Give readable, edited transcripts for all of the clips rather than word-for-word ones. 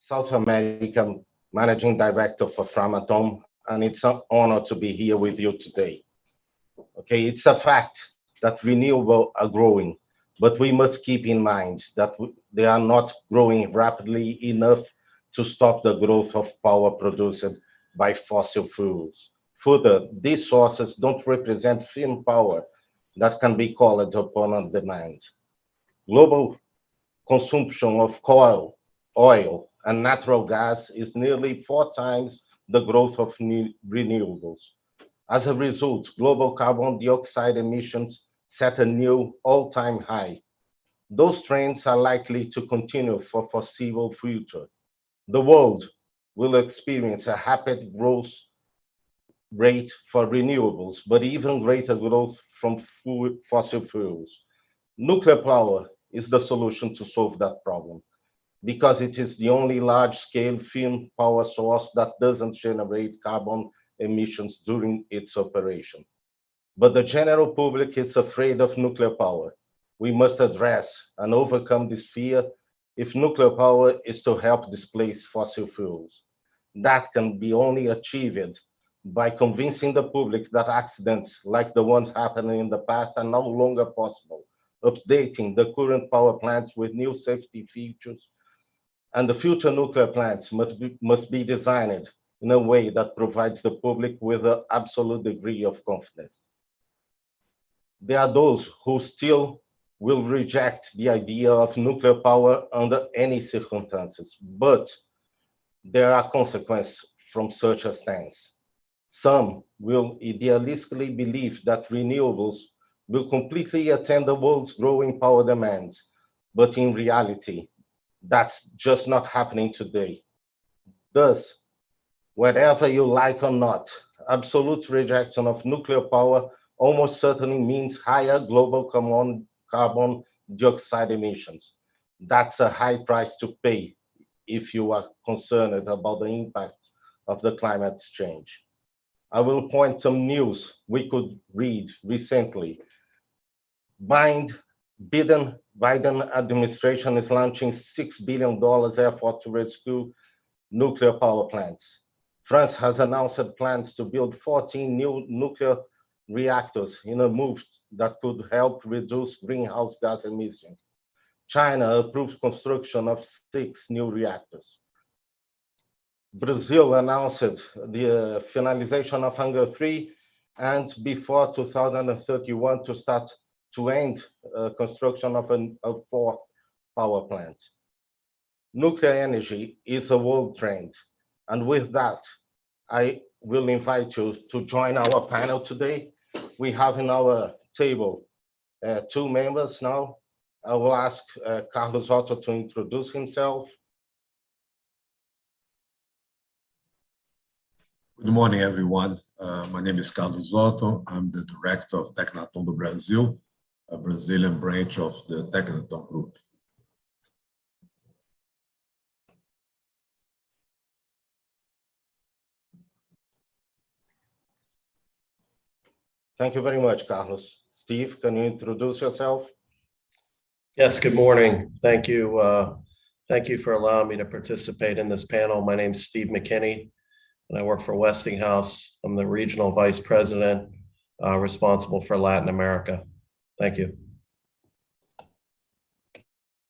South America Managing Director for Framatome, and it's an honor to be here with you today. Okay, it's a fact that renewables are growing, but we must keep in mind that they are not growing rapidly enough to stop the growth of power produced by fossil fuels. Further, these sources don't represent firm power that can be called upon on demand. Global consumption of coal, oil, and natural gas is nearly 4 times the growth of renewables. As a result, global carbon dioxide emissions set a new all-time high. Those trends are likely to continue for foreseeable future. The world will experience a rapid growth rate for renewables, but even greater growth from fossil fuels. Nuclear power is the solution to solve that problem because it is the only large-scale firm power source that doesn't generate carbon emissions during its operation. But the general public is afraid of nuclear power. We must address and overcome this fear if nuclear power is to help displace fossil fuels. That can be only achieved by convincing the public that accidents like the ones happening in the past are no longer possible, updating the current power plants with new safety features, and the future nuclear plants must be designed in a way that provides the public with an absolute degree of confidence. There are those who still will reject the idea of nuclear power under any circumstances, but there are consequences from such a stance. Some will idealistically believe that renewables will completely attend the world's growing power demands, but in reality, that's just not happening today. Thus, whether you like or not, absolute rejection of nuclear power almost certainly means higher global carbon dioxide emissions. That's a high price to pay if you are concerned about the impact of the climate change. I will point some news we could read recently. Biden, Biden administration is launching $6 billion effort to rescue nuclear power plants. France has announced plans to build 14 new nuclear reactors in a move that could help reduce greenhouse gas emissions. China approved construction of 6 new reactors. Brazil announced the finalization of Hunger 3 and before 2031 to start to end construction of a fourth power plant. Nuclear energy is a world trend. And with that, I will invite you to join our panel today. We have in our table 2 members now. I will ask Carlos Otto to introduce himself. Good morning, everyone. My name is Carlos Otto. I'm the director of Tecnaton do Brasil, a Brazilian branch of the Tecnaton Group. Thank you very much, Carlos. Steve, can you introduce yourself? Yes, good morning. Thank you. Thank you for allowing me to participate in this panel. My name is Steve McKinney, and I work for Westinghouse. I'm the regional vice president responsible for Latin America. Thank you.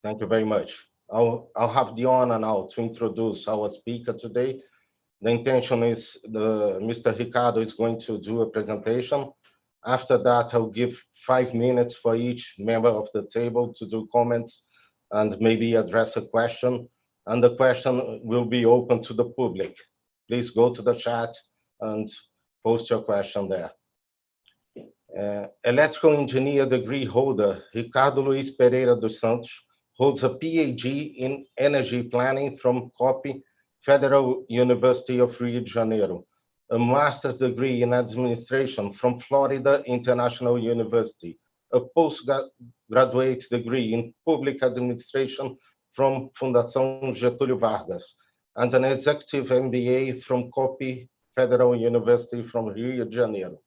Thank you very much. I'll have the honor now to introduce our speaker today. The intention is Mr. Ricardo is going to do a presentation. After that, I'll give 5 minutes for each member of the table to do comments and maybe address a question. And the question will be open to the public. Please go to the chat and post your question there. Electrical engineer degree holder Ricardo Luiz Pereira dos Santos holds a PhD in energy planning from COP Federal University of Rio de Janeiro, a master's degree in administration from Florida International University, a postgraduate degree in public administration from Fundação Getúlio Vargas, and an executive MBA from COP Federal University from Rio de Janeiro.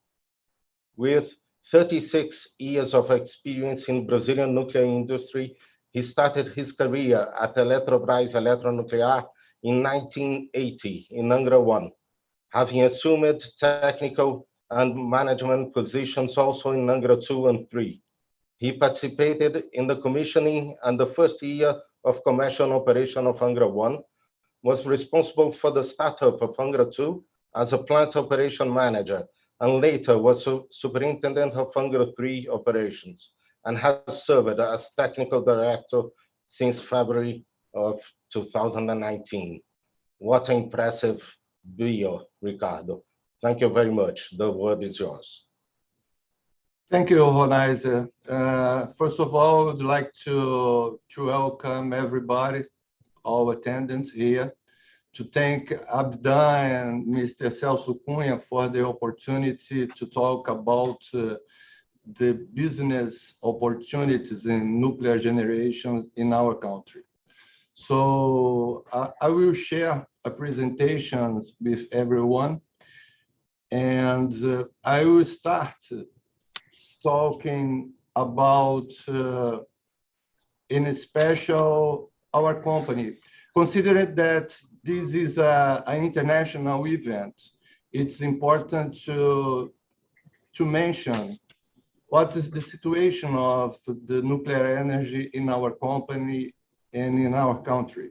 With 36 years of experience in Brazilian nuclear industry, he started his career at Eletrobras Eletronuclear in 1980 in Angra 1, having assumed technical and management positions also in Angra 2 and 3. He participated in the commissioning and the first year of commercial operation of Angra 1, was responsible for the startup of Angra 2 as a plant operation manager, and later was superintendent of Angra 3 operations, and has served as technical director since February of 2019. What an impressive bio, Ricardo. Thank you very much. The word is yours. Thank you, Ronaiza. First of all, I would like to welcome everybody, all attendants here, to thank Abdan and Mr. Celso Cunha for the opportunity to talk about the business opportunities in nuclear generation in our country. So I will share a presentation with everyone, and I will start talking about, in special, our company. Considering that this is an international event, it's important to mention what is the situation of the nuclear energy in our company and in our country.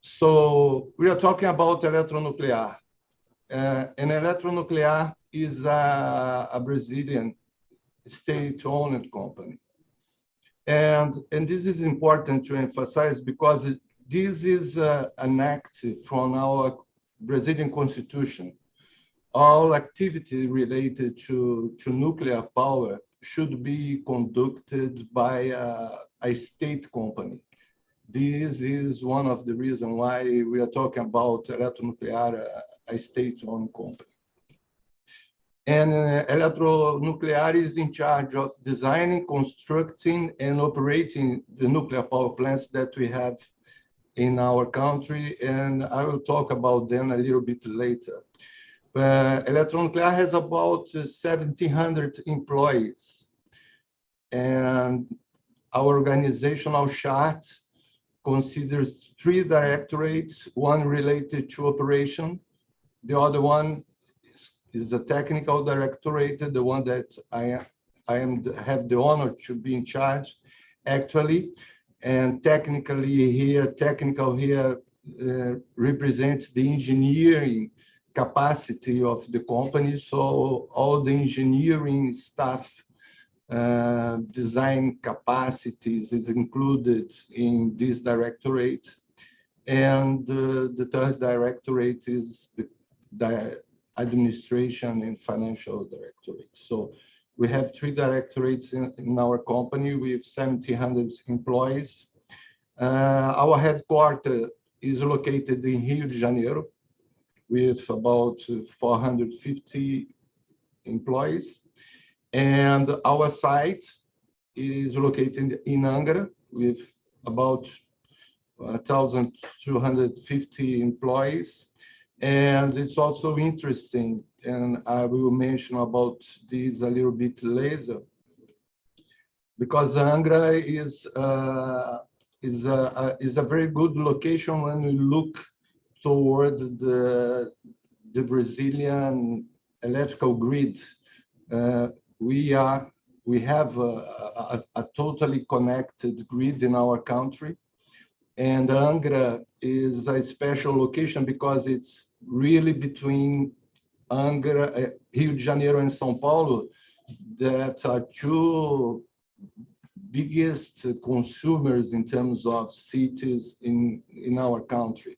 So we are talking about Eletronuclear. And Eletronuclear is a Brazilian state-owned company. And this is important to emphasize because this is an act from our Brazilian constitution. All activity related to nuclear power should be conducted by a state company. This is one of the reasons why we are talking about Eletronuclear, a state-owned company. And Eletronuclear is in charge of designing, constructing, and operating the nuclear power plants that we have in our country, and I will talk about them a little bit later. Eletronuclear has about 1,700 employees, and our organizational chart considers 3 directorates, one related to operation, the other one is the technical directorate, the one that I have the honor to be in charge actually, and technical here represents the engineering capacity of the company. So all the engineering staff design capacities is included in this directorate. And the third directorate is the administration and financial directorate. So we have 3 directorates in our company with 1,700 employees. Our headquarters is located in Rio de Janeiro with about 450 employees. And our site is located in Angra with about 1,250 employees. And it's also interesting, and I will mention about this a little bit later, because Angra is a very good location when we look toward the Brazilian electrical grid. We have a totally connected grid in our country, and Angra is a special location because it's really between Angra, Rio de Janeiro, and São Paulo, that are 2 biggest consumers in terms of cities in our country.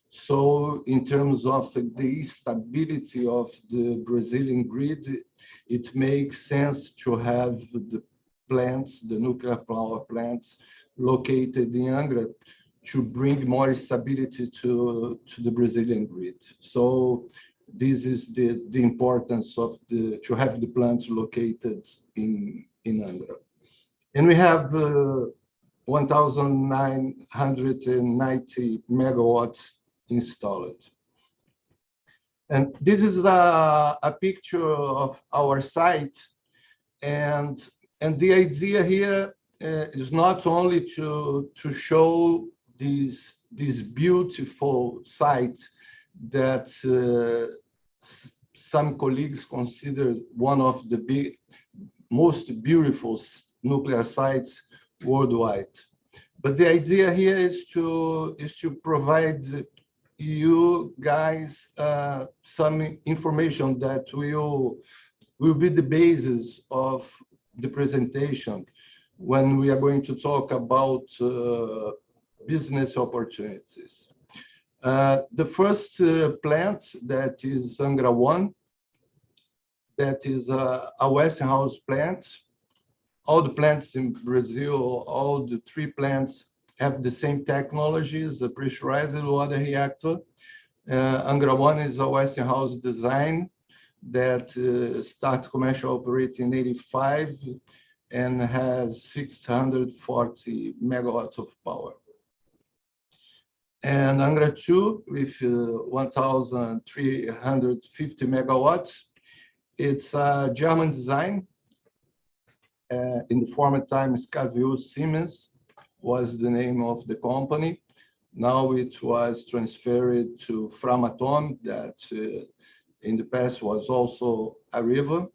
So in terms of the stability of the Brazilian grid, it makes sense to have the plants, the nuclear power plants located in Angra, to bring more stability to the Brazilian grid. So this is the importance of to have the plants located in Angra. And we have 1,990 megawatts installed. And this is a picture of our site. And And the idea here is not only to show this beautiful site that some colleagues consider one of the most beautiful nuclear sites worldwide. But the idea here is to provide you guys some information that will be the basis of the presentation when we are going to talk about business opportunities. The first plant, that is Angra 1, that is a Westinghouse plant. All the plants in Brazil, all the 3 plants have the same technologies, the pressurized water reactor. Angra 1 is a Westinghouse design that started commercial operating in '85 and has 640 megawatts of power. And Angra 2 with 1,350 megawatts. It's a German design. In the former times, KVU Siemens was the name of the company. Now it was transferred to Framatome, that in the past was also Areva.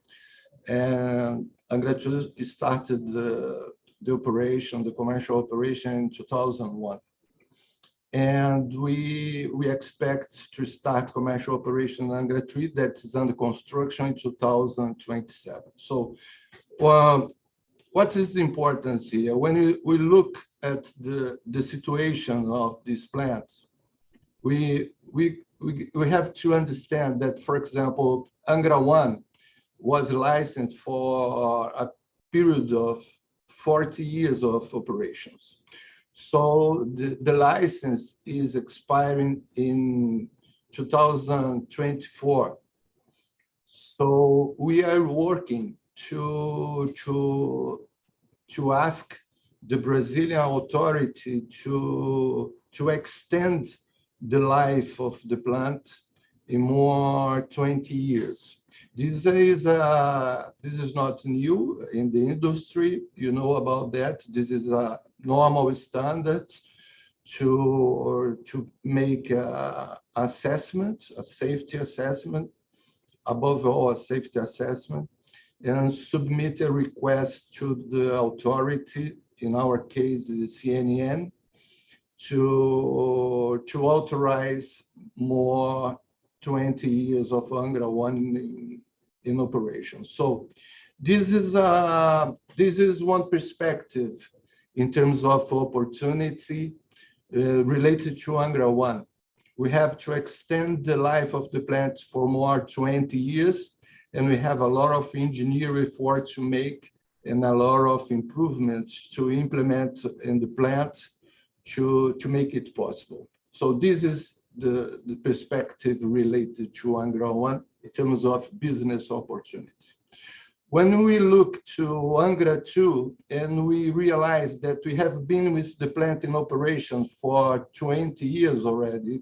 And Angra 2 started the operation, the commercial operation in 2001. And we expect to start commercial operation in Angra 3, that is under construction in 2027. So what is the importance here? When we look at the situation of these plants, we have to understand that, for example, Angra 1 was licensed for a period of 40 years of operations. So the license is expiring in 2024. So we are working to ask the Brazilian authority to extend the life of the plant in more 20 years. This is not new in the industry. You know about that. This is a normal standard to make a assessment, a safety assessment, above all a safety assessment, and submit a request to the authority, in our case the CNN, to authorize more 20 years of Angra 1 in operation. So this is one perspective in terms of opportunity related to Angra 1. We have to extend the life of the plant for more 20 years, and we have a lot of engineering effort to make and a lot of improvements to implement in the plant to make it possible. So this is the perspective related to Angra 1 in terms of business opportunity. When we look to Angra 2 and we realize that we have been with the plant in operation for 20 years already,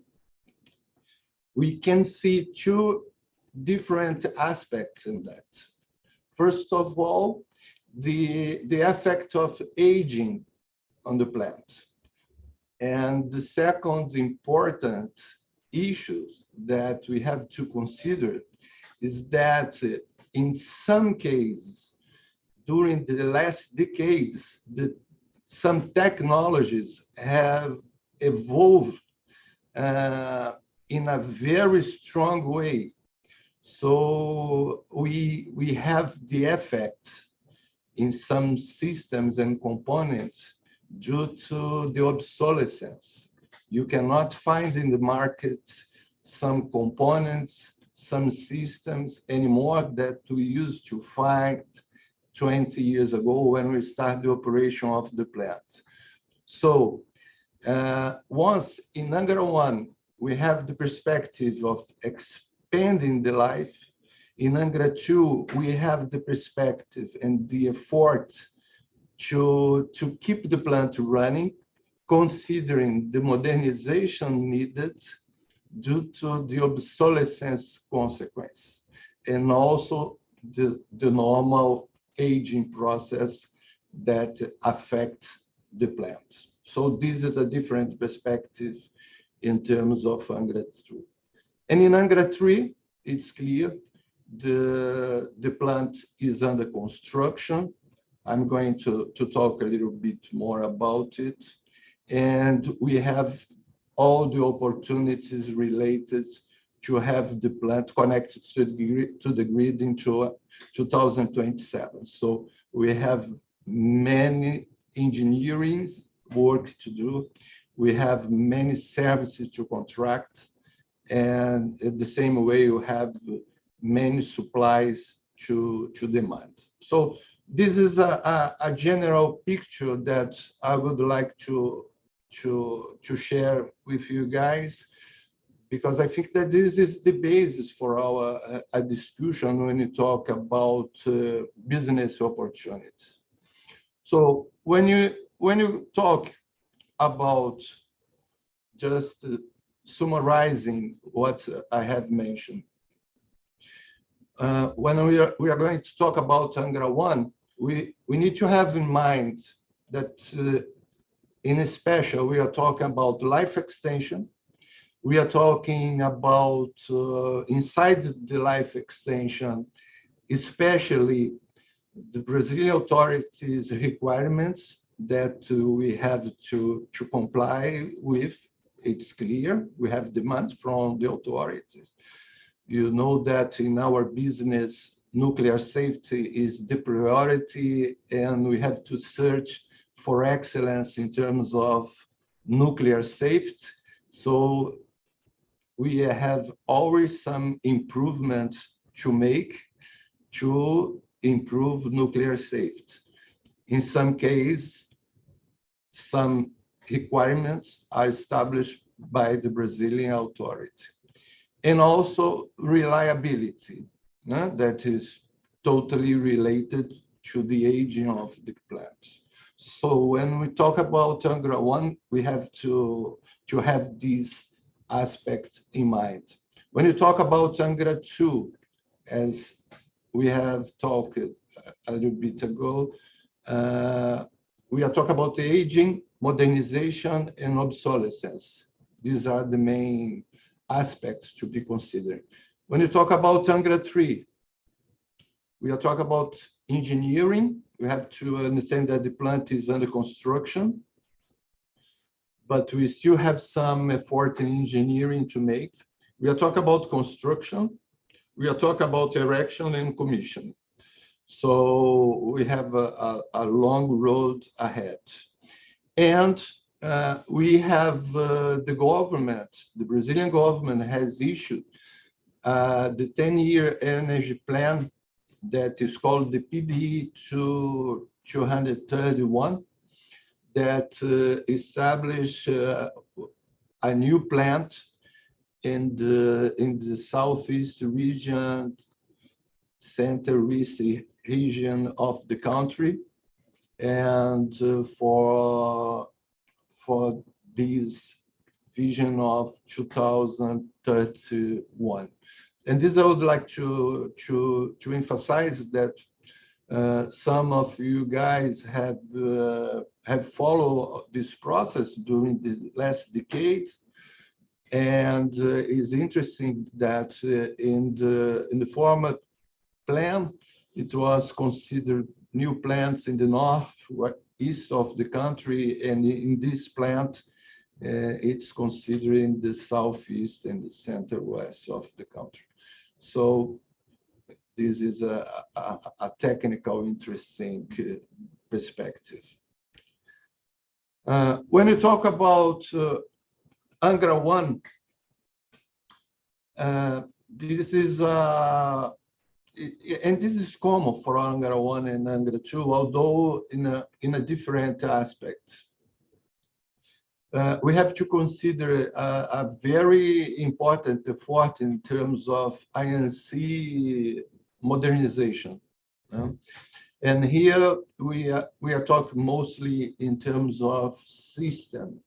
we can see 2 different aspects in that. First of all, the effect of aging on the plant. And the second important issue that we have to consider is that in some cases, during the last decades, some technologies have evolved in a very strong way. So we have the effect in some systems and components due to the obsolescence. You cannot find in the market some components, some systems anymore that we used to find 20 years ago when we started the operation of the plant. So once in Angra 1, we have the perspective of expanding the life. In Angra 2, we have the perspective and the effort to keep the plant running, considering the modernization needed due to the obsolescence consequence, and also the normal aging process that affect the plant. So this is a different perspective in terms of Angra 2. And in Angra 3, it's clear the plant is under construction. I'm going to talk a little bit more about it. And we have all the opportunities related to have the plant connected to the grid into 2027. So we have many engineering work to do. We have many services to contract. And in the same way, you have many supplies to demand. So this is a general picture that I would like to share with you guys, because I think that this is the basis for our discussion when you talk about business opportunities. So when you talk about, just summarizing what I have mentioned, when we are going to talk about Angra 1, we need to have in mind that in special we are talking about life extension. We are talking about inside the life extension, especially the Brazilian authorities' requirements that we have to comply with. It's clear we have demands from the authorities. You know that in our business, nuclear safety is the priority, and we have to search for excellence in terms of nuclear safety. So we have always some improvements to make to improve nuclear safety. In some cases, some requirements are established by the Brazilian authority. And also reliability, that is totally related to the aging of the plants. So when we talk about Angra 1, we have to have this aspect in mind. When you talk about Angra 2, as we have talked a little bit ago, we are talking about the aging, modernization, and obsolescence. These are the main aspects to be considered. When you talk about Angra 3, we are talking about engineering. We have to understand that the plant is under construction, but we still have some effort in engineering to make. We are talking about construction. We are talking about erection and commission. So we have a long road ahead. And we have the government, the Brazilian government has issued the 10-year energy plan that is called the PDE 231, that established a new plant in the southeast region, center-east region of the country, and for this vision of 2031. And this I would like to emphasize that some of you guys have followed this process during the last decades, and it's interesting that in the former plan, it was considered new plants in the north, east of the country, and in this plant, it's considering the southeast and the center west of the country. So this is a technical, interesting perspective. When you talk about Angra 1, this is and this is common for Angra 1 and Angra 2, although in a different aspect. We have to consider a very important effort in terms of INC modernization. And here we are talking mostly in terms of system.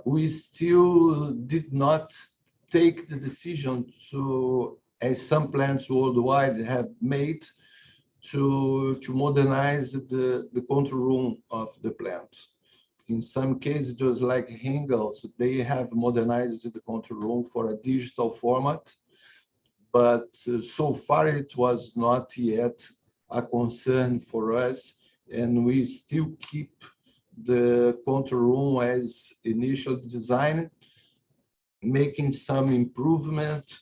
We still did not take the decision to, as some plants worldwide have made, to modernize the control room of the plant. In some cases, just like Hingels, they have modernized the control room for a digital format, but so far it was not yet a concern for us, and we still keep the control room as initial design, making some improvement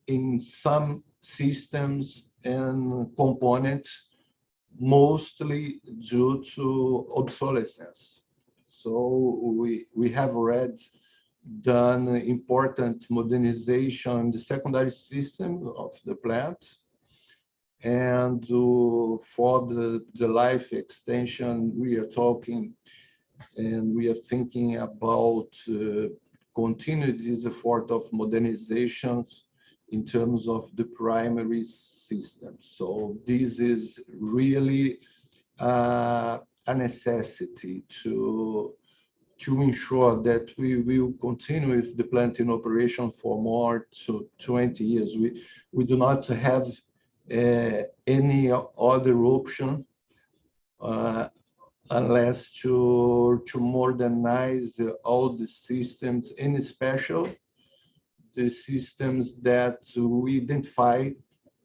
in some systems and components, mostly due to obsolescence. So we have already done important modernization in the secondary system of the plant. And for the life extension, we are talking and we are thinking about continue this effort of modernization in terms of the primary system. So this is really a necessity to ensure that we will continue with the plant in operation for more to 20 years. We do not have any other option unless to modernize all the systems, in special the systems that we identify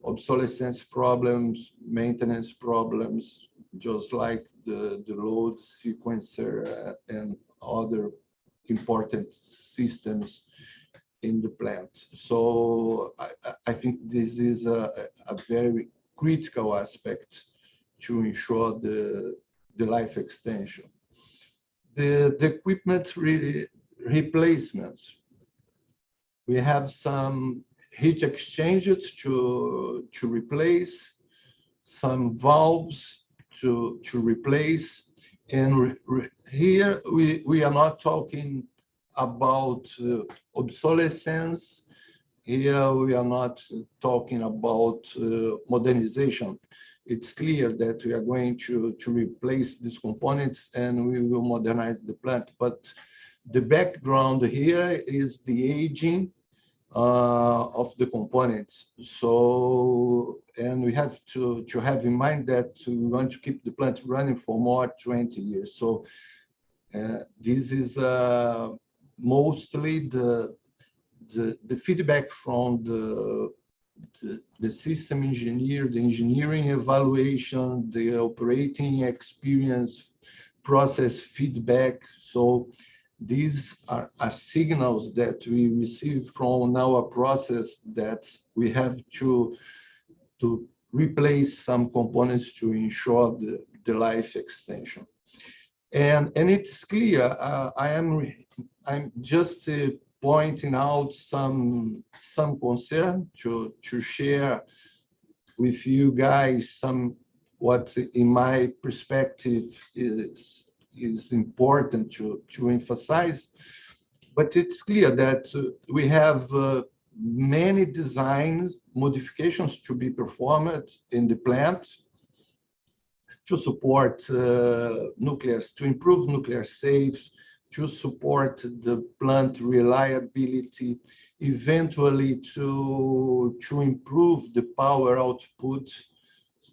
obsolescence problems, maintenance problems, just like the load sequencer and other important systems in the plant. So I think this is a very critical aspect to ensure the life extension. The equipment really replacements. We have some heat exchangers to replace, some valves to replace, and here we are not talking about obsolescence. Here we are not talking about modernization. It's clear that we are going to replace these components and we will modernize the plant. But the background here is the aging of the components. So, and we have to have in mind that we want to keep the plant running for more 20 years. So this is mostly the feedback from the system engineer, the engineering evaluation, the operating experience, process feedback. So these are signals that we receive from our process that we have to replace some components to ensure the life extension. And it's clear, I'm just pointing out some concern to share with you guys some what in my perspective is important to emphasize. But it's clear that we have many design modifications to be performed in the plant to support nuclear, to improve nuclear safe, to support the plant reliability, eventually to improve the power output.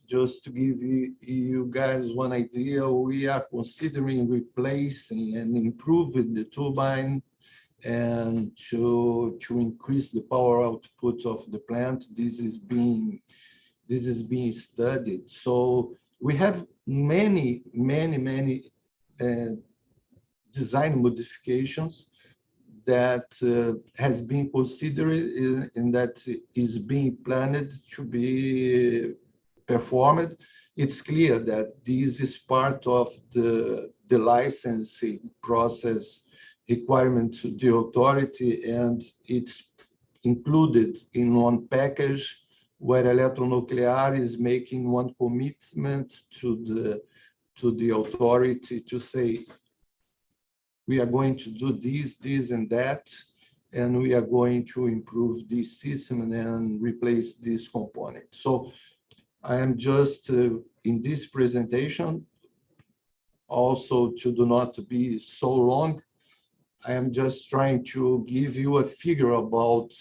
Just to give you guys one idea, we are considering replacing and improving the turbine and to increase the power output of the plant. This is being studied. So we have many design modifications that has been considered and that is being planned to be performed. It's clear that this is part of the licensing process requirement to the authority, and it's included in one package where Eletronuclear is making one commitment to the authority to say, we are going to do this, and that, and we are going to improve this system and replace this component. So I am just in this presentation, also to do not be so long, I am just trying to give you a figure about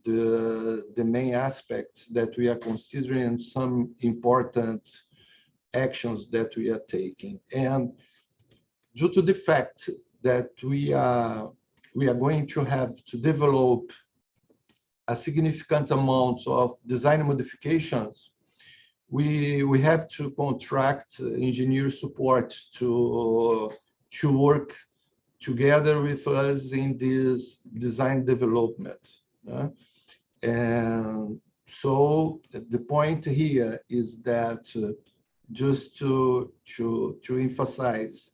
the main aspects that we are considering and some important actions that we are taking. And due to the fact that we are going to have to develop a significant amount of design modifications, we have to contract engineer support to work together with us in this design development. And so the point here is that just to emphasize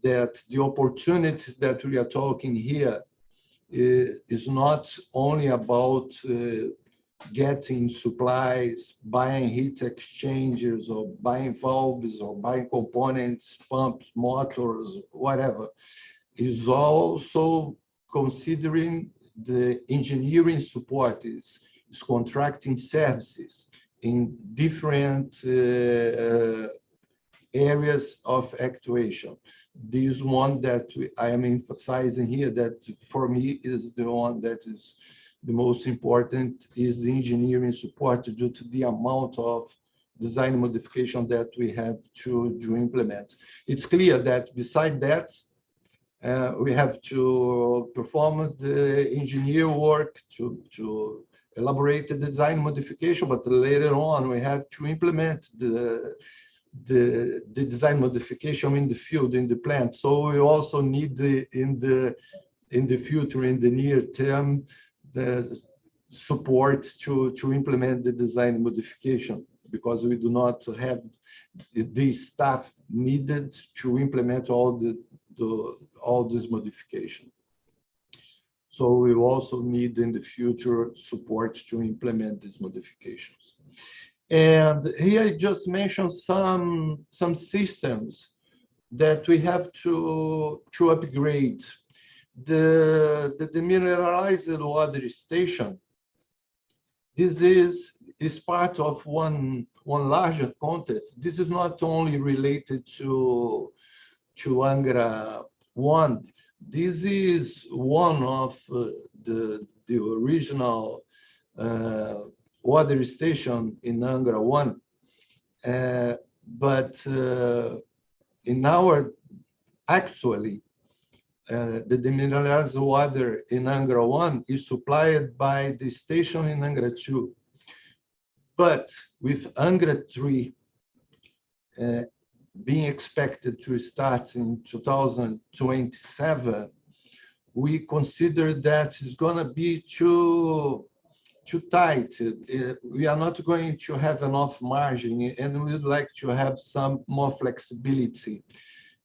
that the opportunity that we are talking here is not only about getting supplies, buying heat exchangers, or buying valves, or buying components, pumps, motors, whatever. Is also considering the engineering support, is contracting services in different areas of actuation. This one that I am emphasizing here, that for me is the one that is the most important, is the engineering support due to the amount of design modification that we have to implement. It's clear that beside that, we have to perform the engineer work to elaborate the design modification, but later on we have to implement the design modification in the field, in the plant. So we also need in the future, in the near term, the support to implement the design modification, because we do not have the staff needed to implement all this modification. So we also need in the future support to implement these modifications. And here I just mentioned some systems that we have to upgrade. The demineralized water station, this is part of one larger context. This is not only related to Angra 1. This is one of the original water station in Angra 1. But in our, actually, the demineralized water in Angra 1 is supplied by the station in Angra 2. But with Angra 3 being expected to start in 2027, we consider that it's going to be too tight. We are not going to have enough margin, and we would like to have some more flexibility.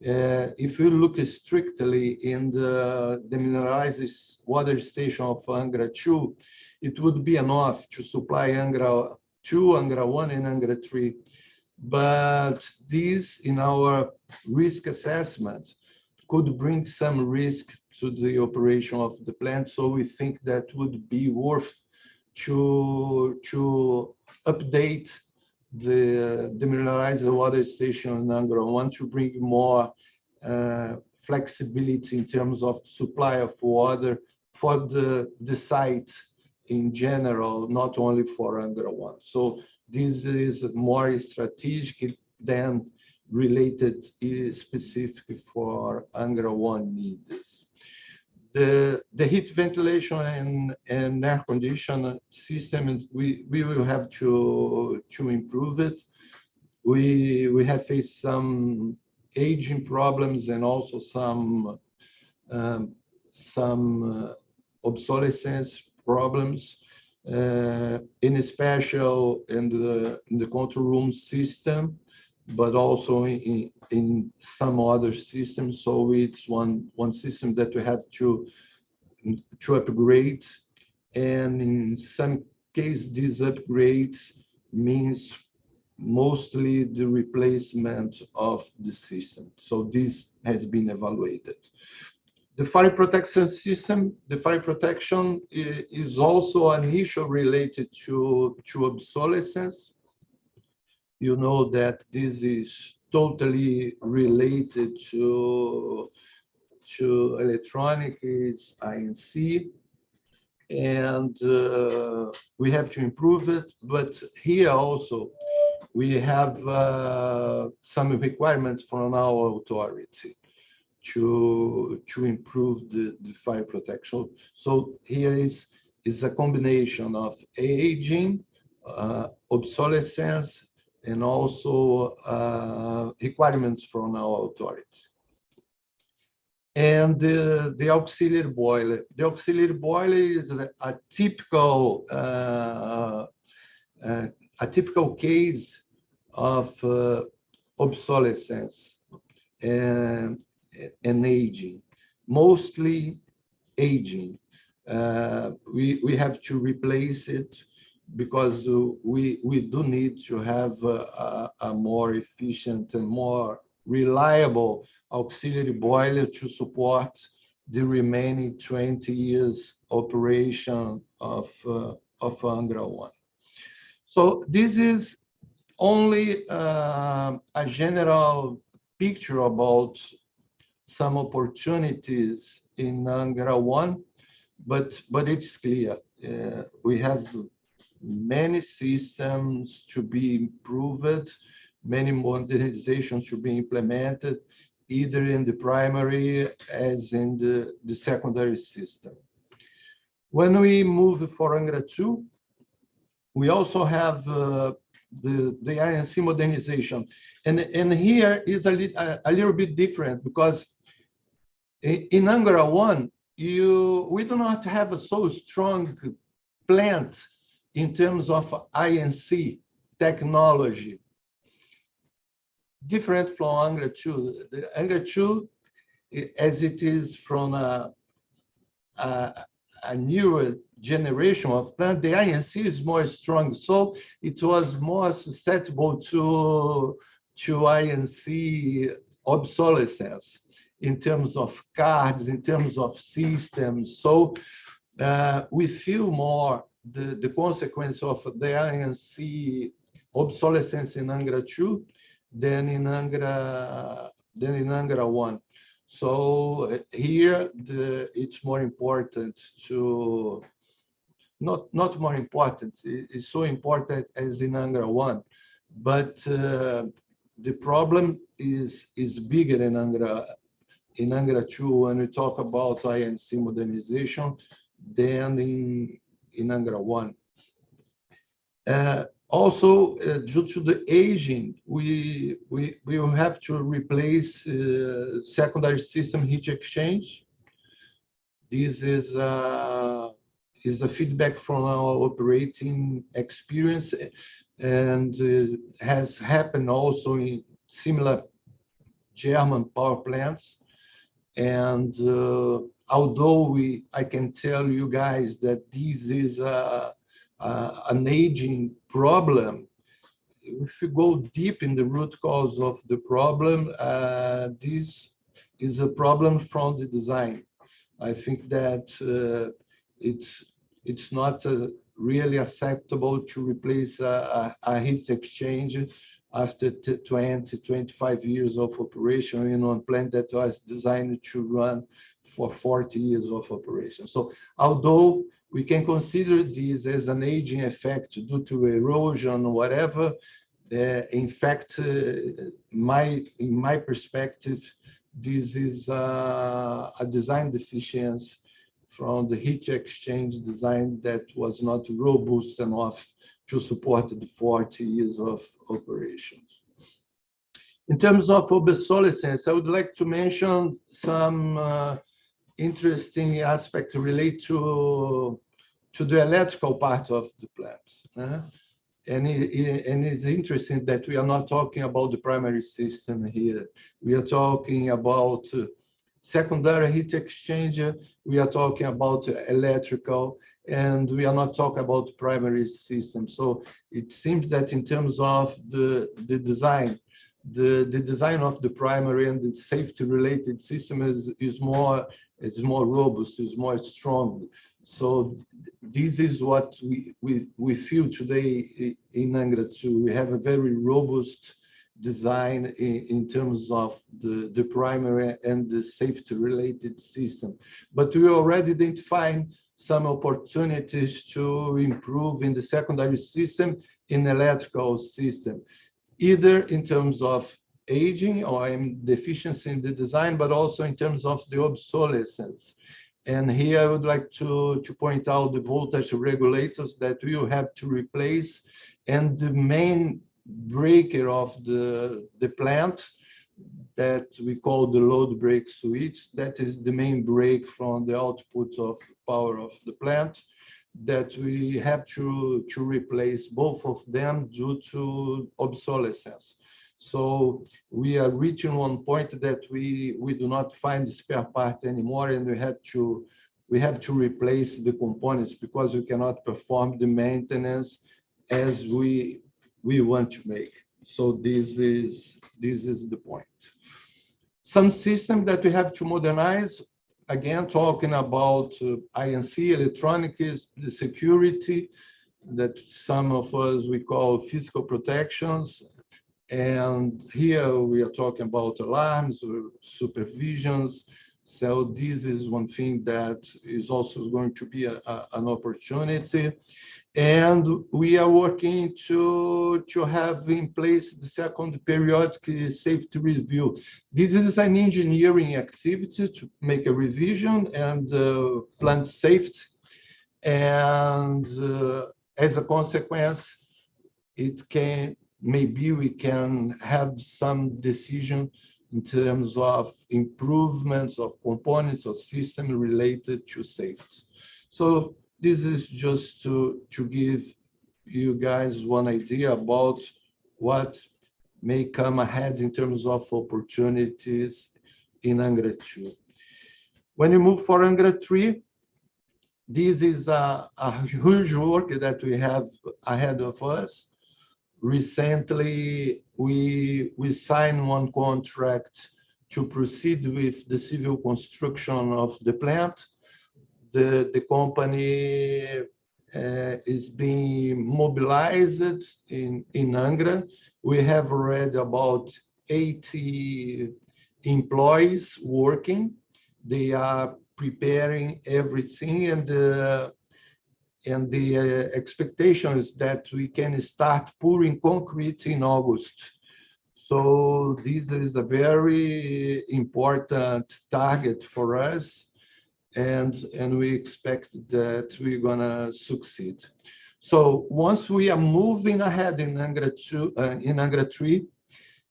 If we look strictly in the demineralized water station of Angra 2, it would be enough to supply Angra 2, Angra 1, and Angra 3. But this, in our risk assessment, could bring some risk to the operation of the plant. So we think that would be worth to update the demineralized water station in Angra 1 to bring more flexibility in terms of supply of water for the site in general, not only for Angra 1. So this is more strategic than related specifically for Angra 1 needs. The heat ventilation and air condition system, we will have to improve it. We have faced some aging problems and also some obsolescence problems, in especial in the control room system, but also in some other systems. So it's one system that we have to upgrade, and in some cases these upgrades means mostly the replacement of the system. So this has been evaluated. The fire protection system, the fire protection is also an issue related to obsolescence. You know that this is totally related to electronics, INC, and we have to improve it. But here also, we have some requirements from our authority to improve the fire protection. So here is a combination of aging, obsolescence, and also requirements from our authority. And the auxiliary boiler. The auxiliary boiler is a typical case of obsolescence and aging, mostly aging. We have to replace it because we do need to have a more efficient and more reliable auxiliary boiler to support the remaining 20 years operation of Angra 1. So this is only a general picture about some opportunities in Angra 1, but it's clear. We have many systems to be improved, many modernizations to be implemented, either in the primary as in the secondary system. When we move for Angra 2, we also have the INC modernization. And here is a little bit different because in Angra 1, we do not have a so strong plant in terms of INC technology. Different from Angra 2. The Angra 2, as it is from a newer generation of plant, the INC is more strong, so it was more susceptible to INC obsolescence in terms of cards, in terms of systems. So we feel more the consequence of the INC obsolescence in Angra 2 than in Angra 1. So here it's more important to not more important. It's so important as in Angra 1, but the problem is bigger in Angra 2 when we talk about INC modernization than in Angra 1. Also, due to the aging, we will have to replace secondary system heat exchange. This is a feedback from our operating experience, and has happened also in similar German power plants. And although I can tell you guys that this is an aging problem, if you go deep in the root cause of the problem, this is a problem from the design. I think that it's not really acceptable to replace a heat exchanger after 25 years of operation in a plant that was designed to run for 40 years of operation. So although we can consider this as an aging effect due to erosion or whatever, in fact, in my perspective, this is a design deficiency from the heat exchange design that was not robust enough to support the 40 years of operations. In terms of obsolescence, I would like to mention some interesting aspects related to the electrical part of the plant. And it's interesting that we are not talking about the primary system here. We are talking about secondary heat exchanger, we are talking about electrical, and we are not talking about primary system. So it seems that in terms of the design, the design of the primary and the safety related system is more robust, is more strong. So this is what we feel today in Angra 2. We have a very robust design in terms of the primary and the safety related system. But we already identifying some opportunities to improve in the secondary system, in electrical system, either in terms of aging or deficiency in the design, but also in terms of the obsolescence. And here I would like to point out the voltage regulators that we will have to replace, and the main breaker of the plant that we call the load break switch. That is the main break from the output of power of the plant, that we have to replace both of them due to obsolescence. So we are reaching one point that we do not find the spare part anymore, and we have to replace the components because we cannot perform the maintenance as we want to make. So this is the point. Some system that we have to modernize, again, talking about INC, electronics, the security, that some of us we call physical protections. And here we are talking about alarms, supervisions. So this is one thing that is also going to be an opportunity. And we are working to have in place the second periodic safety review. This is an engineering activity to make a revision and plant safety. And as a consequence, maybe we can have some decision in terms of improvements of components or system related to safety. So this is just to give you guys one idea about what may come ahead in terms of opportunities in Angra 2. When you move for Angra 3, this is a huge work that we have ahead of us. Recently, we signed one contract to proceed with the civil construction of the plant. The company is being mobilized in Angra. We have already about 80 employees working. They are preparing everything, and the expectation is that we can start pouring concrete in August. So this is a very important target for us, and we expect that we're gonna succeed. So once we are moving ahead in Angra 2, in Angra 3,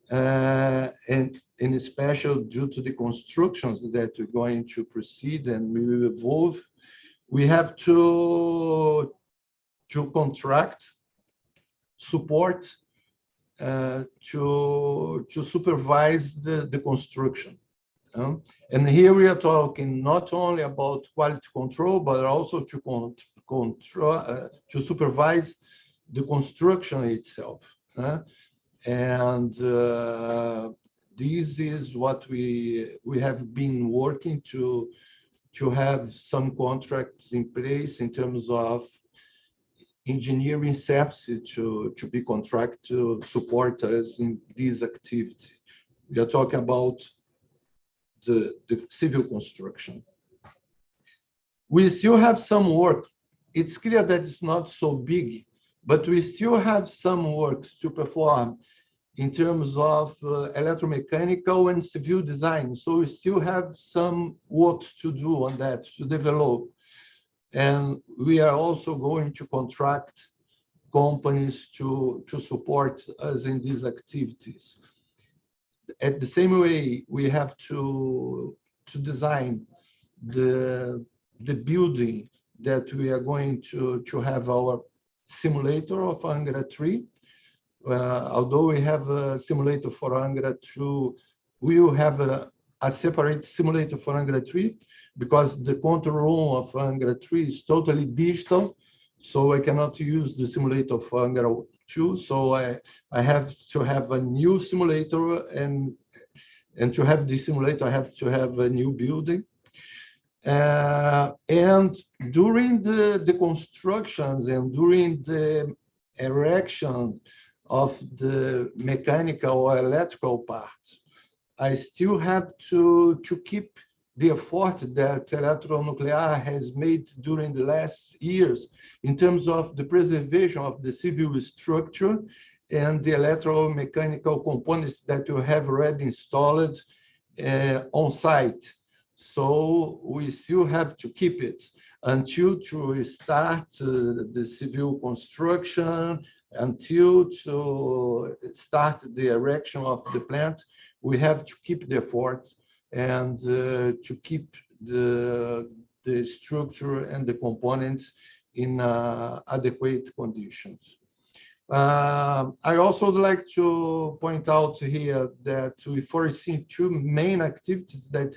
and in special due to the constructions that we're going to proceed and we will evolve, we have to contract support to supervise the construction. And here we are talking not only about quality control, but also to supervise the construction itself. And this is what we have been working to have some contracts in place in terms of engineering services to be contract to support us in this activity. We are talking about the civil construction. We still have some work. It's clear that it's not so big, but we still have some works to perform in terms of electromechanical and civil design. So we still have some work to do on that, to develop. And we are also going to contract companies to support us in these activities. At the same way, we have to design the building that we are going to have our simulator of Angra 3. Although we have a simulator for Angra 2, we will have a separate simulator for Angra 3 because the control room of Angra 3 is totally digital. So I cannot use the simulator for Angra 2. So I have to have a new simulator, and to have the simulator, I have to have a new building. And during the constructions and during the erection of the mechanical or electrical part, I still have to keep the effort that Eletronuclear has made during the last years in terms of the preservation of the civil structure and the electromechanical components that you have already installed on site. So we still have to keep it until to start the civil construction, until to start the erection of the plant. We have to keep the effort and to keep the structure and the components in adequate conditions. I also would like to point out here that we foresee two main activities, that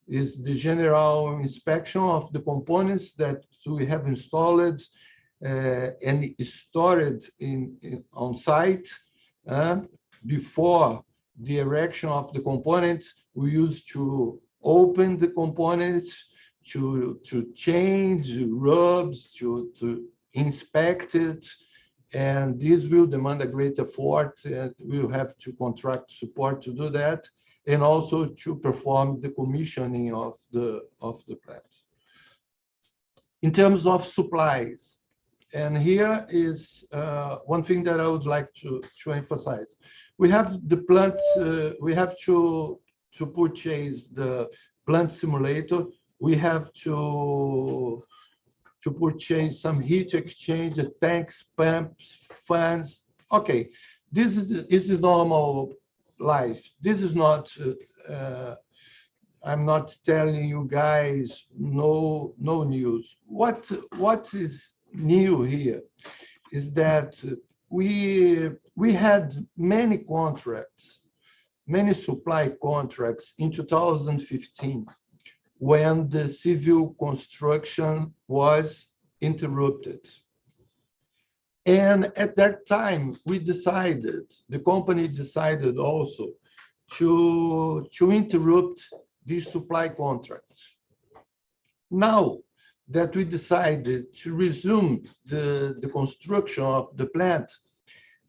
is the general inspection of the components that we have installed and stored on site. Before the erection of the components, we used to open the components, to change rubs, to inspect it, and this will demand a great effort, and we'll have to contract support to do that, and also to perform the commissioning of the plant. In terms of supplies, and here is one thing that I would like to emphasize. We have the plant, we have to purchase the plant simulator. We have to purchase some heat exchanger, tanks, pumps, fans. Okay, this is the normal life. This is not, I'm not telling you guys no news. What is new here is that we had many contracts, many supply contracts in 2015 when the civil construction was interrupted. And at that time, we decided, the company decided also to interrupt these supply contracts. Now that we decided to resume the construction of the plant,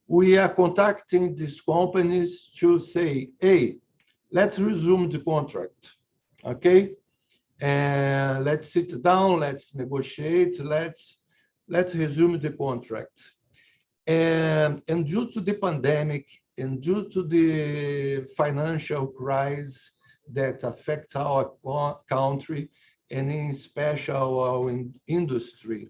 we are contacting these companies to say, hey, let's resume the contract, okay? And let's sit down, let's negotiate, let's resume the contract. And due to the pandemic and due to the financial crisis that affects our country and in special our industry,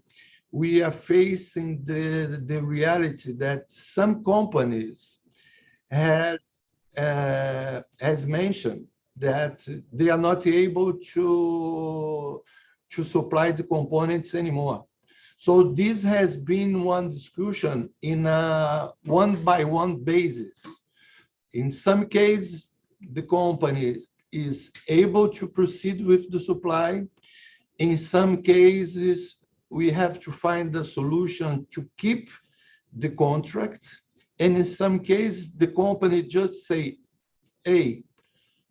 we are facing the reality that some companies has mentioned that they are not able to supply the components anymore. So this has been one discussion in a one-by-one basis. In some cases, the company is able to proceed with the supply. In some cases, we have to find a solution to keep the contract. And in some cases, the company just say, hey,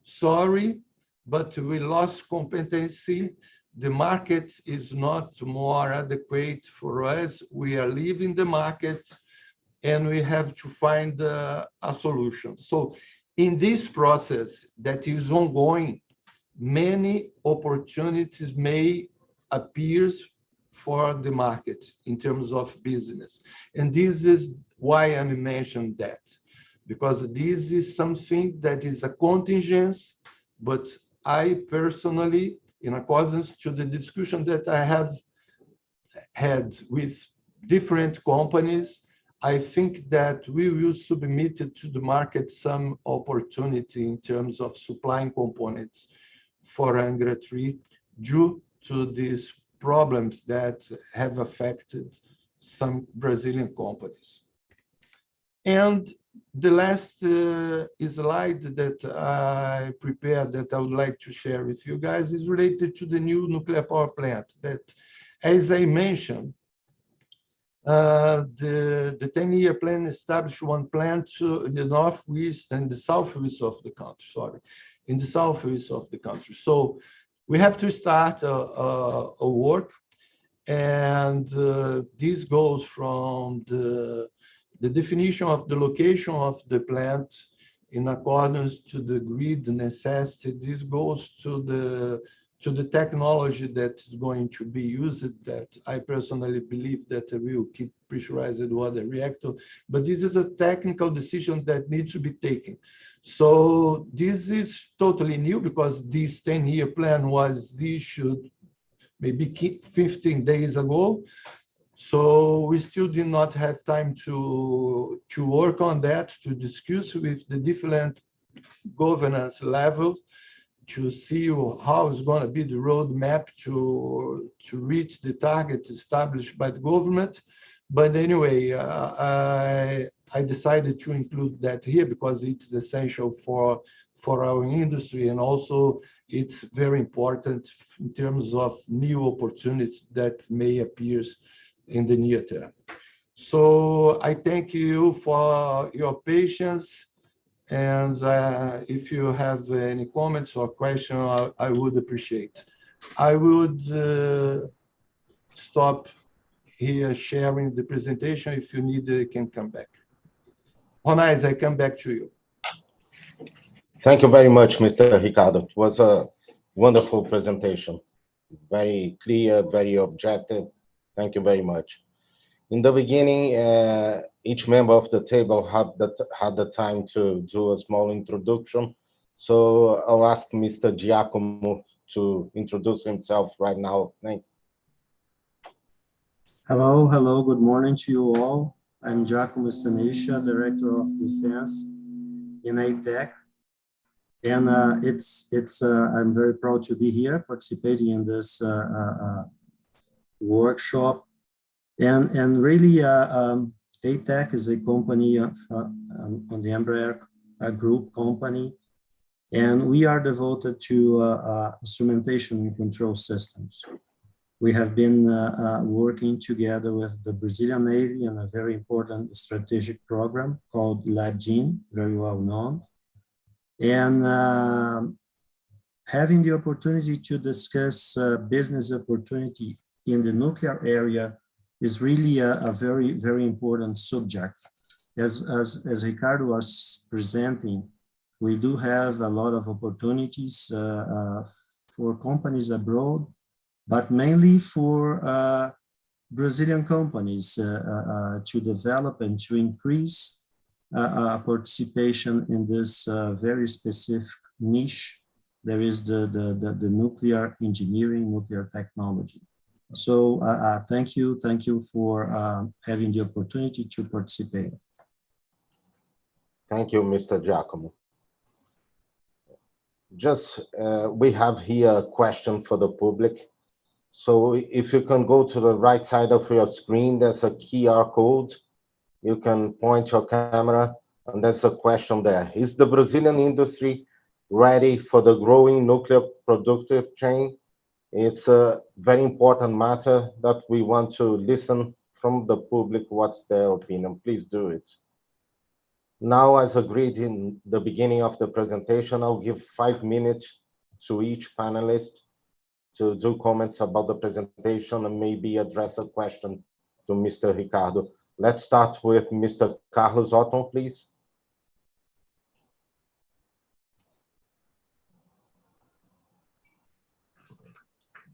sorry, but we lost competency. The market is not more adequate for us. We are leaving the market and we have to find a solution. So in this process that is ongoing, many opportunities may appear for the market in terms of business. And this is why I mentioned that, because this is something that is a contingence, but I personally, in accordance to the discussion that I have had with different companies, I think that we will submit it to the market some opportunity in terms of supplying components for Angra 3 due to these problems that have affected some Brazilian companies. And the last slide that I prepared that I would like to share with you guys is related to the new nuclear power plant that, as I mentioned, the 10-year plan established one plant in the northwest and the southwest of the country, in the southwest of the country. So we have to start a work, and this goes from the definition of the location of the plant in accordance to the grid necessity. This goes to the technology that is going to be used, that I personally believe that will keep pressurized water reactor. But this is a technical decision that needs to be taken. So this is totally new because this 10-year plan was issued maybe 15 days ago. So we still do not have time to work on that, to discuss with the different governance levels, to see how is going to be the roadmap to reach the target established by the government. But anyway, I decided to include that here because it's essential for our industry, and also it's very important in terms of new opportunities that may appear in the near term. So I thank you for your patience. And if you have any comments or questions, I would appreciate. I would stop here sharing the presentation. If you need, I can come back. Ronais, I come back to you. Thank you very much, Mr. Ricardo. It was a wonderful presentation. Very clear, very objective. Thank you very much. In the beginning, each member of the table had the time to do a small introduction. So I'll ask Mr. Giacomo to introduce himself right now. Thank you. Hello, good morning to you all. I'm Giacomo Staniscia, Director of Defense in ATEC. And I'm very proud to be here participating in this workshop. And really, ATEC is a company on the Embraer group company, and we are devoted to instrumentation and control systems. We have been working together with the Brazilian Navy on a very important strategic program called LabGen, very well known. And having the opportunity to discuss business opportunity in the nuclear area is really a very, very important subject. As Ricardo was presenting, we do have a lot of opportunities for companies abroad, but mainly for Brazilian companies to develop and to increase participation in this very specific niche. There is the nuclear engineering, nuclear technology. So thank you for having the opportunity to participate. Thank you, Mr. Giacomo. Just, we have here a question for the public. So if you can go to the right side of your screen, there's a QR code. You can point your camera, and there's a question there. Is the Brazilian industry ready for the growing nuclear productive chain? It's a very important matter that we want to listen from the public what's their opinion. Please do it. Now, as agreed in the beginning of the presentation, I'll give 5 minutes to each panelist to do comments about the presentation and maybe address a question to Mr. Ricardo. Let's start with Mr. Carlos Otton, please.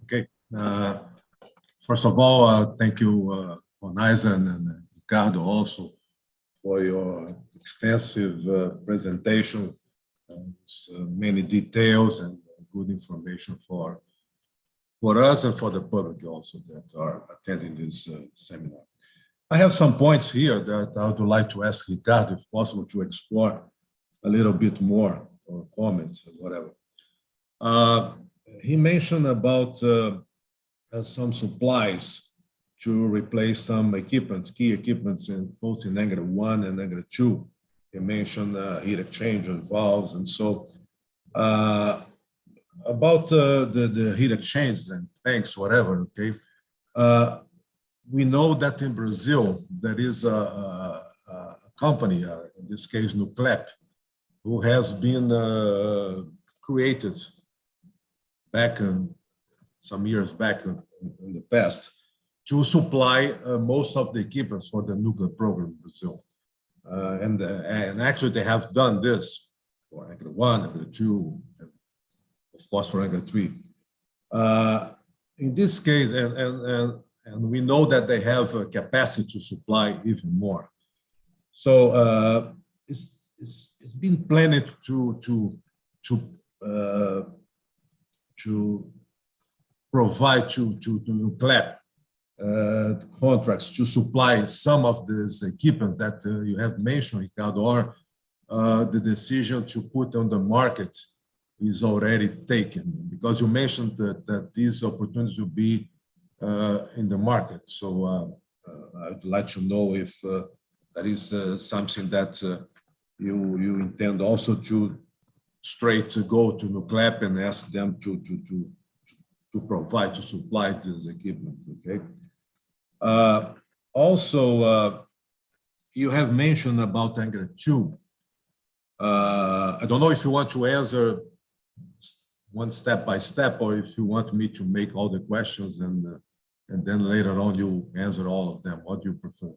Okay. First of all, thank you, Onaiza and Ricardo also for your extensive presentation, many details and good information for us and for the public also that are attending this seminar. I have some points here that I would like to ask Ricardo, if possible, to explore a little bit more or comment or whatever. He mentioned about some supplies to replace some equipment, key equipments in both in negative 1 and negative 2. He mentioned heat exchanger valves, and so about the heat exchangers and tanks, whatever. Okay, we know that in Brazil there is a company, in this case Nucleat, who has been created back some years back in the past to supply most of the equipment for the nuclear program in Brazil. And actually they have done this for Angle 1, Angle 2, and of course for Angle 3. In this case, and we know that they have a capacity to supply even more. So it's been planned to provide to Nucleat contracts to supply some of this equipment that you have mentioned, Ricardo, or the decision to put on the market is already taken? Because you mentioned that these opportunities will be in the market. So I'd like to know if that is something that you intend also to straight to go to Nucleat and ask them to provide, to supply this equipment, okay? Also, you have mentioned about Angle 2. I don't know if you want to answer one step by step, or if you want me to make all the questions and then later on you answer all of them. What do you prefer?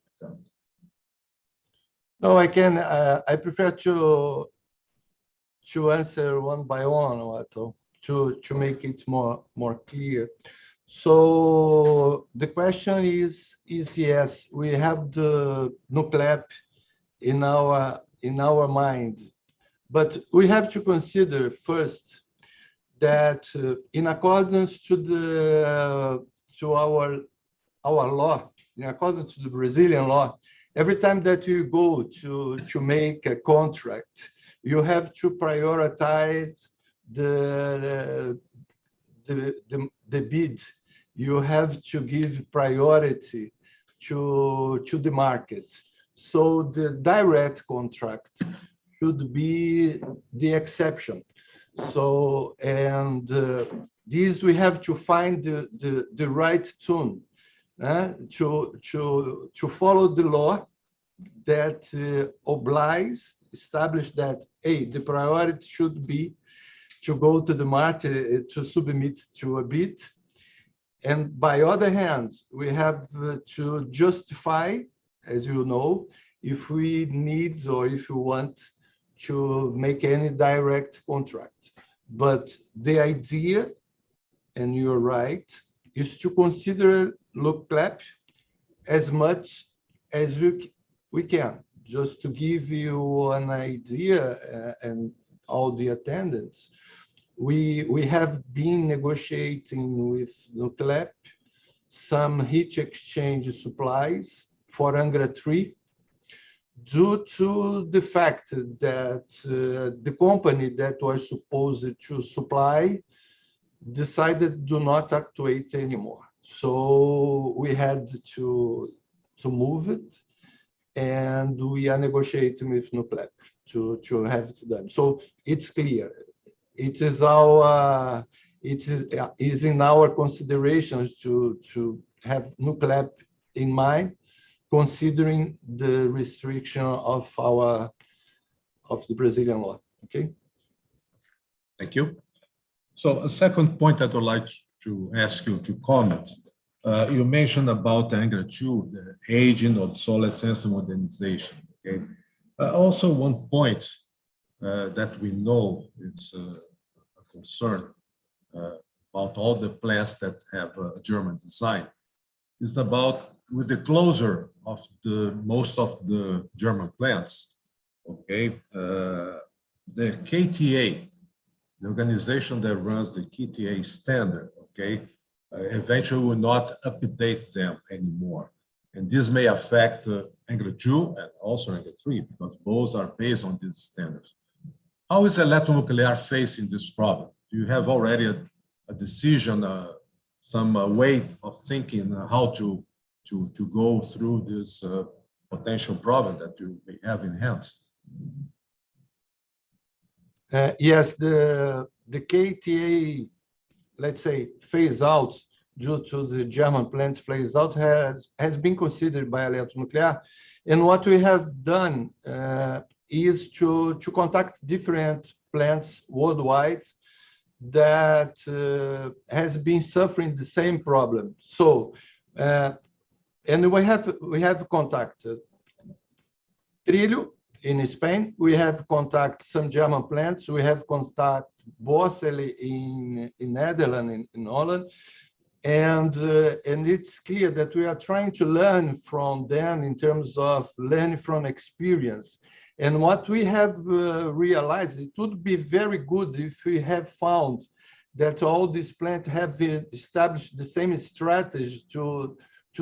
No, I can. I prefer to answer one by one, Otto, to make it more clear. So the question is yes, we have the Nucleat in our mind, but we have to consider first that in accordance to our law, in accordance to the Brazilian law, every time that you go to make a contract, you have to prioritize the bid. You have to give priority to the market. So the direct contract should be the exception. So, and this we have to find the right tune to follow the law that establish that, hey, the priority should be to go to the market to submit to a bid. And by other hand, we have to justify, as you know, if we need or if we want to make any direct contract. But the idea, and you're right, is to consider Nucleat as much as we can. Just to give you an idea, and all the attendants, we have been negotiating with Nucleat some heat exchange supplies for Angra 3 due to the fact that the company that was supposed to supply decided do not actuate anymore. So we had to move it, and we are negotiating with Nucleat to have it done. So it's clear. It is in our considerations to have Nucleat in mind, considering the restriction of the Brazilian law. Okay. Thank you. So a second point that I'd like to ask you to comment. You mentioned about Angra 2, the aging, obsolescence, and modernization. Okay. Also, one point that we know it's a concern about all the plants that have a German design is about with the closure of most of the German plants. Okay, the KTA, the organization that runs the KTA standard, okay, eventually will not update them anymore. And this may affect Angra 2 and also Angra 3, because both are based on these standards. How is Eletronuclear facing this problem? Do you have already a decision, some way of thinking how to go through this potential problem that you may have in hands? Yes, the KTA, let's say, phase out due to the German plants phase out has been considered by Eletronuclear. And what we have done is to contact different plants worldwide that has been suffering the same problem. So, and we have contacted Trilho in Spain. We have contact some German plants. We have contact Borsele in Netherlands, in Holland. And it's clear that we are trying to learn from them in terms of learning from experience. And what we have realized, it would be very good if we have found that all these plants have established the same strategy to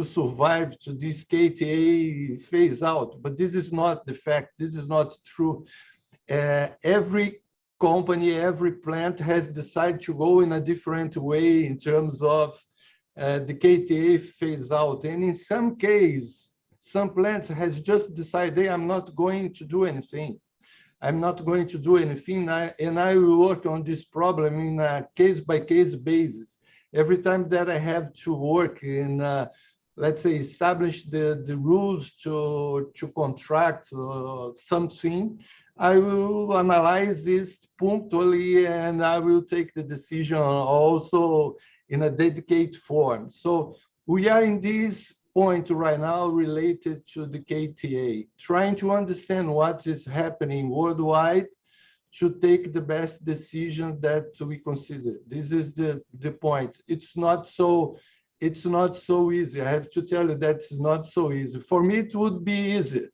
survive to this KTA phase out. But this is not the fact. This is not true. Every company, every plant has decided to go in a different way in terms of the KTA phase out. And in some cases, some plants has just decided, hey, I'm not going to do anything. I'm not going to do anything. And I will work on this problem in a case-by-case basis. Every time that I have to work in, let's say, establish the rules to contract something, I will analyze this punctually and I will take the decision also in a dedicated form. So we are in this point right now related to the KTA, trying to understand what is happening worldwide to take the best decision that we consider. This is the point. It's not so easy. I have to tell you that's not so easy. For me, it would be easy.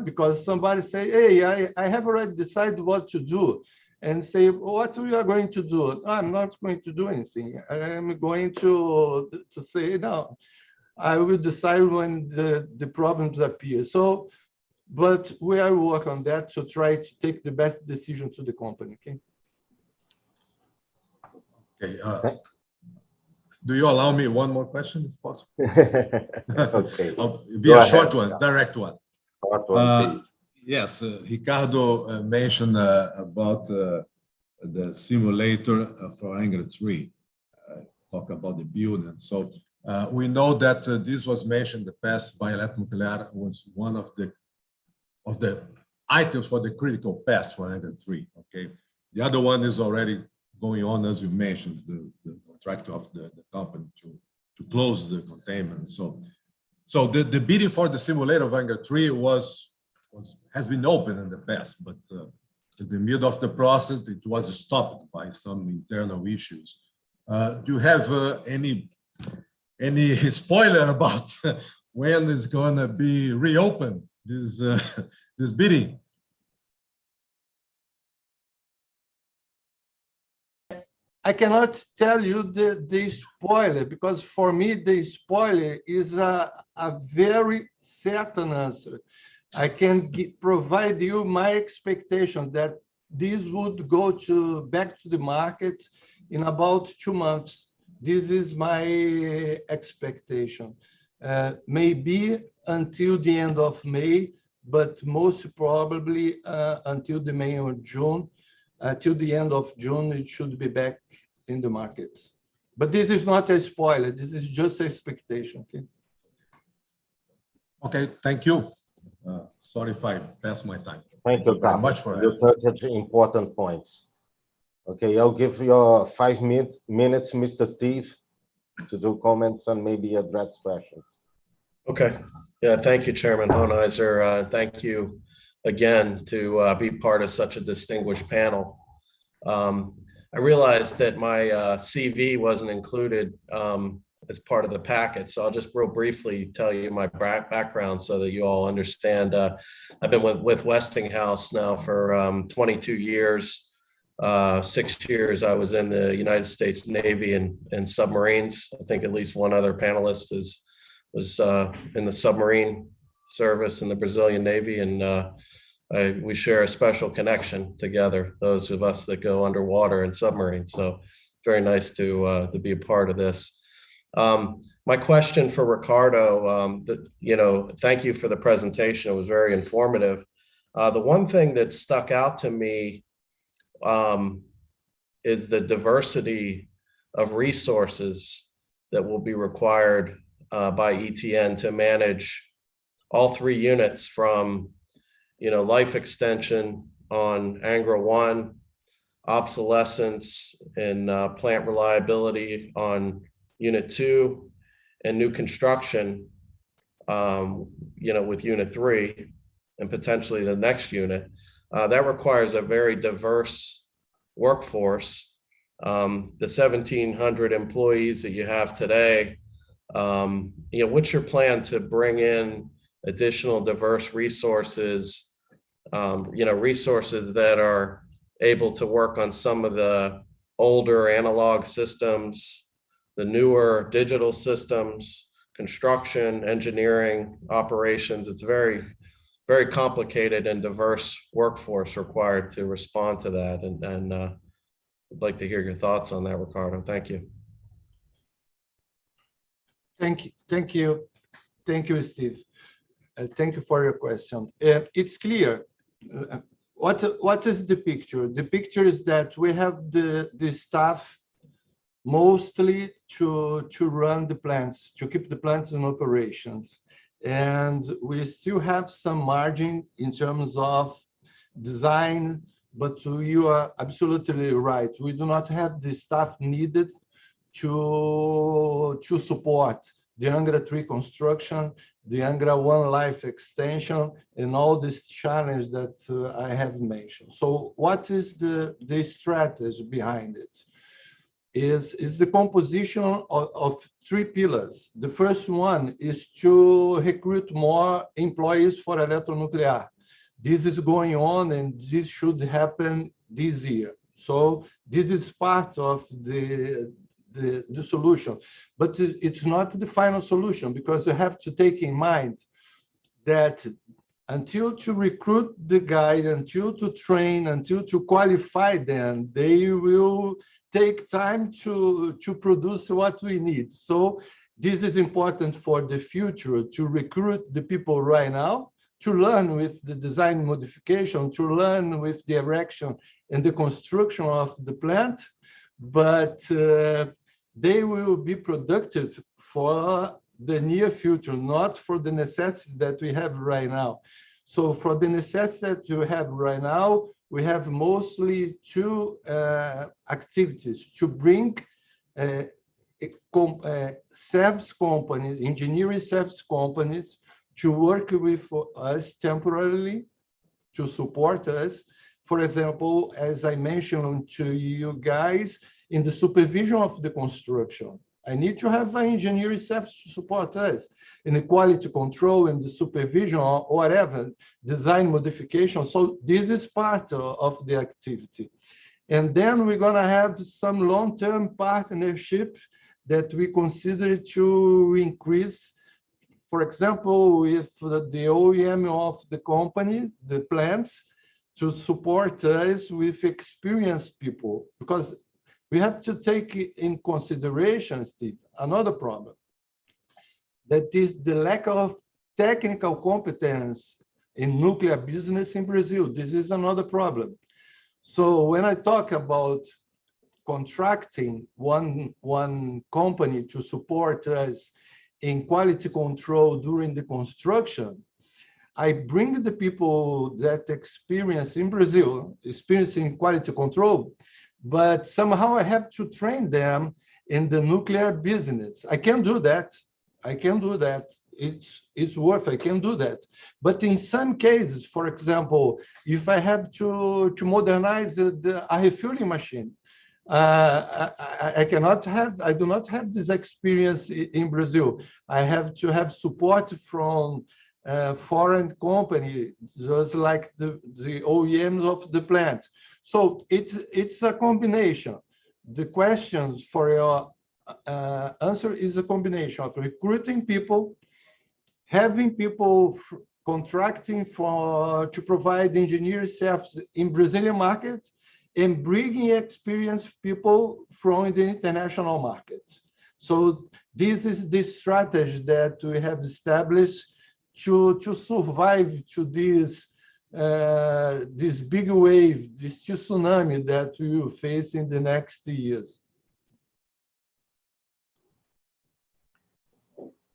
Because somebody say, hey, I have already decided what to do, and say, what we are going to do? I'm not going to do anything. I'm going to say, no, I will decide when the problems appear. So, but we are working on that to try to take the best decision to the company, okay? Okay. Do you allow me one more question, if possible? Okay. Be a short one, direct one. Short one, please. Yes, Ricardo mentioned about the simulator for Angra 3, talk about the build. And so we know that this was mentioned in the past by Nuclear was one of the items for the critical path for Angra 3. Okay, the other one is already going on, as you mentioned, the contract of the company to close the containment. So the bidding for the simulator of Angra 3 has been open in the past, but in the middle of the process, it was stopped by some internal issues. Do you have any spoiler about when it's going to be reopened, this bidding? I cannot tell you the spoiler, because for me, the spoiler is a very certain answer. I can provide you my expectation that this would go back to the market in about 2 months. This is my expectation. Maybe until the end of May, but most probably until the May or June. Till the end of June, it should be back in the market. But this is not a spoiler. This is just expectation. Okay. Okay. Thank you. Sorry if I passed my time. Thank you very much for you touched important points. Okay, I'll give you 5 minutes, Mr. Steve, to do comments and maybe address questions. Okay. Yeah, thank you, Chairman Honeiser. Thank you again to be part of such a distinguished panel. I realized that my CV wasn't included as part of the packet, so I'll just real briefly tell you my background so that you all understand. I've been with Westinghouse now for 22 years. 6 years I was in the United States Navy and submarines. I think at least one other panelist was in the submarine service in the Brazilian Navy, and we share a special connection together, those of us that go underwater in submarines. So very nice to be a part of this. My question for Ricardo, thank you for the presentation. It was very informative. The one thing that stuck out to me is the diversity of resources that will be required by ETN to manage all 3 units, from life extension on Angra 1, obsolescence and plant reliability on Unit 2, and new construction with Unit 3. and potentially the next unit, that requires a very diverse workforce. The 1,700 employees that you have today, what's your plan to bring in additional diverse resources, resources that are able to work on some of the older analog systems, the newer digital systems, construction, engineering, operations? It's very, very complicated and diverse workforce required to respond to that. And I'd like to hear your thoughts on that, Ricardo. Thank you. Thank you, Steve. Thank you for your question. It's clear. What is the picture? The picture is that we have the staff mostly to run the plants, to keep the plants in operations. And we still have some margin in terms of design, but you are absolutely right. We do not have the staff needed to support the Angra 3 construction, the Angra 1 life extension, and all this challenge that I have mentioned. So what is the strategy behind it? Is the composition of three pillars. The first one is to recruit more employees for Eletronuclear. This is going on, and this should happen this year. So this is part of the solution, but it's not the final solution, because you have to take in mind that until to recruit the guys, until to train, until to qualify them, they will take time to produce what we need. So this is important for the future, to recruit the people right now, to learn with the design modification, to learn with the erection and the construction of the plant, but they will be productive for the near future, not for the necessity that we have right now. So for the necessity that you have right now, we have mostly two activities: to bring service companies, engineering service companies, to work with us temporarily, to support us. For example, as I mentioned to you guys, in the supervision of the construction, I need to have an engineering service to support us in the quality control and the supervision or whatever, design modification. So this is part of the activity. And then we're going to have some long-term partnership that we consider to increase, for example, with the OEM of the company, the plants, to support us with experienced people, because we have to take in consideration, Steve, another problem. That is the lack of technical competence in nuclear business in Brazil. This is another problem. So when I talk about contracting one company to support us in quality control during the construction, I bring the people that experience in Brazil, experience in quality control, but somehow I have to train them in the nuclear business. I can do that. I can do that. It's worth, I can do that. But in some cases, for example, if I have to modernize a refueling machine, I do not have this experience in Brazil. I have to have support from foreign company, just like the OEMs of the plant. So it's a combination. The questions for your answer is a combination of recruiting people, having people contracting to provide engineering services in Brazilian market, and bringing experienced people from the international market. So this is the strategy that we have established to survive to this big wave, this tsunami that we will face in the next years.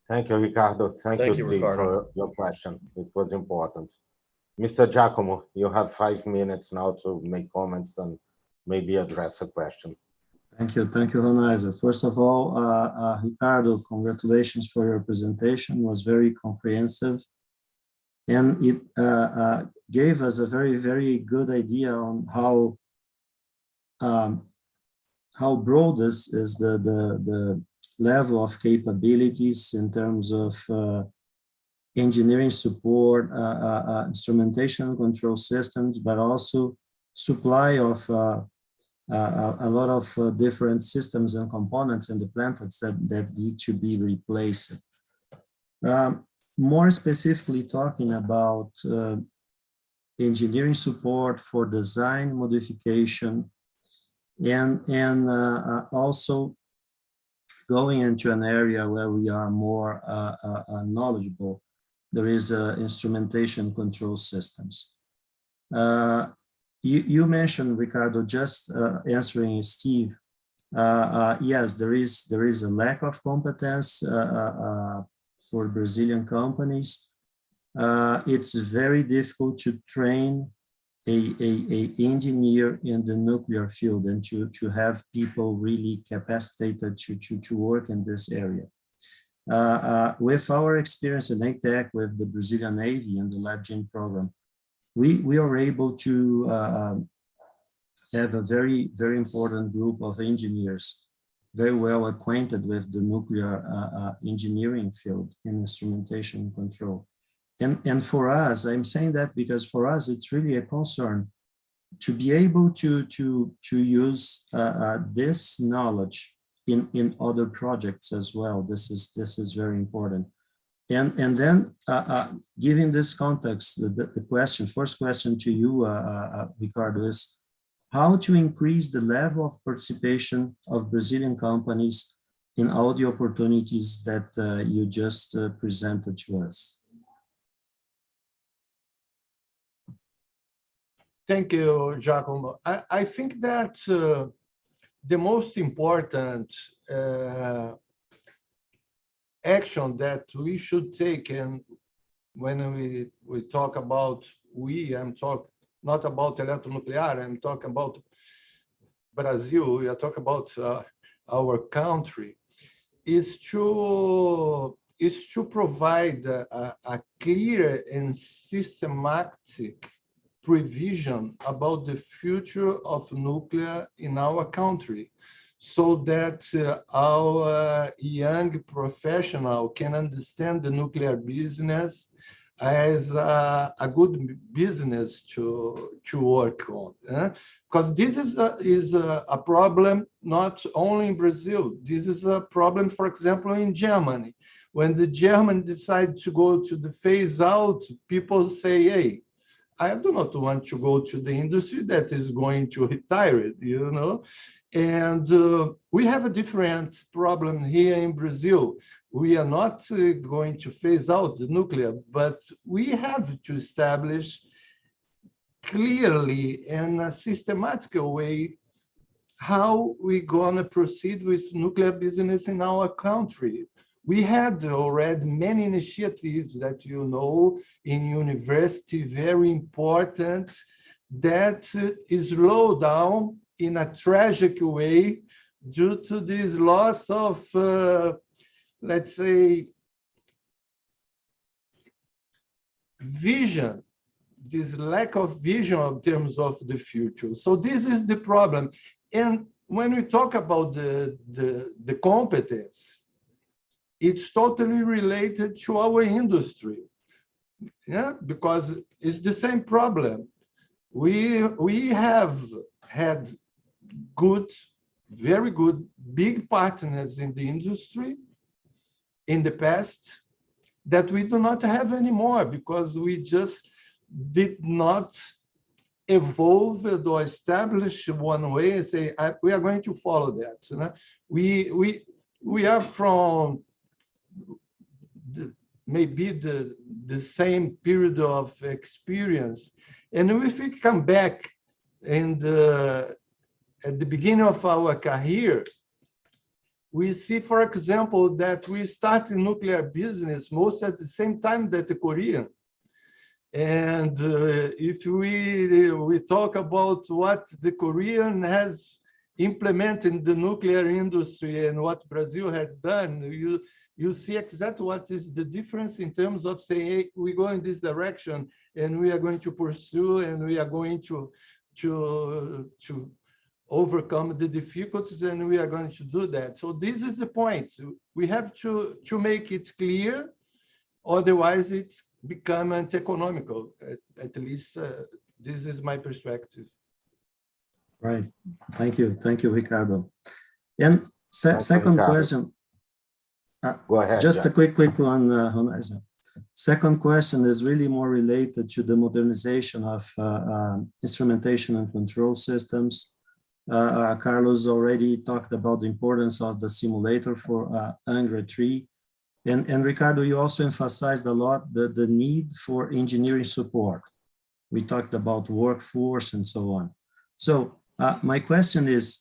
Thank you, Ricardo. Thank you, Steve, Ricardo, for your question. It was important. Mr. Giacomo, you have 5 minutes now to make comments and maybe address a question. Thank you, Ronaiza. First of all, Ricardo, congratulations for your presentation. It was very comprehensive. And it gave us a very, very good idea on how broad is the level of capabilities in terms of engineering support, instrumentation and control systems, but also supply of a lot of different systems and components in the plant that need to be replaced. More specifically talking about engineering support for design modification and also going into an area where we are more knowledgeable. There is instrumentation control systems. You mentioned, Ricardo, just answering Steve. Yes, there is a lack of competence for Brazilian companies. It's very difficult to train a engineer in the nuclear field and to have people really capacitated to work in this area. With our experience in ATEC with the Brazilian Navy and the LabGen program, we are able to have a very, very important group of engineers, very well acquainted with the nuclear engineering field in instrumentation control. And for us, I'm saying that because for us, it's really a concern to be able to use this knowledge in other projects as well. This is very important. And then given this context, the first question to you, Ricardo, is how to increase the level of participation of Brazilian companies in all the opportunities that you just presented to us. Thank you, Giacomo. I think that the most important action that we should take, and when we talk about I'm talking not about electronuclear, I'm talking about Brazil, we are talking about our country, is to provide a clear and systematic prevision about the future of nuclear in our country, so that our young professional can understand the nuclear business as a good business to work on. Because this is a problem not only in Brazil. This is a problem, for example, in Germany. When the Germans decide to go to the phase out, people say, hey, I do not want to go to the industry that is going to retire it, you know? And we have a different problem here in Brazil. We are not going to phase out the nuclear, but we have to establish clearly in a systematic way how we're going to proceed with nuclear business in our country. We had already many initiatives that you know in university, very important, that is slowed down in a tragic way due to this loss of, let's say, vision, this lack of vision in terms of the future. So this is the problem. And when we talk about the competence, it's totally related to our industry, yeah, because it's the same problem. We have had good, very good, big partners in the industry in the past that we do not have anymore because we just did not evolve or establish one way and say, we are going to follow that. You know? We are from maybe the same period of experience. And if we come back at the beginning of our career, we see, for example, that we started nuclear business most at the same time that the Korean. And if we talk about what the Korean has implemented in the nuclear industry and what Brazil has done, you see exactly what is the difference in terms of saying, hey, we go in this direction and we are going to pursue and we are going to overcome the difficulties and we are going to do that. So this is the point. We have to make it clear, otherwise it's become anti-economical. At least this is my perspective. Right. Thank you, Ricardo. And second Ricardo. question. Go ahead. Just Jack. a quick one, Ronesa. Second question is really more related to the modernization of instrumentation and control systems. Carlos already talked about the importance of the simulator for Angra 3. And Ricardo, you also emphasized a lot the need for engineering support. We talked about workforce and so on. So my question is,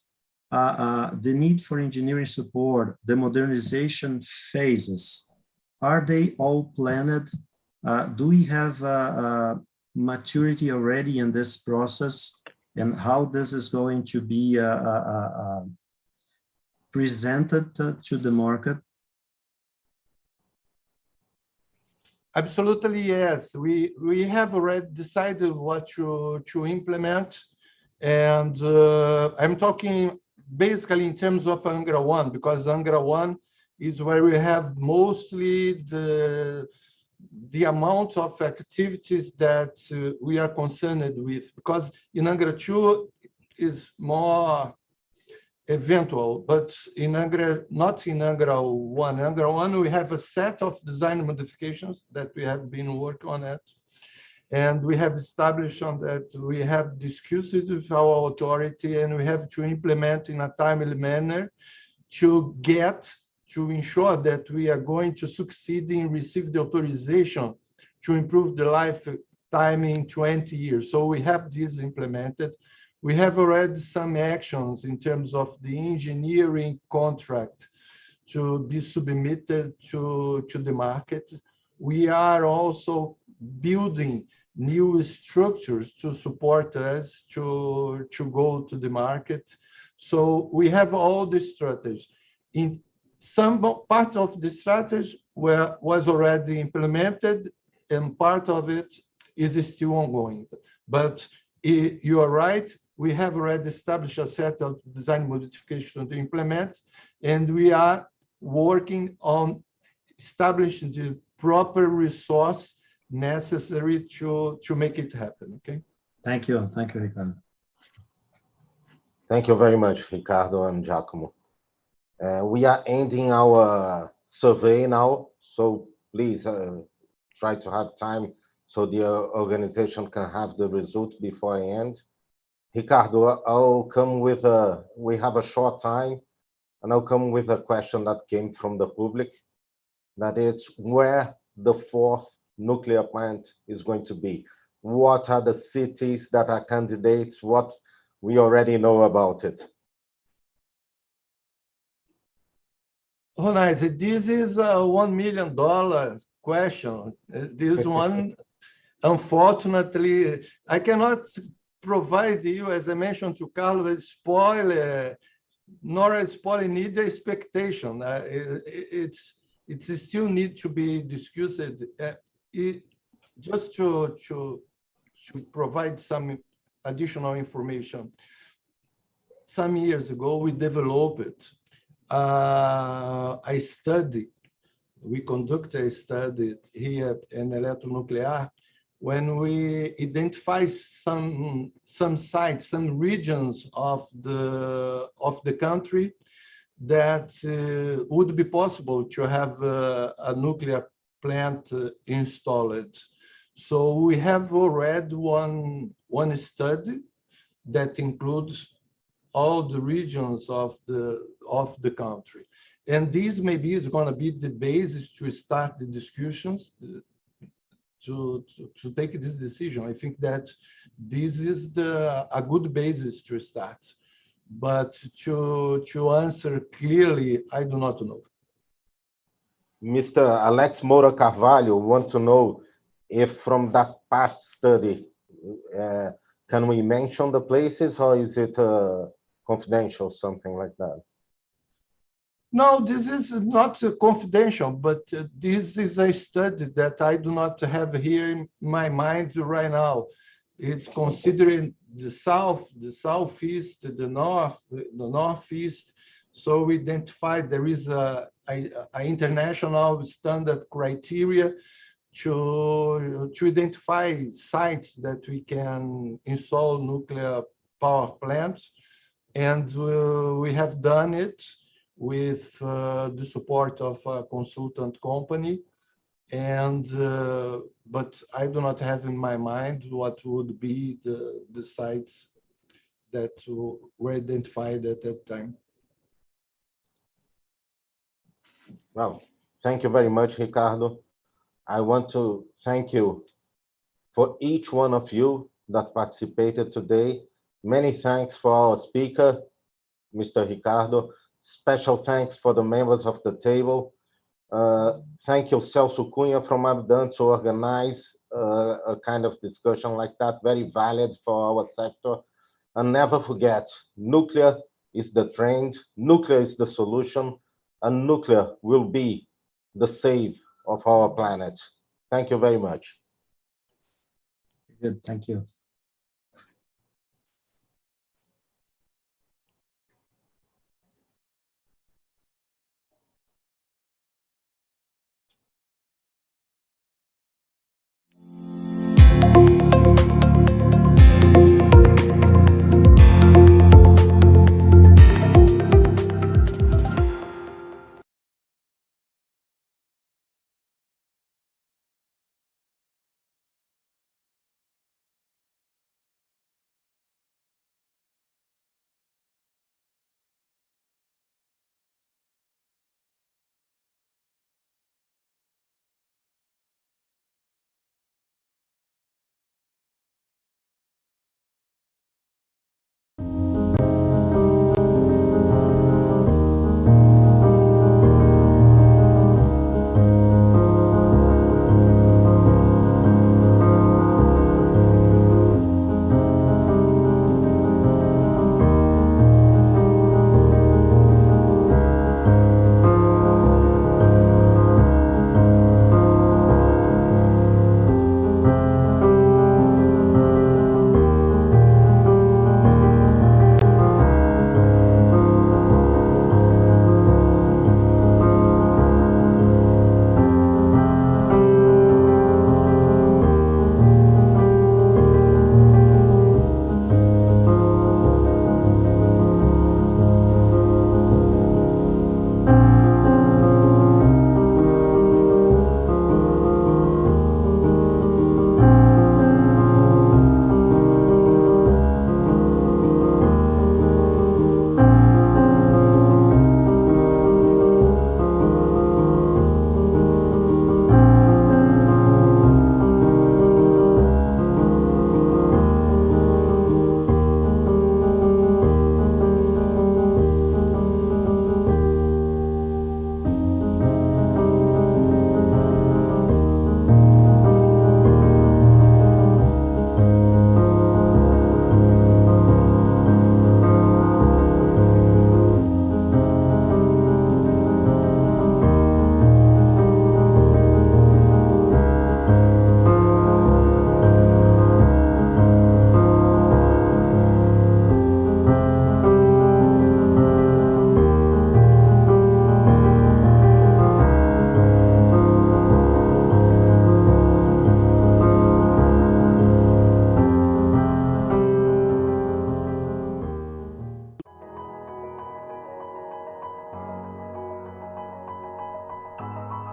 the need for engineering support, the modernization phases, are they all planned? Do we have maturity already in this process, and how this is going to be presented to the market? Absolutely, yes. We have already decided what to implement. And I'm talking basically in terms of Angra 1, because Angra 1 is where we have mostly the amount of activities that we are concerned with. Because in Angra 2 is more eventual, but in Angra, not in Angra 1. Angra 1, we have a set of design modifications that we have been working on it. And we have established on that we have discussed it with our authority and we have to implement in a timely manner to ensure that we are going to succeed in receive the authorization to improve the lifetime in 20 years. So we have this implemented. We have already some actions in terms of the engineering contract to be submitted to the market. We are also building new structures to support us to go to the market. So we have all the strategies. In some part of the strategy was already implemented and part of it is still ongoing. But you are right, we have already established a set of design modifications to implement, and we are working on establishing the proper resource necessary to make it happen, okay? Thank you, Ricardo. Thank you very much, Ricardo and Giacomo. We are ending our survey now, so please try to have time so the organization can have the result before I end. Ricardo, I'll come with we have a short time, and I'll come with a question that came from the public, that is where the fourth nuclear plant is going to be. What are the cities that are candidates? What we already know about it. Oh, nice. This is a $1 million question. This one, unfortunately, I cannot provide you, as I mentioned to Carlos, a spoiler, nor a spoiler neither expectation. It's still need to be discussed. Just to provide some additional information. Some years ago, we developed a study. We conducted a study here in Eletronuclear when we identify some sites, some regions of the country that would be possible to have a nuclear plant installed. So we have already one study that includes all the regions of the country. And this maybe is going to be the basis to start the discussions to take this decision. I think that this is a good basis to start. But to answer clearly, I do not know. Mr. Alex Moura Carvalho want to know if from that past study, can we mention the places or is it confidential, something like that? No, this is not confidential, but this is a study that I do not have here in my mind right now. It's considering the south, the southeast, the north, the northeast. So we identified there is a international standard criteria to identify sites that we can install nuclear power plants. And we have done it with the support of a consultant company. And but I do not have in my mind what would be the sites that were identified at that time. Well, thank you very much, Ricardo. I want to thank you for each one of you that participated today. Many thanks for our speaker, Mr. Ricardo. Special thanks for the members of the table. Thank you, Celso Cunha from Abdan, to organize a kind of discussion like that, very valid for our sector. And never forget, nuclear is the trend, nuclear is the solution, and nuclear will be the save of our planet. Thank you very much. Good, thank you.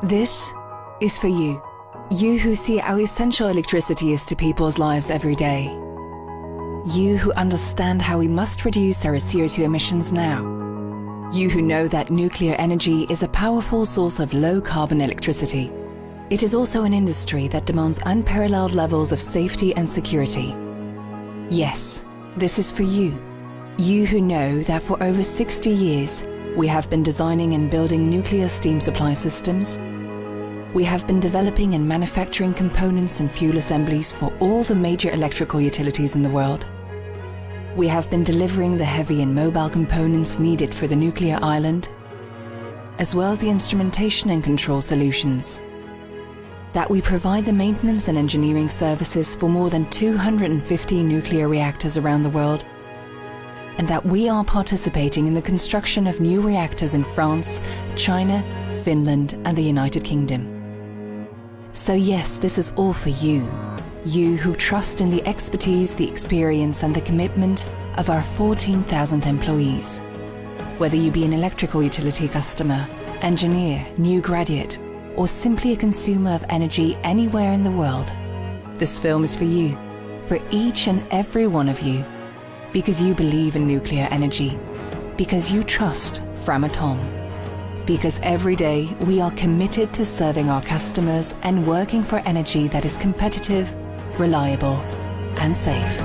This is for you. You who see how essential electricity is to people's lives every day. You who understand how we must reduce our CO2 emissions now. You who know that nuclear energy is a powerful source of low-carbon electricity. It is also an industry that demands unparalleled levels of safety and security. Yes, this is for you. You who know that for over 60 years, we have been designing and building nuclear steam supply systems. We have been developing and manufacturing components and fuel assemblies for all the major electrical utilities in the world. We have been delivering the heavy and mobile components needed for the nuclear island. as well as the instrumentation and control solutions. That we provide the maintenance and engineering services for more than 250 nuclear reactors around the world, and that we are participating in the construction of new reactors in France, China, Finland, and the United Kingdom. So yes, this is all for you. You who trust in the expertise, the experience, and the commitment of our 14,000 employees. Whether you be an electrical utility customer, engineer, new graduate, or simply a consumer of energy anywhere in the world, this film is for you, for each and every one of you, because you believe in nuclear energy, because you trust Framatome, because every day we are committed to serving our customers and working for energy that is competitive, reliable, and safe.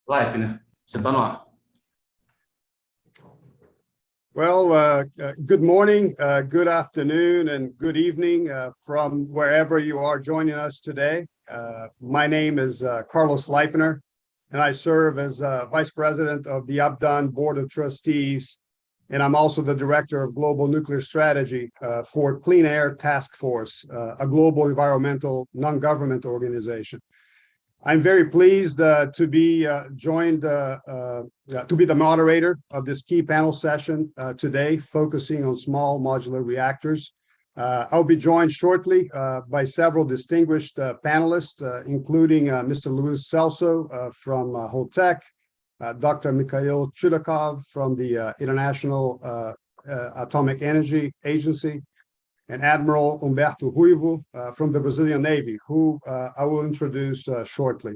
Leipner, você está no ar. Well, good morning, good afternoon, and good evening from wherever you are joining us today. My name is Carlos Leipner, and I serve as Vice President of the UPDAN Board of Trustees, and I'm also the Director of Global Nuclear Strategy for Clean Air Task Force, a global environmental non-government organization. I'm very pleased to be joined to be the moderator of this key panel session today, focusing on small modular reactors. I'll be joined shortly by several distinguished panelists, including Mr. Luis Celso from Holtec, Dr. Mikhail Chudakov from the International Atomic Energy Agency, and Admiral Humberto Ruivo from the Brazilian Navy, who I will introduce shortly.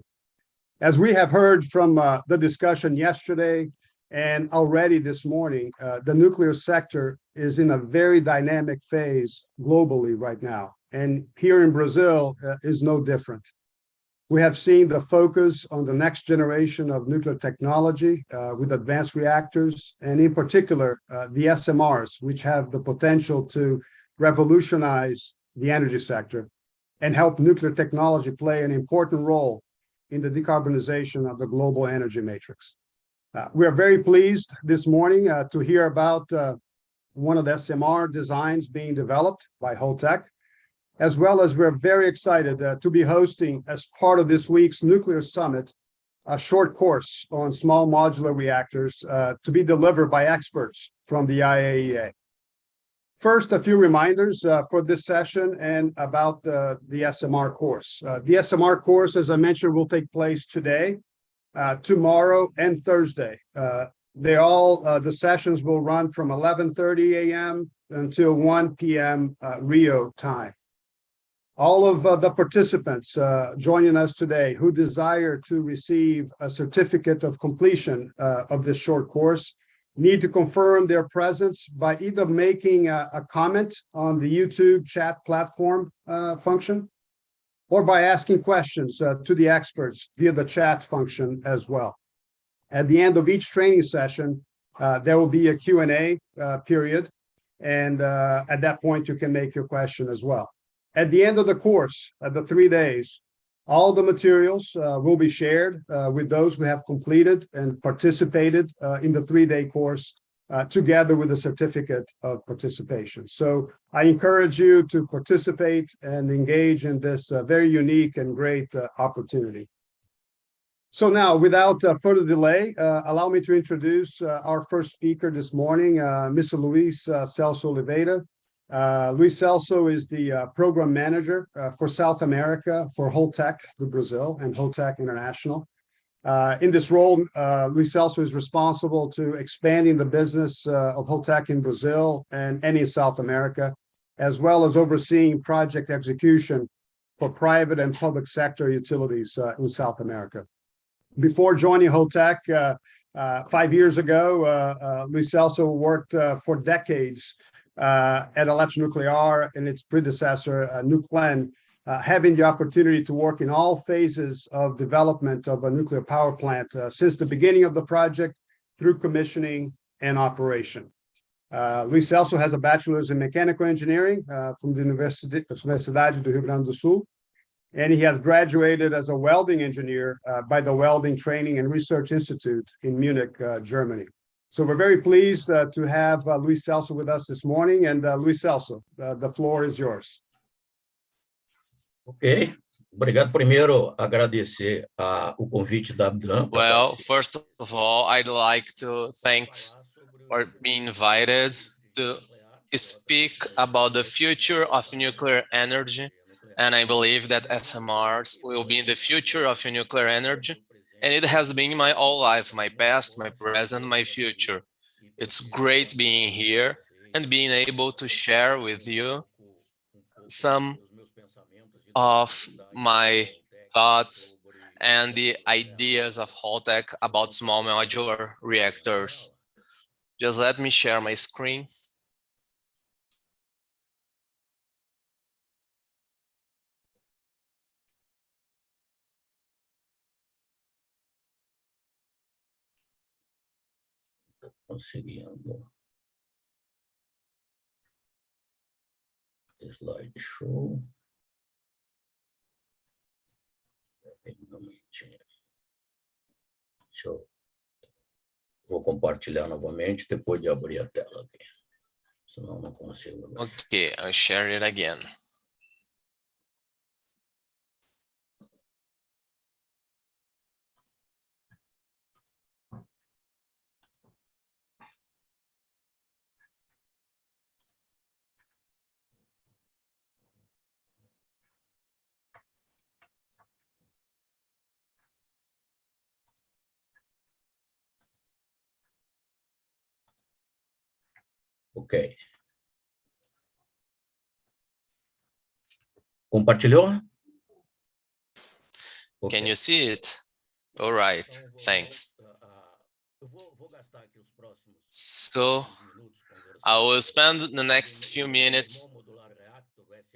As we have heard from the discussion yesterday and already this morning, the nuclear sector is in a very dynamic phase globally right now. And here in Brazil is no different. We have seen the focus on the next generation of nuclear technology with advanced reactors, and in particular, the SMRs, which have the potential to revolutionize the energy sector and help nuclear technology play an important role in the decarbonization of the global energy matrix. We are very pleased this morning to hear about one of the SMR designs being developed by Holtec, as well as we're very excited to be hosting, as part of this week's Nuclear Summit, a short course on small modular reactors to be delivered by experts from the IAEA. First, a few reminders for this session and about the SMR course. The SMR course, as I mentioned, will take place today, tomorrow, and Thursday. The sessions will run from 11:30 a.m. until 1 p.m. Rio time. All of the participants joining us today who desire to receive a certificate of completion of this short course need to confirm their presence by either making a comment on the YouTube chat platform function or by asking questions to the experts via the chat function as well. At the end of each training session, there will be a Q&A period, and at that point, you can make your question as well. At the end of the course, the 3 days, all the materials will be shared with those who have completed and participated in the 3-day course, together with a certificate of participation. So I encourage you to participate and engage in this very unique and great opportunity. So now, without further delay, allow me to introduce our first speaker this morning, Mr. Luis Celso Oliveira. Luis Celso is the program manager for South America for Holtec do Brazil and Holtec International. In this role, Luis Celso is responsible to expanding the business of Holtec in Brazil and in South America, as well as overseeing project execution for private and public sector utilities in South America. Before joining Holtec 5 years ago, Luis Celso worked for decades at Eletronuclear and its predecessor, Nucleat, having the opportunity to work in all phases of development of a nuclear power plant since the beginning of the project through commissioning and operation. Luis Celso has a bachelor's in mechanical engineering from the Universidade do Rio Grande do Sul, and he has graduated as a welding engineer by the Welding Training and Research Institute in Munich, Germany. So we're very pleased to have Luis Celso with us this morning. And Luis Celso, the floor is yours. Ok. Obrigado. Primeiro, agradecer o convite da Abdan. Well, first of all, I'd like to thanks for being invited to speak about the future of nuclear energy. And I believe that SMRs will be the future of nuclear energy. And it has been my whole life, my past, my present, my future. It's great being here and being able to share with you some of my thoughts and the ideas of Holtec about small modular reactors. Just let me share my screen. Conseguindo. Slide show. Vou compartilhar novamente depois de abrir a tela aqui. Senão não consigo. Okay, I'll share it again. Ok. Compartilhou? Ok. Can you see it? All right, thanks. So I will spend the next few minutes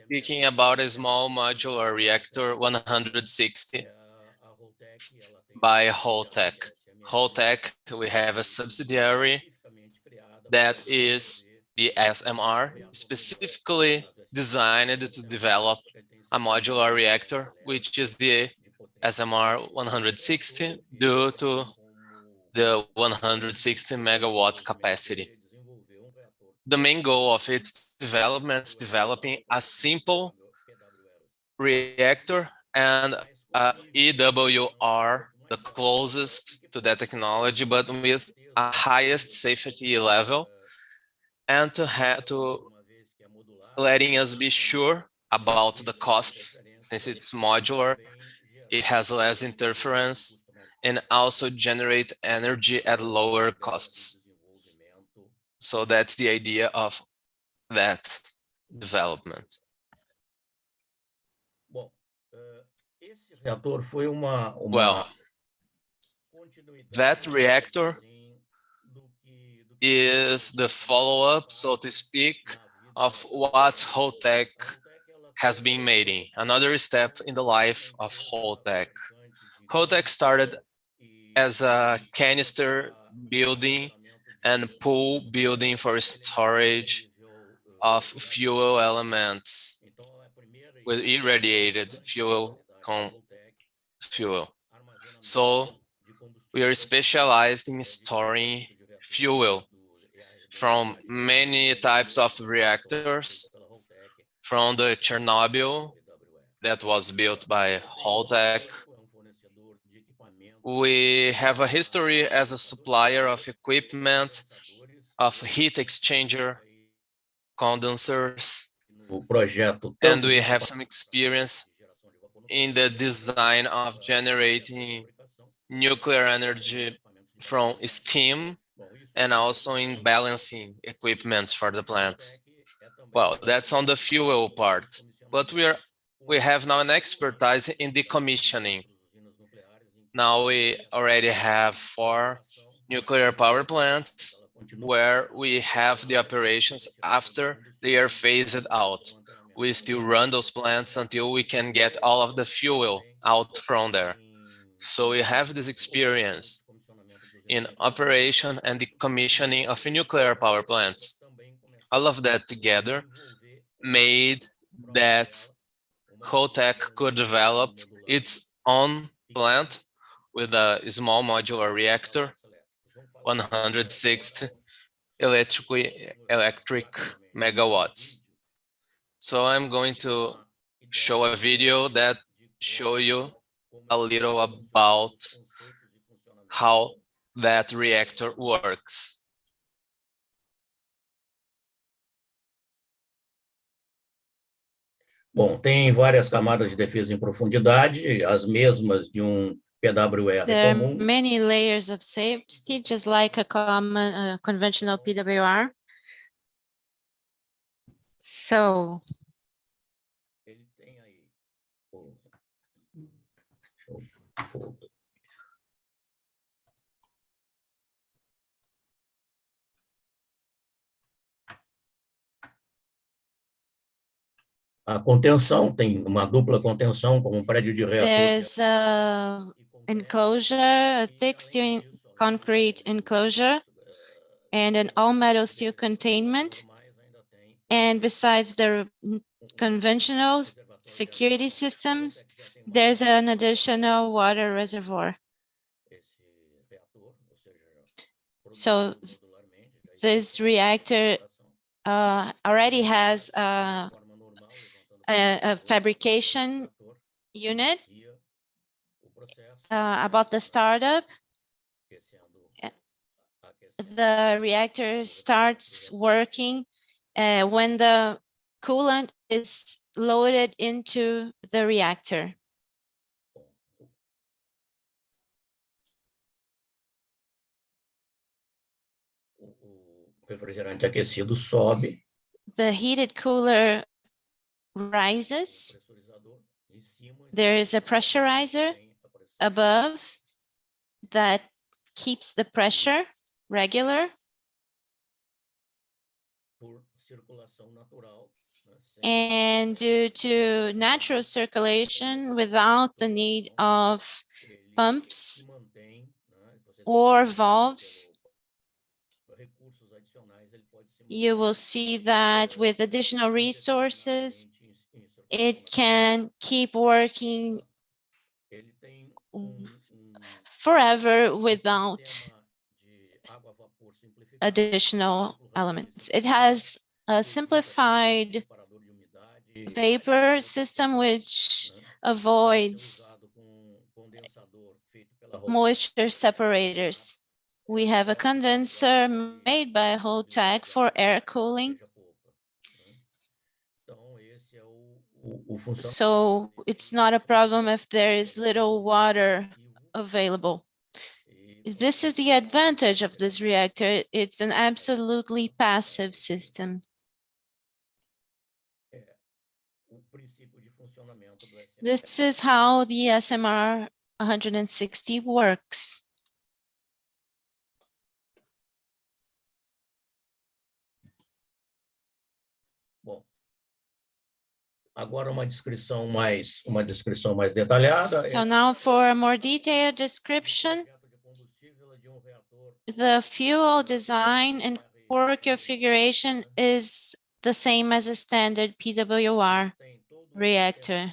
speaking about a small modular reactor 160 by Holtec. Holtec, we have a subsidiary that is the SMR, specifically designed to develop a modular reactor, which is the SMR 160 due to the 160 megawatt capacity. The main goal of its development is developing a simple reactor and EWR, the closest to that technology, but with a highest safety level, and to letting us be sure about the costs. Since it's modular, it has less interference and also generate energy at lower costs. So that's the idea of that development. Well, that reactor is the follow-up, so to speak, of what Holtec has been making. Another step in the life of Holtec. Holtec started as a canister building and pool building for storage of fuel elements with irradiated fuel. So we are specialized in storing fuel from many types of reactors, from the Chernobyl that was built by Holtec. We have a history as a supplier of equipment, of heat exchanger, condensers, and we have some experience in the design of generating nuclear energy from steam and also in balancing equipment for the plants. Well, that's on the fuel part, but we have now an expertise in decommissioning. Now we already have 4 nuclear power plants where we have the operations after they are phased out. We still run those plants until we can get all of the fuel out from there. So we have this experience in operation and decommissioning of nuclear power plants. All of that together made that Holtec could develop its own plant with a small modular reactor, 160 electric megawatts. So I'm going to show a video that show you a little about how that reactor works. Bom, tem várias camadas de defesa em profundidade, as mesmas de PWR There are comum. many layers of safety, just like a common conventional PWR. So Ele tem aí. A contenção tem uma dupla contenção como prédio de reator. there's a enclosure, a thick steel concrete enclosure, and an all-metal steel containment. And besides the conventional security systems, there's an additional water reservoir. So this reactor already has a fabrication unit. About the startup, the reactor starts working when the coolant is loaded into the reactor. refrigerante aquecido sobe, the heated cooler rises. pressurizador, em cima There is a pressurizer tem a pressão above that keeps the pressure regular, por circulação natural, né, sem and due to natural circulation without the need of ele pumps se mantém, né, vocês or verão, valves, pelo recursos adicionais, ele pode se you manter will see that with additional resources, it can keep working ele tem forever without sistema de água a vapor simplificado, additional ciclo elements. It has a simplified separador de umidade, vapor system which né, avoids usado com condensador feito pela moisture separators. We have a condenser made by Holtec for air cooling. Então, esse é o funcionamento. So it's not a problem if there is little water available. This is the advantage of this reactor. It's an absolutely passive system. O princípio de funcionamento do SMR. This is how the SMR 160 works. Bom, agora uma descrição mais detalhada. So now for a more detailed description, the fuel design and core configuration is the same as a standard PWR reactor.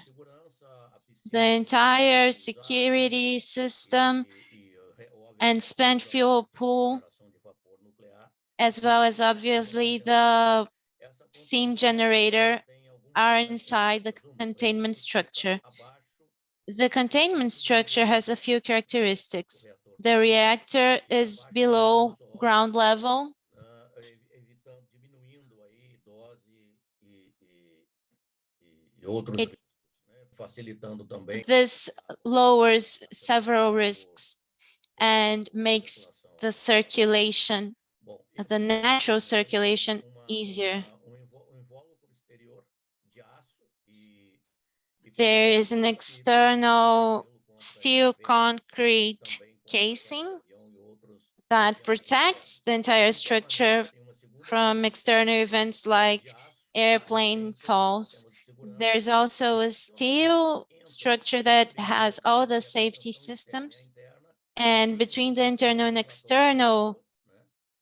The entire security system and spent fuel pool, as well as obviously the steam generator, are inside the containment structure. The containment structure has a few characteristics. The reactor is below ground level. This lowers several risks and makes the circulation, the natural circulation, easier. There is an external steel concrete casing that protects the entire structure from external events like airplane falls. There's also a steel structure that has all the safety systems. And between the internal and external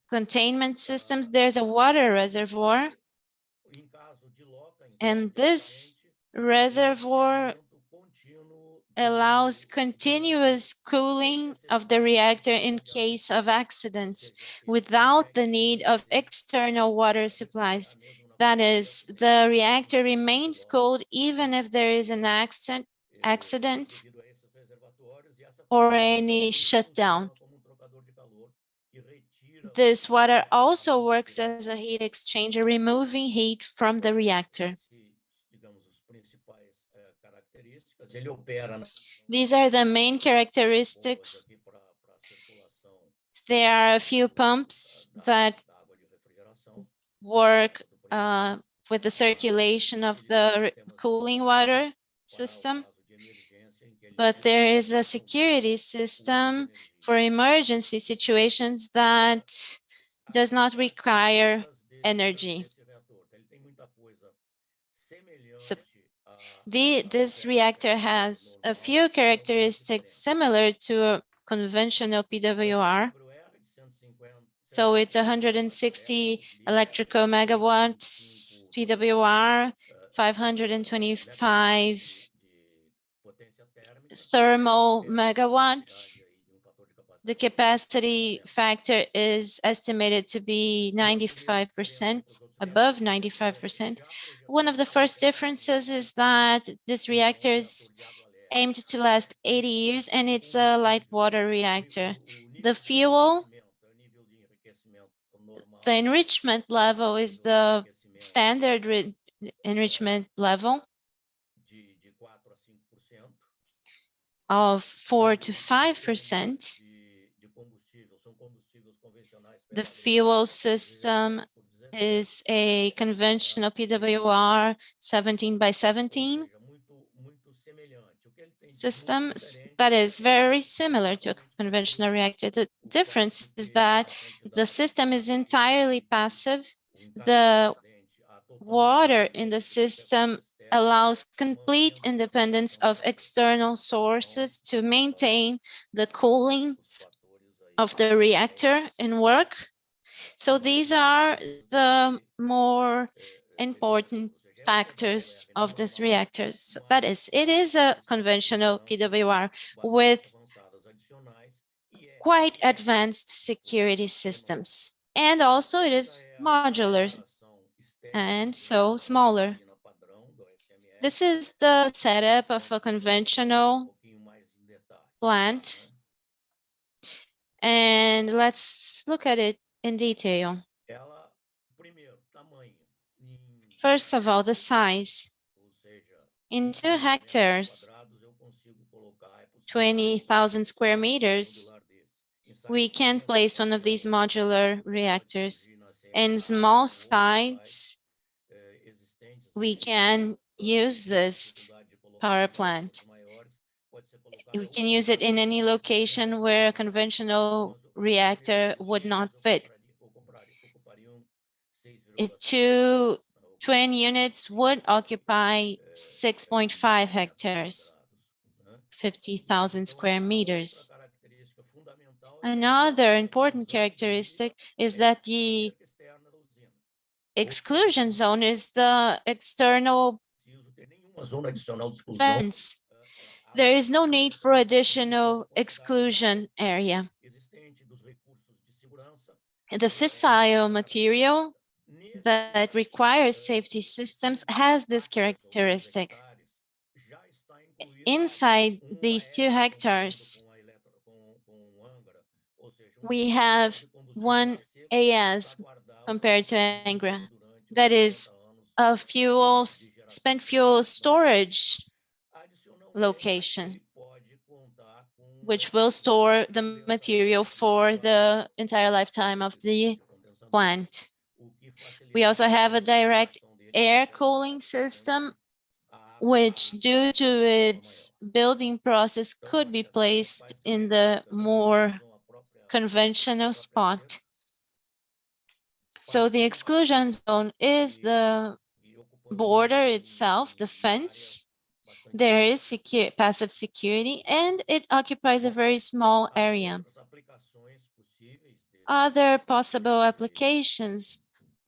containment systems, there's a water reservoir. And this reservoir allows continuous cooling of the reactor in case of accidents without the need of external water supplies. That is, the reactor remains cooled even if there is an accident or any shutdown. This water also works as a heat exchanger, removing heat from the reactor. These are the main characteristics. There are a few pumps that work with the circulation of the cooling water system, but there is a security system for emergency situations that does not require energy. So this reactor has a few characteristics similar to a conventional PWR. So it's 160 electrical megawatts PWR, 525 thermal megawatts. The capacity factor is estimated to be 95%, above 95%. One of the first differences is that this reactor is aimed to last 80 years and it's a light water reactor. The fuel, the enrichment level is the standard enrichment level of 4 to 5%. The fuel system is a conventional PWR 17 by 17 system that is very similar to a conventional reactor. The difference is that the system is entirely passive. The water in the system allows complete independence of external sources to maintain the cooling of the reactor in work. So these are the more important factors of this reactor. So that is, it is a conventional PWR with quite advanced security systems. And also it is modular and so smaller. This is the setup of a conventional plant. And let's look at it in detail. First of all, the size. In 2 hectares, 20,000 square meters, we can place one of these modular reactors. In small sites, we can use this power plant. We can use it in any location where a conventional reactor would not fit. Two twin units would occupy 6.5 hectares, 50,000 square meters. Another important characteristic is that the exclusion zone is the external fence. There is no need for additional exclusion area. The fissile material that requires safety systems has this characteristic. Inside these 2 hectares, we have 1 AS compared to Angra. That is a spent fuel storage location, which will store the material for the entire lifetime of the plant. We also have a direct air cooling system, which due to its building process could be placed in the more conventional spot. So the exclusion zone is the border itself, the fence. There is passive security, and it occupies a very small area. Other possible applications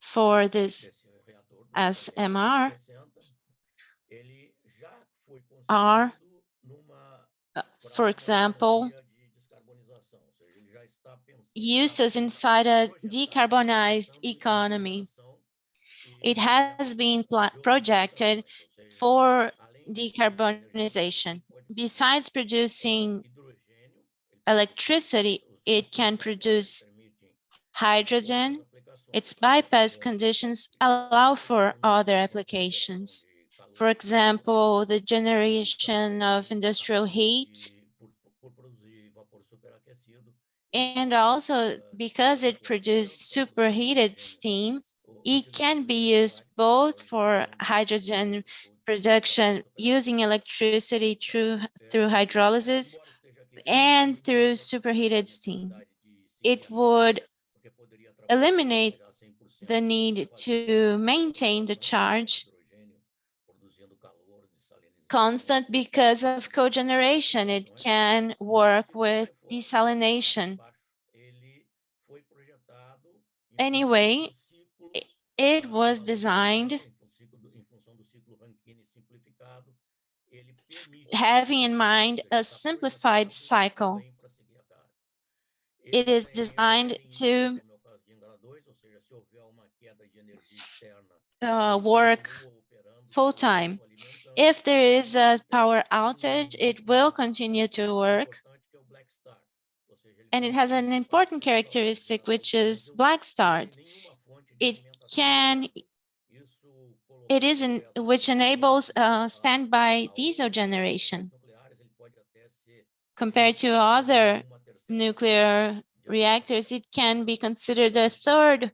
for this SMR are, for example, uses inside a decarbonized economy. It has been projected for decarbonization. Besides producing electricity, it can produce hydrogen. Its bypass conditions allow for other applications. For example, the generation of industrial heat. And also, because it produces superheated steam, it can be used both for hydrogen production using electricity through hydrolysis and through superheated steam. It would eliminate the need to maintain the charge constant because of cogeneration. It can work with desalination. Anyway, it was designed having in mind a simplified cycle. It is designed to work full-time. If there is a power outage, it will continue to work. And it has an important characteristic, which is black start. Which enables standby diesel generation. Compared to other nuclear reactors, it can be considered a third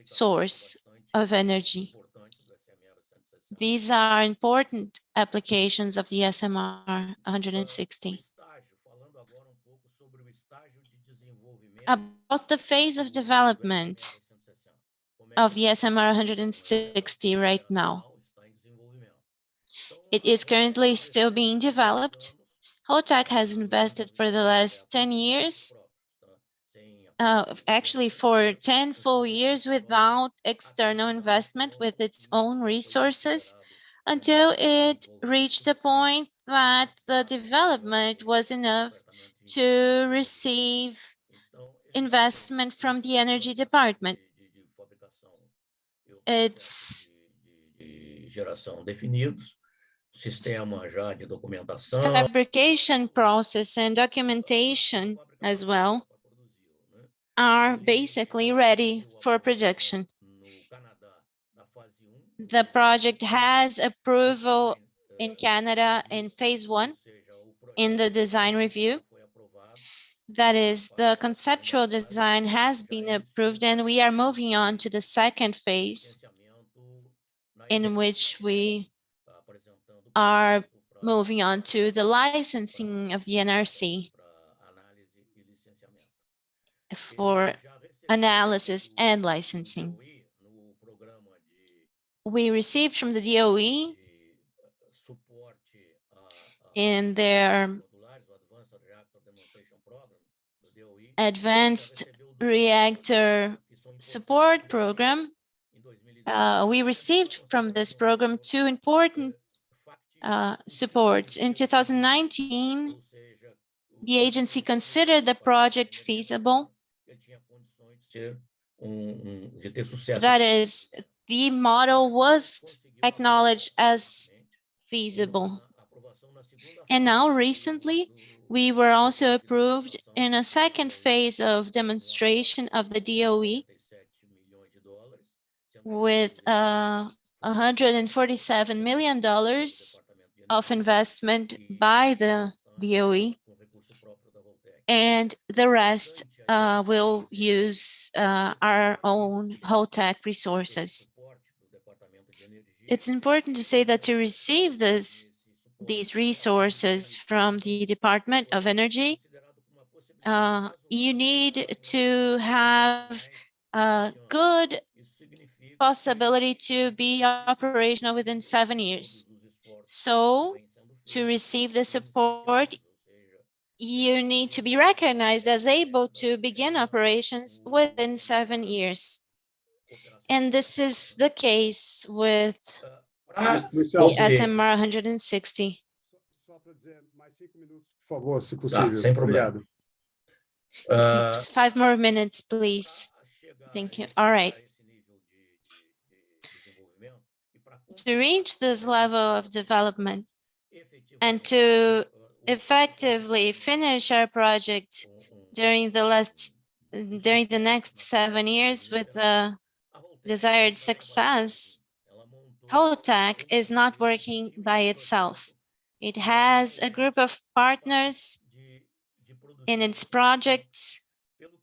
source of energy. These are important applications of the SMR 160. About the phase of development of the SMR 160 right now. It is currently still being developed. HOTAC has invested for the last 10 years, actually for 10 full years without external investment with its own resources until it reached a point that the development was enough to receive investment from the energy department. Its fabrication process and documentation as well are basically ready for production. The project has approval in Canada in phase 1 in the design review. That is, the conceptual design has been approved, and we are moving on to the second phase, in which we are moving on to the licensing of the NRC for analysis and licensing. We received from the DOE in their advanced reactor support program. We received from this program 2 important supports. In 2019, the agency considered the project feasible. That is, the model was acknowledged as feasible. And now recently, we were also approved in a second phase of demonstration of the DOE with $147 million of investment by the DOE, and the rest will use our own HOTAC resources. It's important to say that to receive these resources from the Department of Energy, you need to have a good possibility to be operational within 7 years. So to receive the support, you need to be recognized as able to begin operations within 7 years. And this is the case with the SMR 160. Sem problema. 5 more minutes, please. Thank you. All right. To reach this level of development and to effectively finish our project during the next 7 years with the desired success, HOTAC is not working by itself. It has a group of partners in its projects,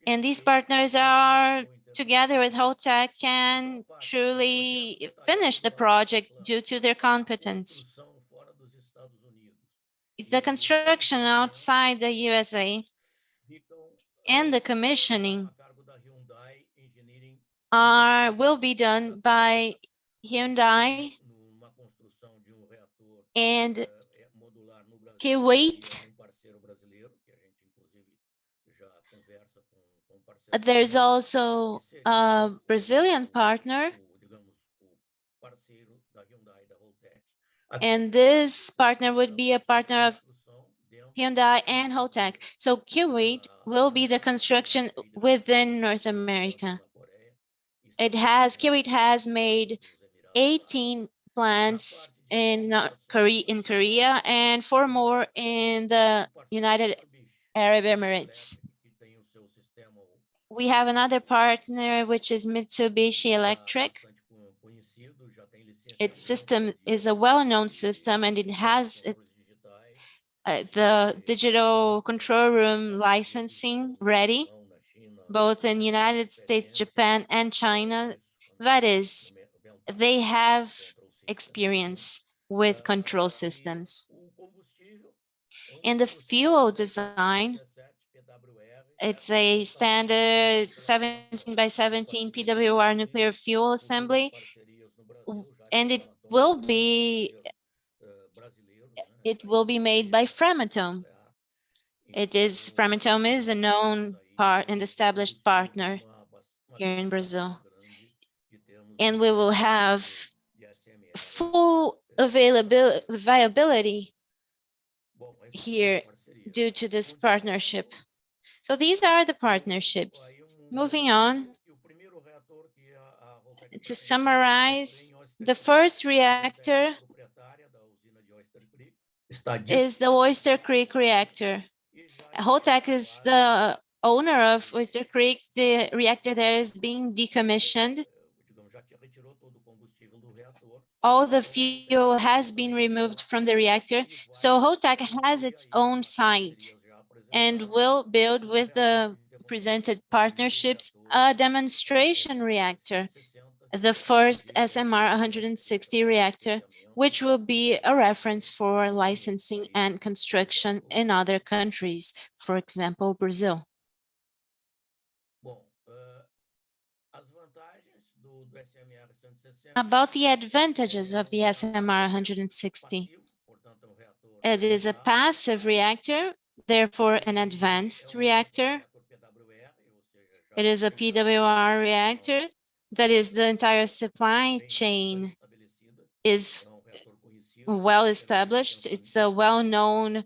and these partners are together with HOTAC can truly finish the project due to their competence. The construction outside the USA and the commissioning will be done by Hyundai and Kuwait. There's also a Brazilian partner, and this partner would be a partner of Hyundai and HOTAC. So Kuwait will be the construction within North America. Kuwait has made 18 plants in Korea and 4 more in the United Arab Emirates. We have another partner, which is Mitsubishi Electric. Its system is a well-known system, and it has the digital control room licensing ready. both in United States, Japan, and China. That is, they have experience with control systems. In the fuel design, it's a standard 17 by 17 PWR nuclear fuel assembly, and it will be made by Framatome. Framatome is a known and established partner here in Brazil. And we will have full viability here due to this partnership. So these are the partnerships. Moving on, to summarize, the first reactor is the Oyster Creek reactor. Holtec is the owner of Oyster Creek. The reactor there is being decommissioned. All the fuel has been removed from the reactor. So Holtec has its own site and will build with the presented partnerships a demonstration reactor, the first SMR 160 reactor, which will be a reference for licensing and construction in other countries, for example, Brazil. About the advantages of the SMR 160. It is a passive reactor, therefore an advanced reactor. It is a PWR reactor, that is, the entire supply chain is well established. It's a well-known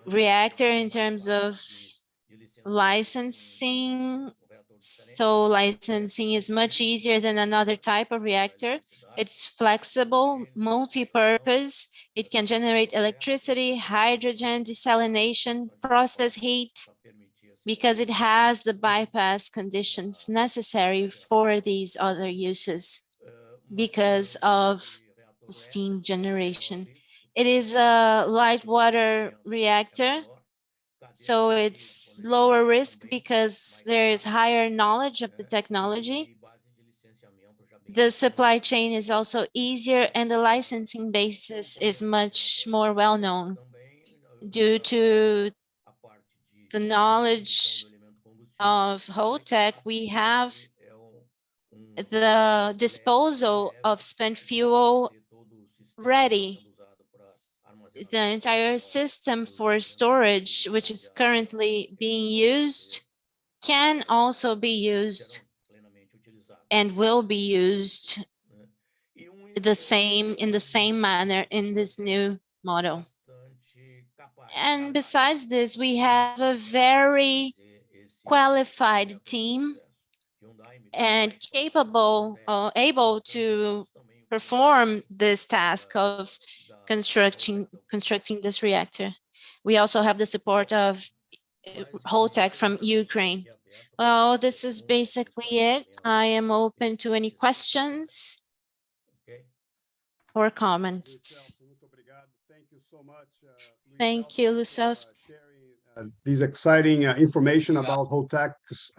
reactor in terms of licensing. So licensing is much easier than another type of reactor. It's flexible, multi-purpose. It can generate electricity, hydrogen, desalination, process heat, because it has the bypass conditions necessary for these other uses because of the steam generation. It is a light water reactor, so it's lower risk because there is higher knowledge of the technology. The supply chain is also easier, and the licensing basis is much more well-known due to the knowledge of Holtec. We have the disposal of spent fuel ready. The entire system for storage, which is currently being used, can also be used and will be used in the same manner in this new model. And besides this, we have a very qualified team and able to perform this task of constructing this reactor. We also have the support of Holtec from Ukraine. Well, this is basically it. I am open to any questions or comments. Thank you so much. Thank you, Lucelso. These exciting information about Holtec's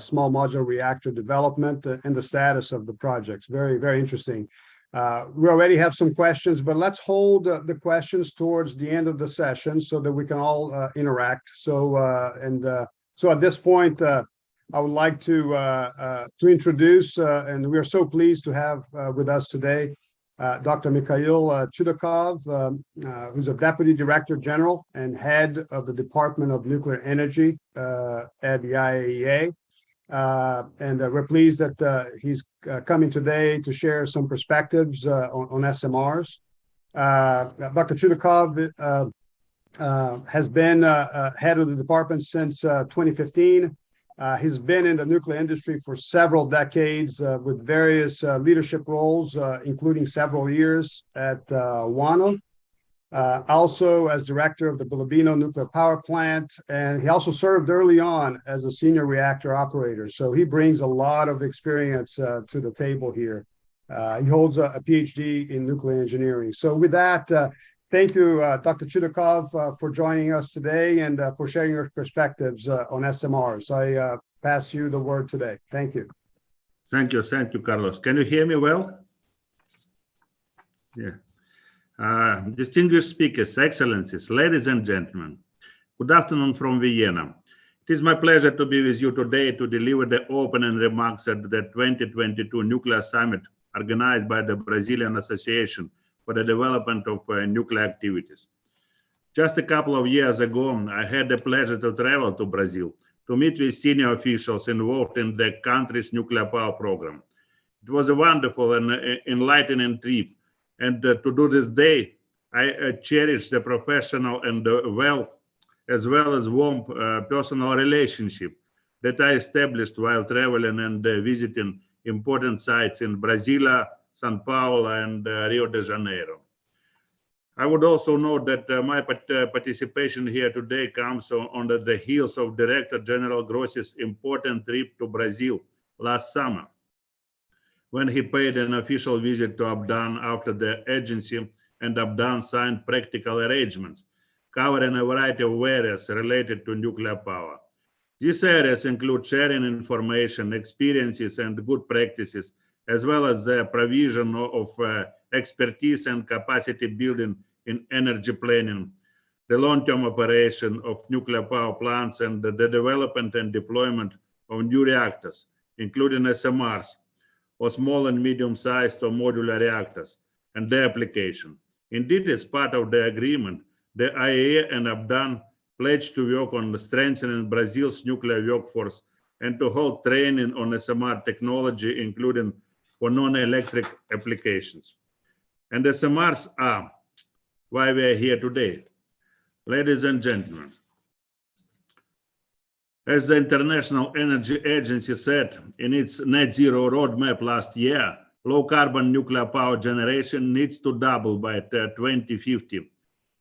small modular reactor development and the status of the projects. Very, very interesting. We already have some questions, but let's hold the questions towards the end of the session so that we can all interact. So at this point, I would like to introduce, and we are so pleased to have with us today, Dr. Mikhail Chudakov, who's a Deputy Director General and Head of the Department of Nuclear Energy at the IAEA. And we're pleased that he's coming today to share some perspectives on SMRs. Dr. Chudakov has been head of the department since 2015. He's been in the nuclear industry for several decades with various leadership roles, including several years at WANO. Also as director of the Bilibino nuclear power plant, and he also served early on as a senior reactor operator. So he brings a lot of experience to the table here. He holds a PhD in nuclear engineering. So with that, thank you, Dr. Chudakov, for joining us today and for sharing your perspectives on SMRs. pass you the word today. Thank you. Thank you, Carlos. Can you hear me well? Yeah. Distinguished speakers, excellencies, ladies and gentlemen, good afternoon from Vienna. It is my pleasure to be with you today to deliver the opening remarks at the 2022 Nuclear Summit organized by the Brazilian Association for the Development of Nuclear Activities. Just a couple of years ago, I had the pleasure to travel to Brazil to meet with senior officials involved in the country's nuclear power program. It was a wonderful and enlightening trip. And to do this day, I cherish the professional and as well as warm personal relationship that I established while traveling and visiting important sites in Brasilia, São Paulo, and Rio de Janeiro. I would also note that my participation here today comes on the heels of Director General Grossi's important trip to Brazil last summer, when he paid an official visit to Abdan after the agency and Abdan signed practical arrangements covering a variety of areas related to nuclear power. These areas include sharing information, experiences, and good practices, as well as the provision of expertise and capacity building in energy planning, the long-term operation of nuclear power plants, and the development and deployment of new reactors, including SMRs, or small and medium-sized or modular reactors, and their application. Indeed, as part of the agreement, the IAEA and Abdan pledged to work on strengthening Brazil's nuclear workforce and to hold training on SMR technology, including for non-electric applications. And SMRs are why we are here today. Ladies and gentlemen, as the International Energy Agency said in its net zero roadmap last year, low carbon nuclear power generation needs to double by 2050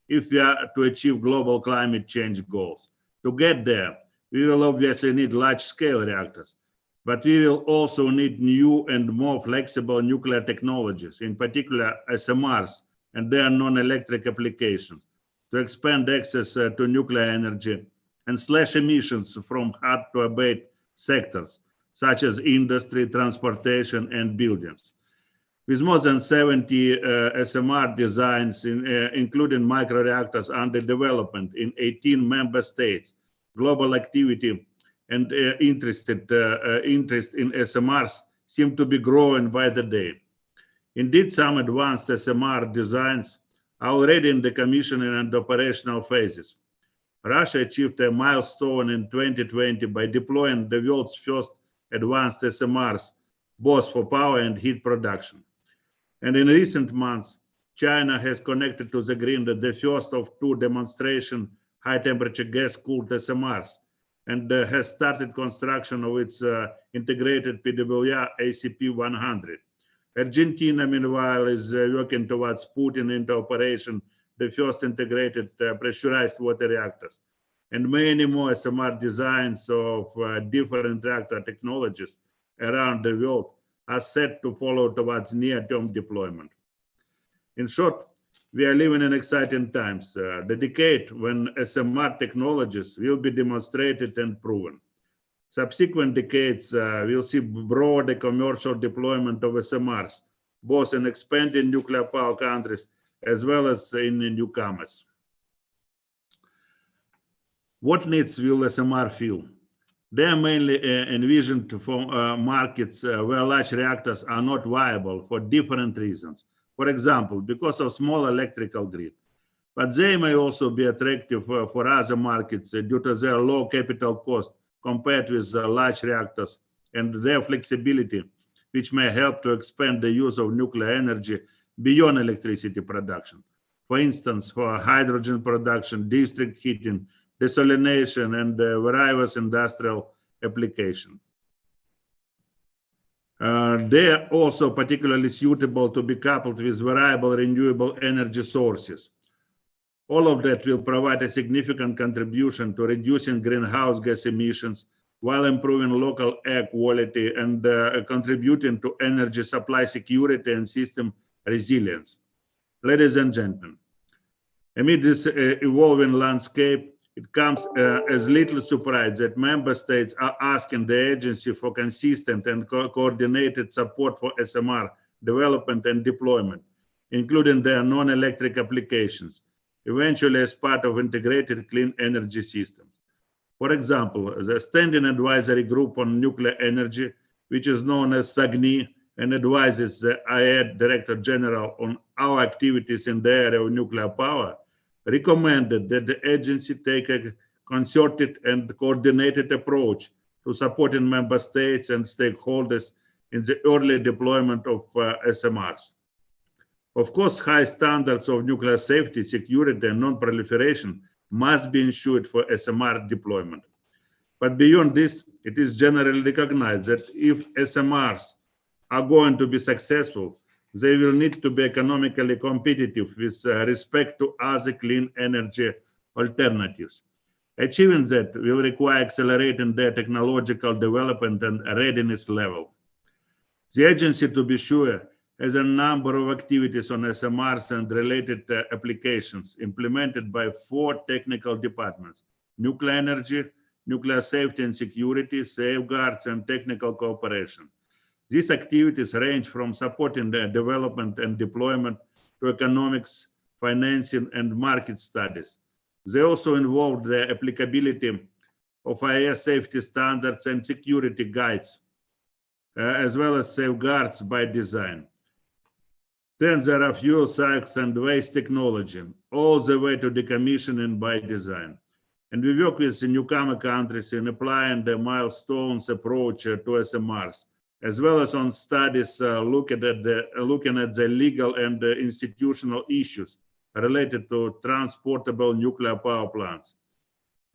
if we are to achieve global climate change goals. To get there, we will obviously need large scale reactors, but we will also need new and more flexible nuclear technologies, in particular SMRs and their non-electric applications, to expand access to nuclear energy and slash emissions from hard to abate sectors, such as industry, transportation, and buildings. With more than 70 SMR designs, including microreactors under development in 18 member states, global activity and interest in SMRs seem to be growing by the day. Indeed, some advanced SMR designs are already in the commissioning and operational phases. Russia achieved a milestone in 2020 by deploying the world's first advanced SMRs, both for power and heat production. And in recent months, China has connected to the grid the first of two demonstration high-temperature gas-cooled SMRs and has started construction of its integrated PWR ACP-100. Argentina, meanwhile, is working towards putting into operation the first integrated pressurized water reactors. And many more SMR designs of different reactor technologies around the world are set to follow towards near-term deployment. In short, we are living in exciting times, the decade when SMR technologies will be demonstrated and proven. Subsequent decades will see broader commercial deployment of SMRs, both in expanding nuclear power countries as well as in newcomers. What needs will SMR fill? They are mainly envisioned for markets where large reactors are not viable for different reasons. For example, because of small electrical grid. But they may also be attractive for other markets due to their low capital cost compared with large reactors and their flexibility, which may help to expand the use of nuclear energy beyond electricity production. For instance, for hydrogen production, district heating, desalination, and various industrial applications. They are also particularly suitable to be coupled with variable renewable energy sources. All of that will provide a significant contribution to reducing greenhouse gas emissions while improving local air quality and contributing to energy supply security and system resilience. Ladies and gentlemen, amid this evolving landscape, it comes as little surprise that member states are asking the agency for consistent and coordinated support for SMR development and deployment, including their non-electric applications, eventually as part of integrated clean energy systems. For example, the Standing Advisory Group on Nuclear Energy, which is known as SAGNI, and advises the IAEA Director General on our activities in the area of nuclear power, recommended that the agency take a concerted and coordinated approach to supporting member states and stakeholders in the early deployment of SMRs. Of course, high standards of nuclear safety, security, and non-proliferation must be ensured for SMR deployment. But beyond this, it is generally recognized that if SMRs are going to be successful, they will need to be economically competitive with respect to other clean energy alternatives. Achieving that will require accelerating their technological development and readiness level. The agency, to be sure, has a number of activities on SMRs and related applications implemented by 4 technical departments: nuclear energy, nuclear safety and security, safeguards, and technical cooperation. These activities range from supporting the development and deployment to economics, financing, and market studies. They also involve the applicability of IAEA safety standards and security guides, as well as safeguards by design. Then there are fuel cycles and waste technology, all the way to decommissioning by design. And we work with the newcomer countries in applying the milestones approach to SMRs, as well as on studies looking at the legal and institutional issues related to transportable nuclear power plants.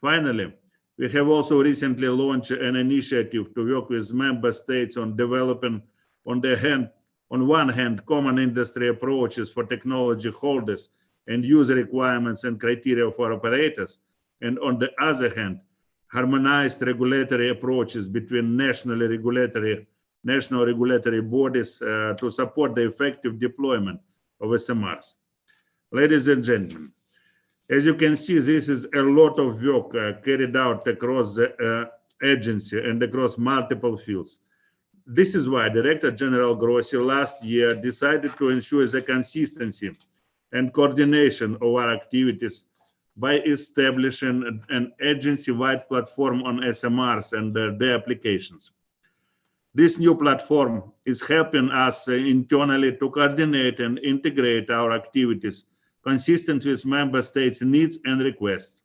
Finally, we have also recently launched an initiative to work with member states on developing, on one hand, common industry approaches for technology holders and user requirements and criteria for operators, and on the other hand, harmonized regulatory approaches between national regulatory bodies to support the effective deployment of SMRs. Ladies and gentlemen, as you can see, this is a lot of work carried out across the agency and across multiple fields. This is why Director General Grossi last year decided to ensure the consistency and coordination of our activities by establishing an agency-wide platform on SMRs and their applications. This new platform is helping us internally to coordinate and integrate our activities consistent with member states' needs and requests.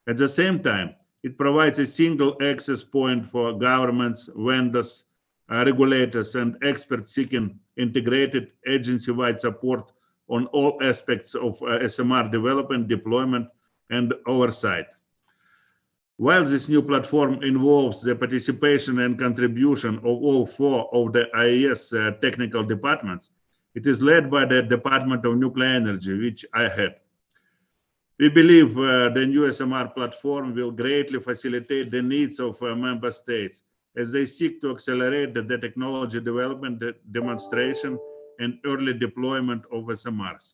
At the same time, it provides a single access point for governments, vendors, regulators, and experts seeking integrated agency-wide support on all aspects of SMR development, deployment, and oversight. While this new platform involves the participation and contribution of all 4 of the IAEA's technical departments, it is led by the Department of Nuclear Energy, which I head. We believe the new SMR platform will greatly facilitate the needs of member states as they seek to accelerate the technology development, demonstration, and early deployment of SMRs.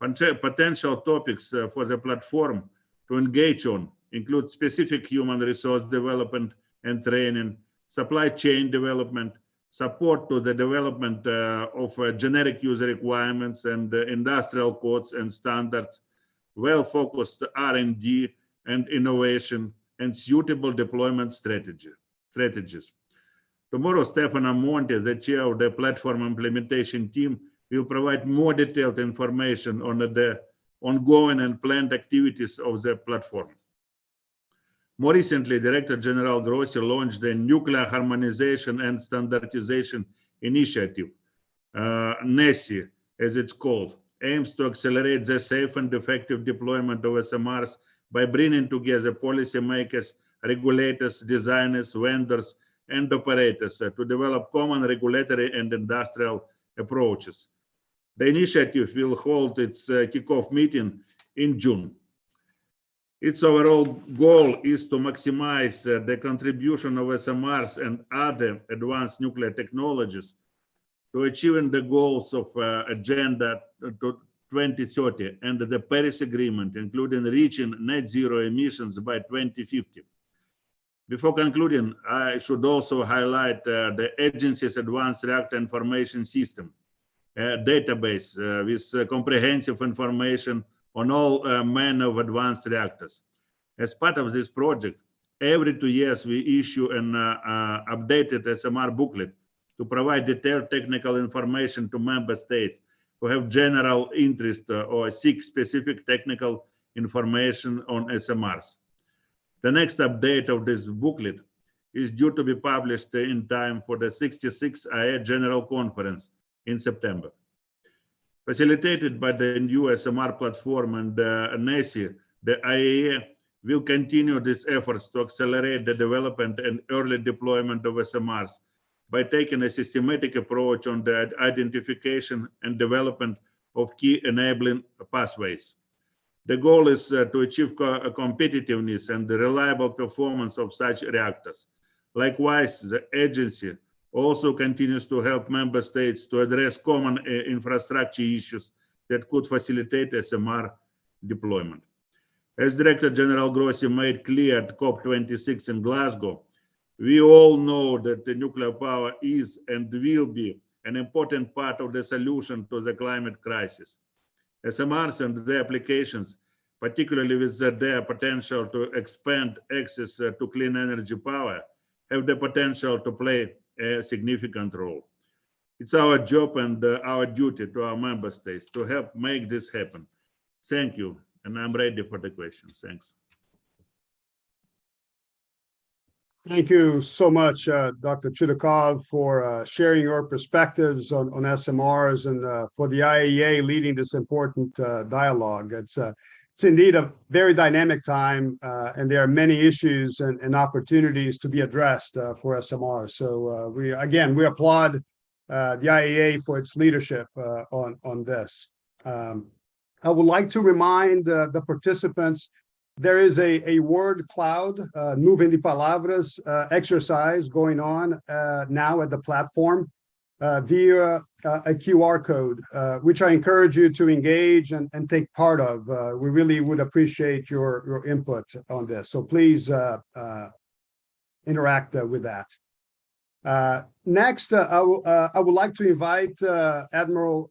Potential topics for the platform to engage on include specific human resource development and training, supply chain development, support to the development of generic user requirements and industrial codes and standards, well-focused R&D and innovation, and suitable deployment strategies. Tomorrow, Stefano Monti, the chair of the platform implementation team, will provide more detailed information on the ongoing and planned activities of the platform. More recently, Director General Grossi launched the Nuclear Harmonization and Standardization Initiative, NESI, as it's called, aims to accelerate the safe and effective deployment of SMRs by bringing together policymakers, regulators, designers, vendors, and operators to develop common regulatory and industrial approaches. The initiative will hold its kickoff meeting in June. Its overall goal is to maximize the contribution of SMRs and other advanced nuclear technologies to achieving the goals of Agenda 2030 and the Paris Agreement, including reaching net zero emissions by 2050. Before concluding, I should also highlight the agency's Advanced Reactor Information System database with comprehensive information on all manner of advanced reactors. As part of this project, every 2 years we issue an updated SMR booklet to provide detailed technical information to member states who have general interest or seek specific technical information on SMRs. The next update of this booklet is due to be published in time for the 66th IAEA General Conference in September. Facilitated by the new SMR platform and NESI, the IAEA will continue these efforts to accelerate the development and early deployment of SMRs by taking a systematic approach on the identification and development of key enabling pathways. The goal is to achieve competitiveness and the reliable performance of such reactors. Likewise, the agency also continues to help member states to address common infrastructure issues that could facilitate SMR deployment. As Director General Grossi made clear at COP26 in Glasgow, we all know that the nuclear power is and will be an important part of the solution to the climate crisis. SMRs and their applications, particularly with their potential to expand access to clean energy power, have the potential to play a significant role. It's our job and our duty to our member states to help make this happen. Thank you, and I'm ready for the questions. Thanks. Thank you so much, Dr. Chudakov, for sharing your perspectives on SMRs and for the IAEA leading this important dialogue. It's indeed a very dynamic time, and there are many issues and opportunities to be addressed for SMRs. So we applaud the IAEA for its leadership on this. I would like to remind the participants there is a word cloud, nuvem de palavras exercise going on now at the platform via a QR code, which I encourage you to engage and take part of. We really would appreciate your input on this. So please interact with that. Next, I would like to invite Admiral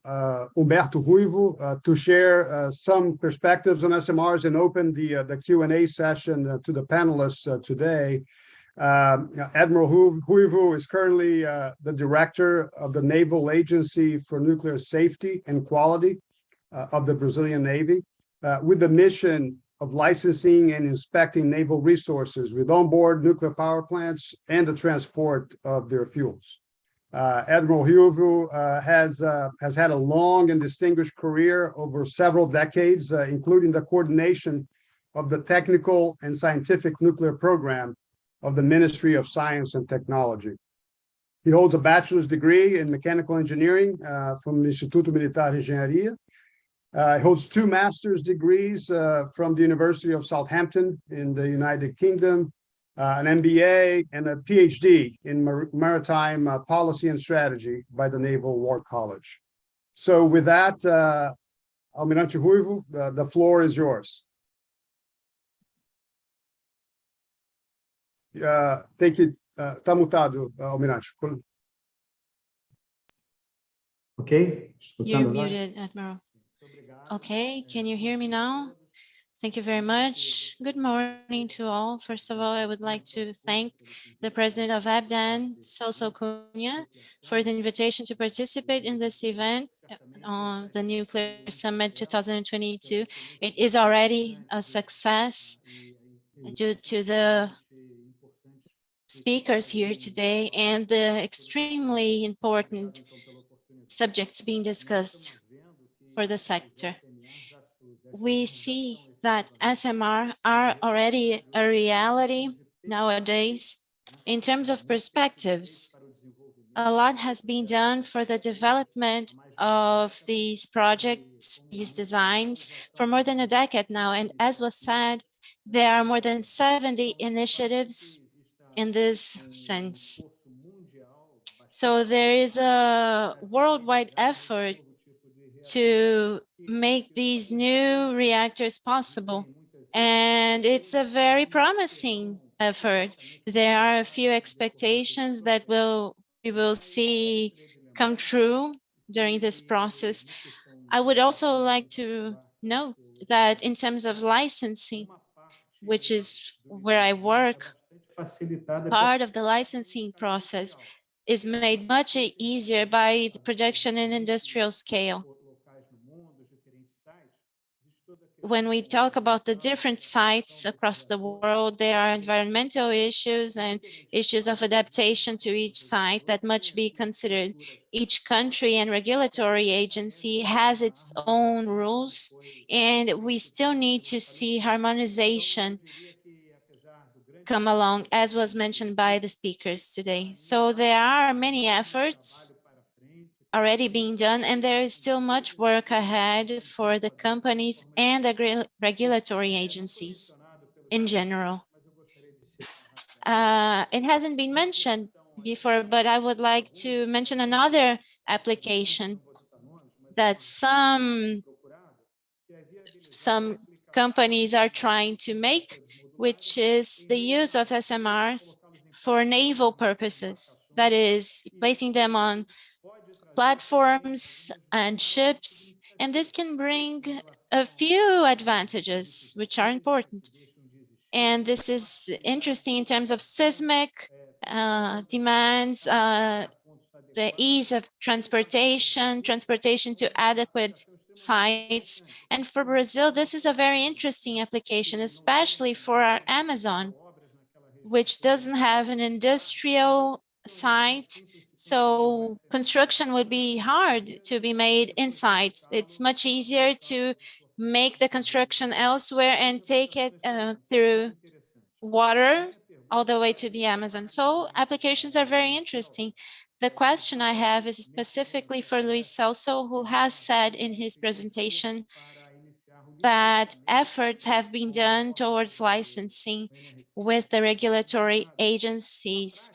Humberto Ruivo to share some perspectives on SMRs and open the Q&A session to the panelists today. Admiral Ruivo is currently the director of the Naval Agency for Nuclear Safety and Quality of the Brazilian Navy, with the mission of licensing and inspecting naval resources with onboard nuclear power plants and the transport of their fuels. Admiral Ruivo has had a long and distinguished career over several decades, including the coordination of the technical and scientific nuclear program of the Ministry of Science and Technology. He holds a bachelor's degree in mechanical engineering from the Instituto Militar de Engenharia. He holds 2 master's degrees from the University of Southampton in the United Kingdom, an MBA and a PhD in maritime policy and strategy by the Naval War College. So with that, Almirante Ruivo, the floor is yours. Thank you. Está mutado, Almirante. Okay. You're muted, Admiral. Okay, can you hear me now? Thank you very much. Good morning to all. First of all, I would like to thank the president of ABDAN, Celso Cunha, for the invitation to participate in this event on the Nuclear Summit 2022. It is already a success due to the speakers here today and the extremely important subjects being discussed for the sector. We see that SMR are already a reality nowadays. In terms of perspectives, a lot has been done for the development of these projects, these designs, for more than a decade now. And as was said, there are more than 70 initiatives in this sense. So there is a worldwide effort to make these new reactors possible. And it's a very promising effort. There are a few expectations that we will see come true during this process. I would also like to note that in terms of licensing, which is where I work, part of the licensing process is made much easier by the production in industrial scale. When we talk about the different sites across the world, there are environmental issues and issues of adaptation to each site that must be considered. Each country and regulatory agency has its own rules, and we still need to see harmonization come along, as was mentioned by the speakers today. So there are many efforts already being done, and there is still much work ahead for the companies and the regulatory agencies in general. It hasn't been mentioned before, but I would like to mention another application that some companies are trying to make, which is the use of SMRs for naval purposes. That is, placing them on platforms and ships. And this can bring a few advantages, which are important. And this is interesting in terms of seismic demands, the ease of transportation to adequate sites. And for Brazil, this is a very interesting application, especially for our Amazon, which doesn't have an industrial site. So construction would be hard to be made inside. It's much easier to make the construction elsewhere and take it through water all the way to the Amazon. So applications are very interesting. The question I have is specifically for Luis Celso, who has said in his presentation that efforts have been done towards licensing with the regulatory agencies,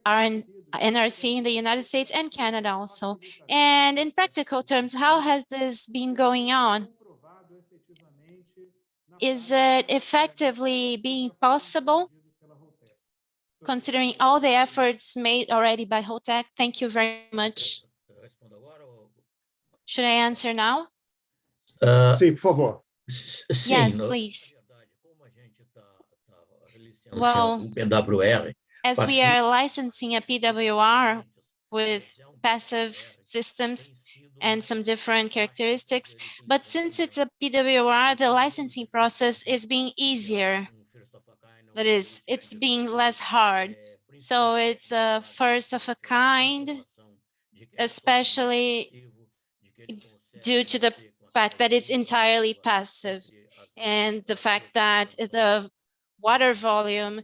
NRC in the United States and Canada also. And in practical terms, how has this been going on? Is it effectively being possible, considering all the efforts made already by HOTEC? Thank you very much. Should I answer now? Sim, por favor. Yes, please. Well, as we are licensing a PWR with passive systems and some different characteristics, but since it's a PWR, the licensing process is being easier. That is, it's being less hard. So it's a first of a kind, especially due to the fact that it's entirely passive and the fact that the water volume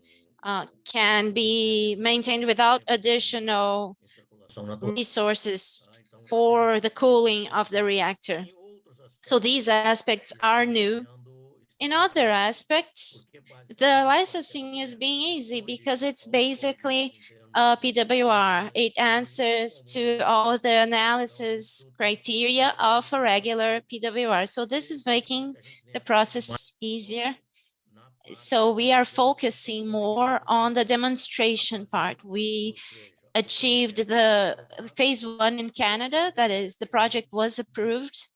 can be maintained without additional resources for the cooling of the reactor. So these aspects are new. In other aspects, the licensing is being easy because it's basically a PWR. It answers to all the analysis criteria of a regular PWR. So this is making the process easier. So we are focusing more on the demonstration part. We achieved the phase 1 in Canada, that is, the project was approved.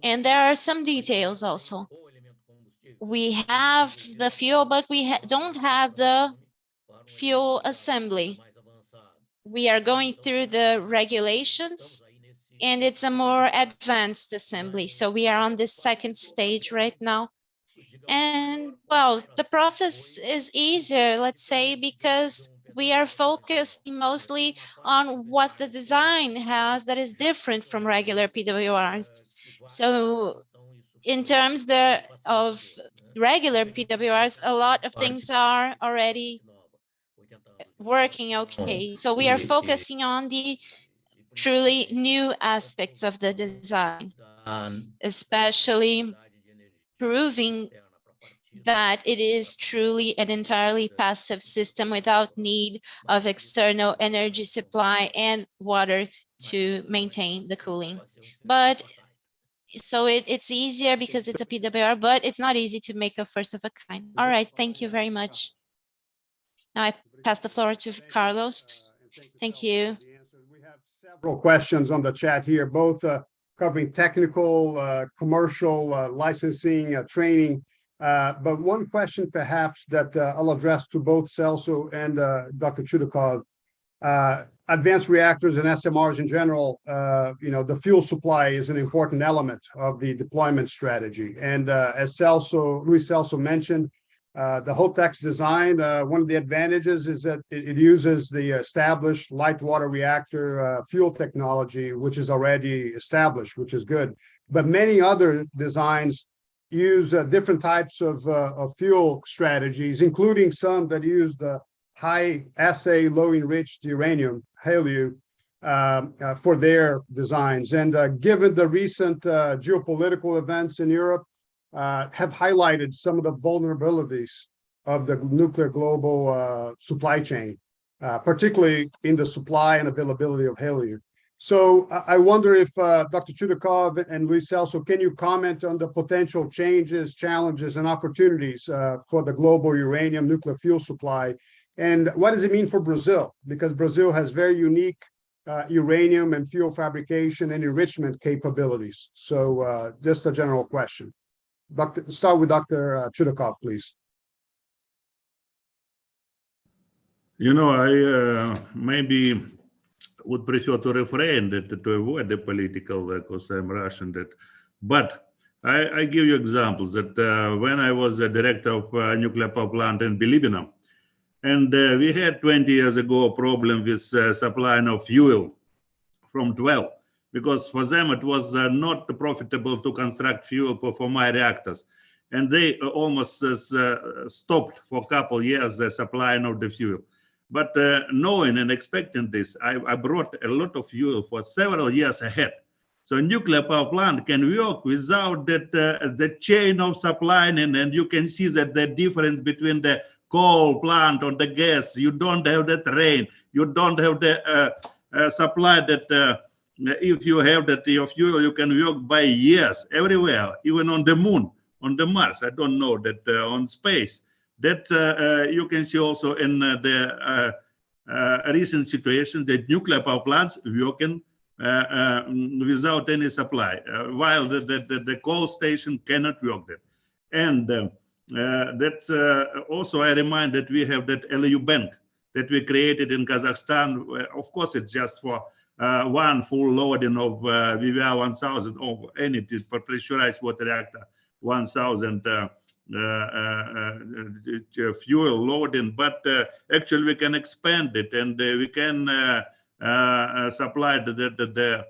And there are some details also. We have the fuel, but we don't have the fuel assembly. We are going through the regulations, and it's a more advanced assembly. So we are on this second stage right now. And well, the process is easier, let's say, because we are focusing mostly on what the design has that is different from regular PWRs. So in terms of regular PWRs, a lot of things are already working okay. So we are focusing on the truly new aspects of the design, especially proving that it is truly an entirely passive system without need of external energy supply and water to maintain the cooling. But so it's easier because it's a PWR, but it's not easy to make a first of a kind. All right, thank you very much. Now I pass the floor to Carlos. Thank you. We have several questions on the chat here, both covering technical, commercial, licensing, training. But one question perhaps that I'll address to both Celso and Dr. Chudakov. Advanced reactors and SMRs in general, the fuel supply is an important element of the deployment strategy. And as Luis Celso mentioned, the HOTEX design, one of the advantages is that it uses the established light water reactor fuel technology, which is already established, which is good. But many other designs use different types of fuel strategies, including some that use the high assay, low enriched uranium, HALEU, for their designs. And given the recent geopolitical events in Europe, have highlighted some of the vulnerabilities of the nuclear global supply chain, particularly in the supply and availability of HALEU. So I wonder if Dr. Chudakov and Luis Celso, can you comment on the potential changes, challenges, and opportunities for the global uranium nuclear fuel supply? And what does it mean for Brazil? Because Brazil has very unique uranium and fuel fabrication and enrichment capabilities. So just a general question. Start with Dr. Chudakov, please. I maybe would prefer to refrain to avoid the political, because I'm Russian. But I give you examples that when I was a director of a nuclear power plant in Bilibino, and we had 20 years ago a problem with supplying of fuel from 12, because for them it was not profitable to construct fuel for my reactors. And they almost stopped for a couple of years the supplying of the fuel. But knowing and expecting this, I brought a lot of fuel for several years ahead. So a nuclear power plant can work without that the chain of supplying, and you can see that the difference between the coal plant or the gas, you don't have that rain, you don't have the supply that if you have that your fuel, you can work by years everywhere, even on the moon, on the Mars. I don't know that on space. That you can see also in the recent situation that nuclear power plants working without any supply, while the coal station cannot work there. And that also I remind that we have that LU bank that we created in Kazakhstan. Of course, it's just for one full loading of VVR 1000 or any pressurized water reactor 1000 fuel loading, but actually we can expand it, and we can supply the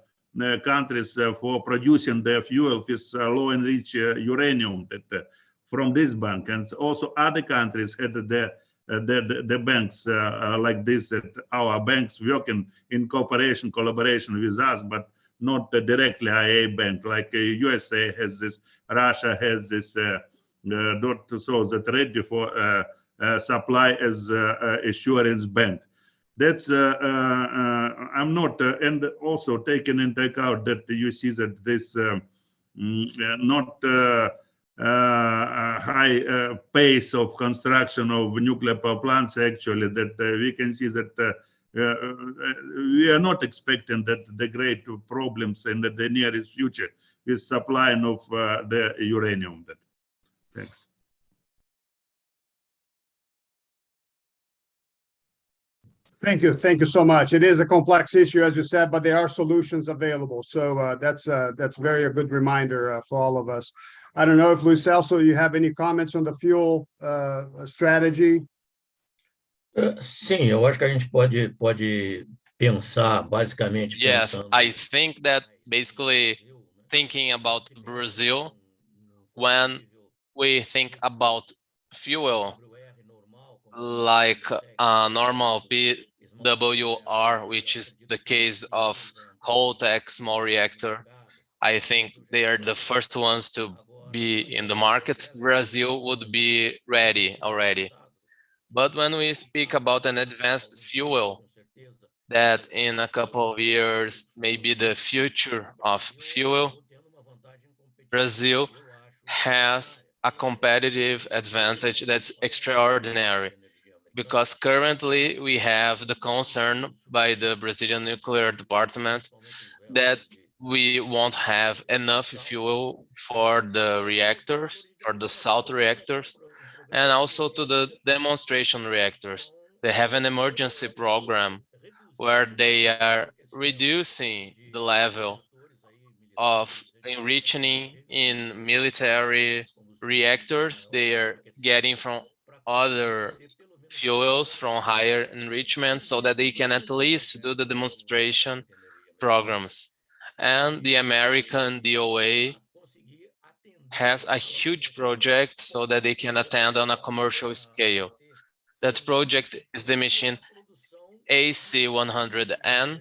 countries for producing their fuel with low enriched uranium that from this bank. And also other countries had the banks like this, that our banks working in collaboration with us, but not directly IA bank, like USA has this, Russia has this, so that ready for supply as assurance bank. That's I'm not, and also taking into account that you see that this not high pace of construction of nuclear power plants, actually, that we can see that we are not expecting that the great problems in the nearest future with supplying of the uranium. Thanks. Thank you so much. It is a complex issue, as you said, but there are solutions available. So that's very a good reminder for all of us. I don't know if Luis Celso, you have any comments on the fuel strategy? Sim, eu acho que a gente pode pensar basicamente. Yes, I think that basically thinking about Brazil, when we think about fuel, like normal PWR, which is the case of HOTEX small reactor, I think they are the first ones to be in the market. Brazil would be ready already. But when we speak about an advanced fuel, that in a couple of years may be the future of fuel, Brazil has a competitive advantage that's extraordinary, because currently we have the concern by the Brazilian nuclear department that we won't have enough fuel for the reactors, for the salt reactors, and also to the demonstration reactors. They have an emergency program where they are reducing the level of enriching in military reactors. They are getting from other fuels from higher enrichment so that they can at least do the demonstration programs. And the American DOA has a huge project so that they can attend on a commercial scale. That project is the machine AC100N,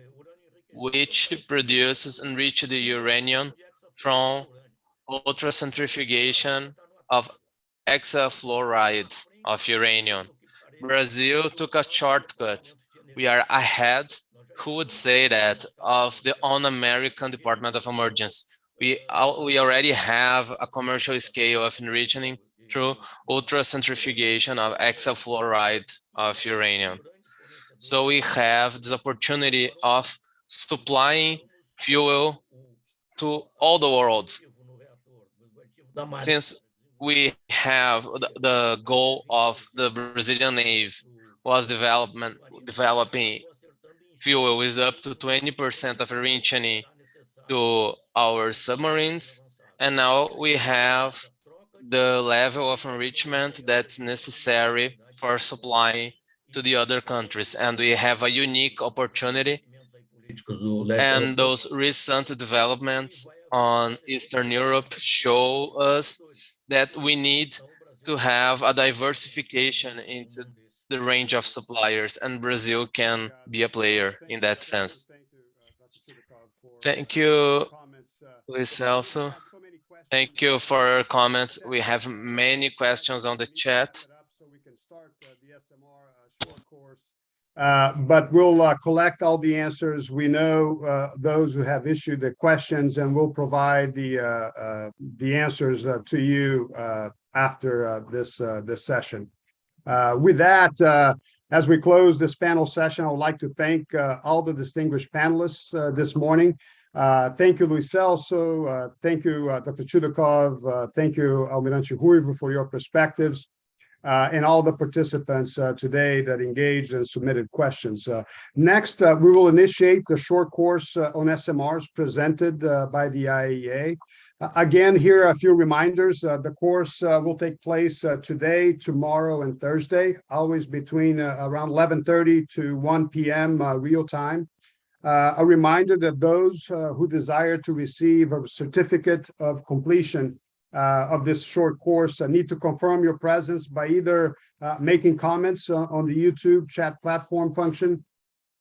which produces enriched uranium from ultracentrifugation of hexafluoride of uranium. Brazil took a shortcut. We are ahead, who would say that, of the un-American Department of Emergency. We already have a commercial scale of enriching through ultracentrifugation of hexafluoride of uranium. So we have this opportunity of supplying fuel to all the world. Since we have the goal of the Brazilian Navy was developing fuel is up to 20% of enriching to our submarines, and now we have the level of enrichment that's necessary for supplying to the other countries, and we have a unique opportunity. And those recent developments on Eastern Europe show us that we need to have a diversification into the range of suppliers, and Brazil can be a player in that sense. Thank you, Luis Celso. Thank you for your comments. We have many questions on the chat. But we'll collect all the answers. We know those who have issued the questions, and we'll provide the answers to you after this session. With that, as we close this panel session, I would like to thank all the distinguished panelists this morning. Thank you, Luis Celso. Thank you, Dr. Chudakov. Thank you, Almirante Ruivo, for your perspectives. And all the participants today that engaged and submitted questions. Next, we will initiate the short course on SMRs presented by the IAEA. Again, here are a few reminders. The course will take place today, tomorrow, and Thursday, always between around 11:30 to 1 p.m. Real time. A reminder that those who desire to receive a certificate of completion of this short course need to confirm your presence by either making comments on the YouTube chat platform function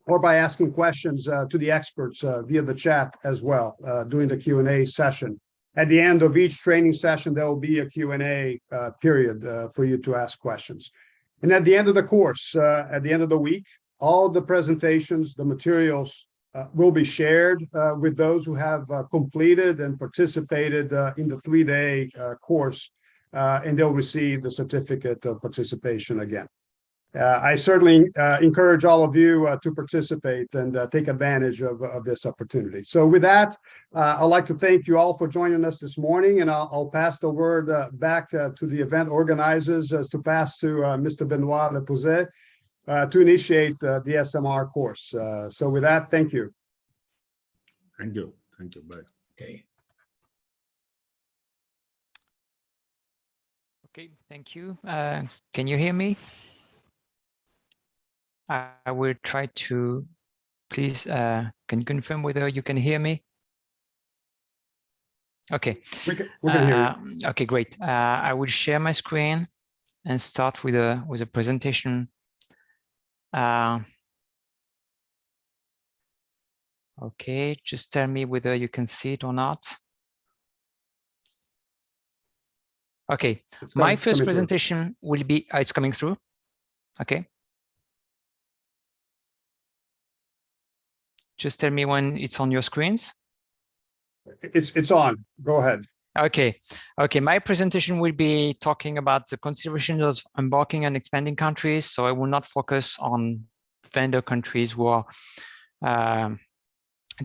or by asking questions to the experts via the chat as well during the Q&A session. At the end of each training session, there will be a Q&A period for you to ask questions. And at the end of the course, at the end of the week, all the presentations, the materials will be shared with those who have completed and participated in the 3-day course, and they'll receive the certificate of participation again. I certainly encourage all of you to participate and take advantage of this opportunity. So with that, I'd like to thank you all for joining us this morning, and I'll pass the word back to the event organizers as to pass to Mr. Benoit Lepouset to initiate the SMR course. So with that, thank you. Thank you. Thank you. Bye. Okay. Okay, thank you. Can you hear me? I will try to, please, can you confirm whether you can hear me? Okay. We can hear you. Okay, great. I will share my screen and start with a presentation. Okay, just tell me whether you can see it or not. Okay, my first presentation will be, it's coming through. Okay. just tell me when it's on your screens. It's on. Go ahead. Okay. My presentation will be talking about the considerations of embarking and expanding countries. So I will not focus on vendor countries who are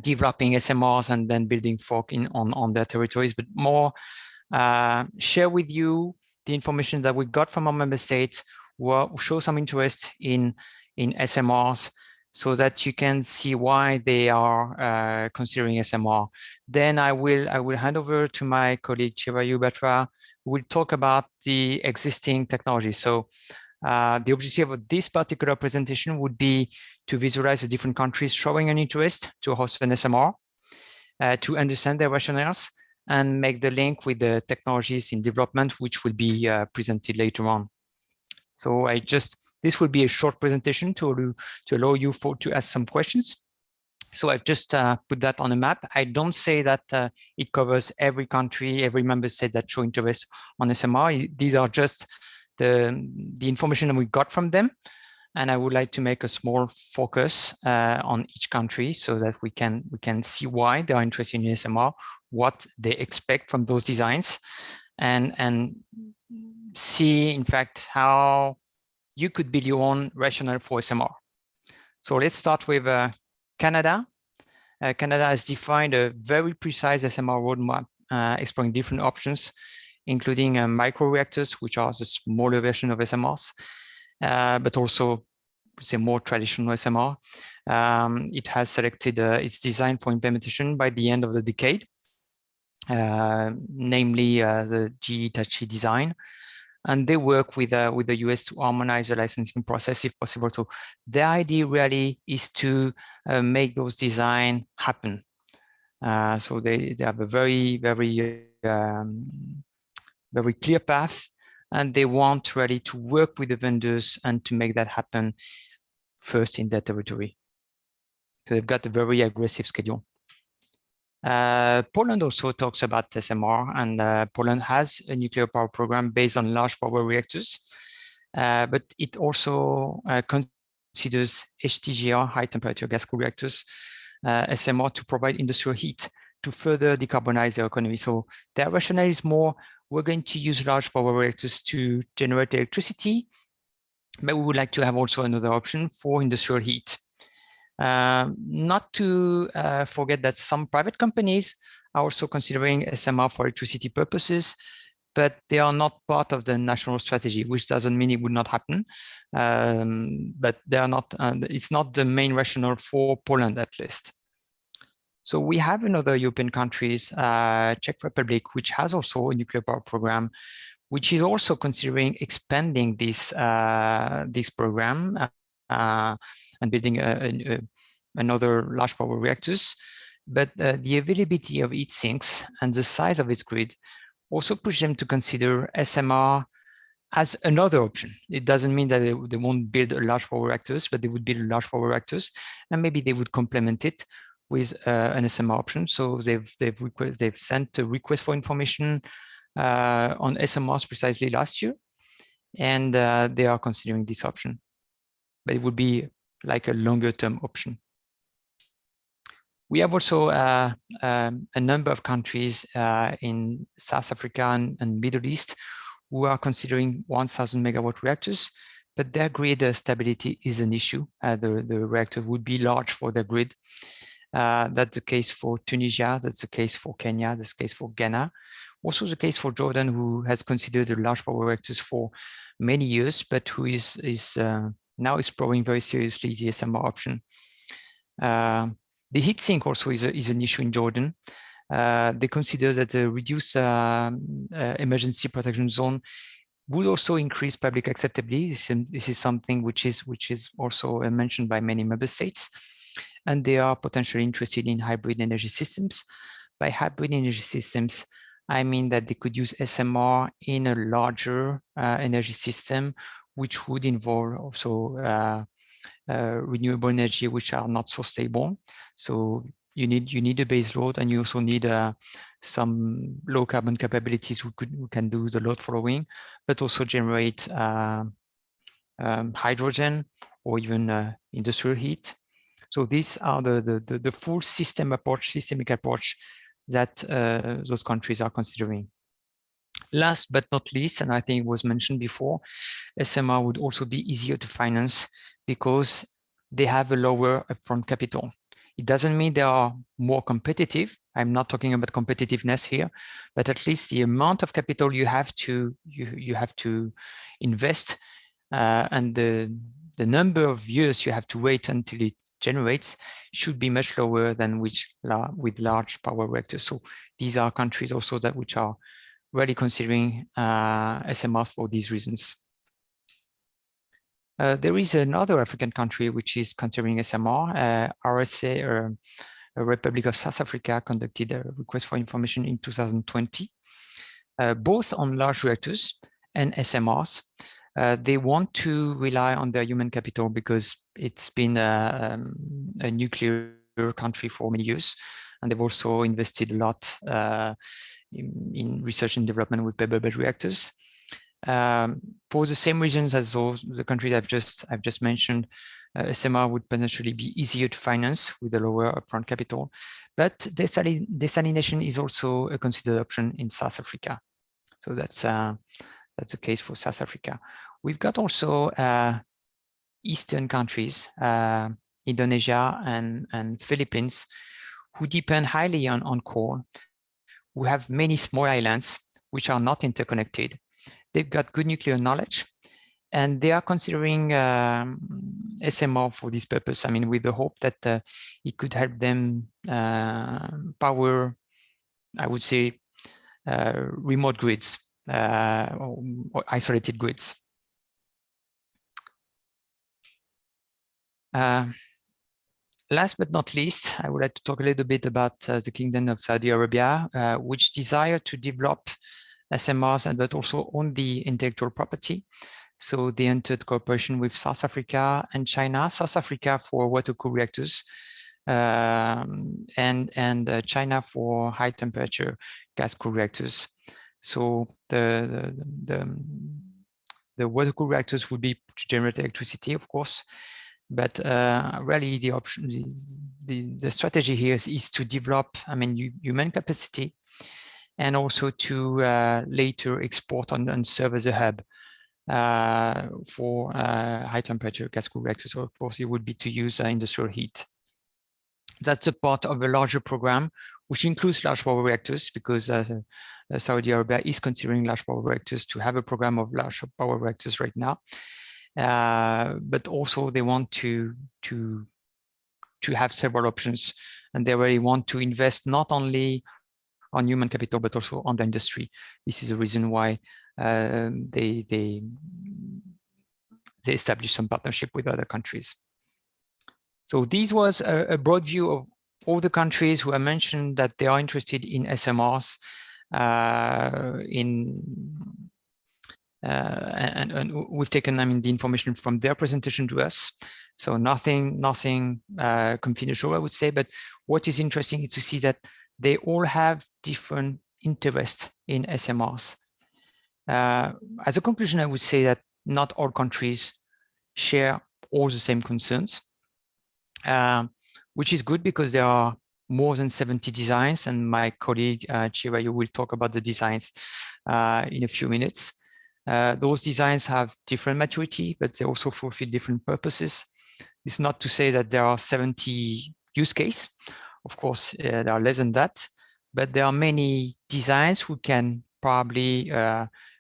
developing SMRs and then building folk on their territories, but more share with you the information that we got from our member states who show some interest in SMRs, so that you can see why they are considering SMR. Then I will hand over to my colleague Chivayu Batra, who will talk about the existing technology. So the objective of this particular presentation would be to visualize the different countries showing an interest to host an SMR, to understand their rationales, and make the link with the technologies in development, which will be presented later on. So this will be a short presentation to allow you to ask some questions. So I've just put that on a map. I don't say that it covers every country, every member state that show interest on SMR. These are just the information that we got from them. And I would like to make a small focus on each country so that we can see why they are interested in SMR, what they expect from those designs, and see, in fact, how you could build your own rationale for SMR. So let's start with Canada. Canada has defined a very precise SMR roadmap, exploring different options, including microreactors, which are the smaller version of SMRs, but also say more traditional SMR. It has selected its design for implementation by the end of the decade, namely the GE Hitachi design. And they work with the US to harmonize the licensing process if possible. So the idea really is to make those designs happen. So they have a very clear path, and they want really to work with the vendors and to make that happen first in their territory. So they've got a very aggressive schedule. Poland also talks about SMR, and Poland has a nuclear power program based on large power reactors, but it also considers HTGR, high temperature gas cooled reactors, SMR, to provide industrial heat to further decarbonize their economy. So their rationale is more, we're going to use large power reactors to generate electricity, but we would like to have also another option for industrial heat. Not to forget that some private companies are also considering SMR for electricity purposes, but they are not part of the national strategy, which doesn't mean it would not happen. But they are not, it's not the main rationale for Poland, at least. So we have in other European countries, Czech Republic, which has also a nuclear power program, which is also considering expanding this program and building another large power reactors. But the availability of heat sinks and the size of its grid also push them to consider SMR as another option. It doesn't mean that they won't build a large power reactors, but they would build large power reactors, and maybe they would complement it with an SMR option. So they've sent a request for information on SMRs precisely last year, and they are considering this option. But it would be like a longer term option. We have also a number of countries in South Africa and Middle East who are considering 1,000 megawatt reactors, but their grid stability is an issue. The reactor would be large for their grid. That's the case for Tunisia, that's the case for Kenya, that's the case for Ghana. Also the case for Jordan, who has considered the large power reactors for many years, but who is now exploring very seriously the SMR option. The heat sink also is an issue in Jordan. They consider that the reduced emergency protection zone would also increase public acceptability. This is something which is also mentioned by many member states. And they are potentially interested in hybrid energy systems. By hybrid energy systems, I mean that they could use SMR in a larger energy system, which would involve also renewable energy, which are not so stable. So you need a base load, and you also need some low carbon capabilities who can do the load following, but also generate hydrogen or even industrial heat. So these are the full systemic approach that those countries are considering. Last but not least, and I think it was mentioned before, SMR would also be easier to finance because they have a lower upfront capital. It doesn't mean they are more competitive. I'm not talking about competitiveness here, but at least the amount of capital you have to invest and the number of years you have to wait until it generates should be much lower than with large power reactors. So these are countries also that which are really considering SMR for these reasons. There is another African country which is considering SMR. RSA, Republic of South Africa, conducted a request for information in 2020, both on large reactors and SMRs. They want to rely on their human capital because it's been a nuclear country for many years, and they've also invested a lot in research and development with pebble bed reactors. For the same reasons as the country that I've just mentioned, SMR would potentially be easier to finance with a lower upfront capital, but desalination is also a considered option in South Africa. So that's the case for South Africa. We've got also Eastern countries, Indonesia and Philippines, who depend highly on coal, who have many small islands which are not interconnected. They've got good nuclear knowledge, and they are considering SMR for this purpose. I mean, with the hope that it could help them power, I would say, remote grids or isolated grids. Last but not least, I would like to talk a little bit about the Kingdom of Saudi Arabia, which desire to develop SMRs but also own the intellectual property. So they entered cooperation with South Africa and China. South Africa for water-cooled reactors, and China for high-temperature gas-cooled reactors. So the water-cooled reactors would be to generate electricity, of course, but really the option, the strategy here is to develop, I mean, human capacity, and also to later export and serve as a hub for high-temperature gas-cooled reactors. So of course, it would be to use industrial heat. That's a part of a larger program, which includes large power reactors, because Saudi Arabia is considering large power reactors to have a program of large power reactors right now. But also they want to have several options, and they really want to invest not only on human capital, but also on the industry. This is the reason why they established some partnership with other countries. So this was a broad view of all the countries who are mentioned that they are interested in SMRs, and we've taken, I mean, the information from their presentation to us. So nothing confidential, I would say. But what is interesting is to see that they all have different interests in SMRs. As a conclusion, I would say that not all countries share all the same concerns, which is good because there are more than 70 designs, and my colleague Chirayu will talk about the designs in a few minutes. Those designs have different maturity, but they also fulfill different purposes. It's not to say that there are 70 use cases. Of course, there are less than that, but there are many designs who can probably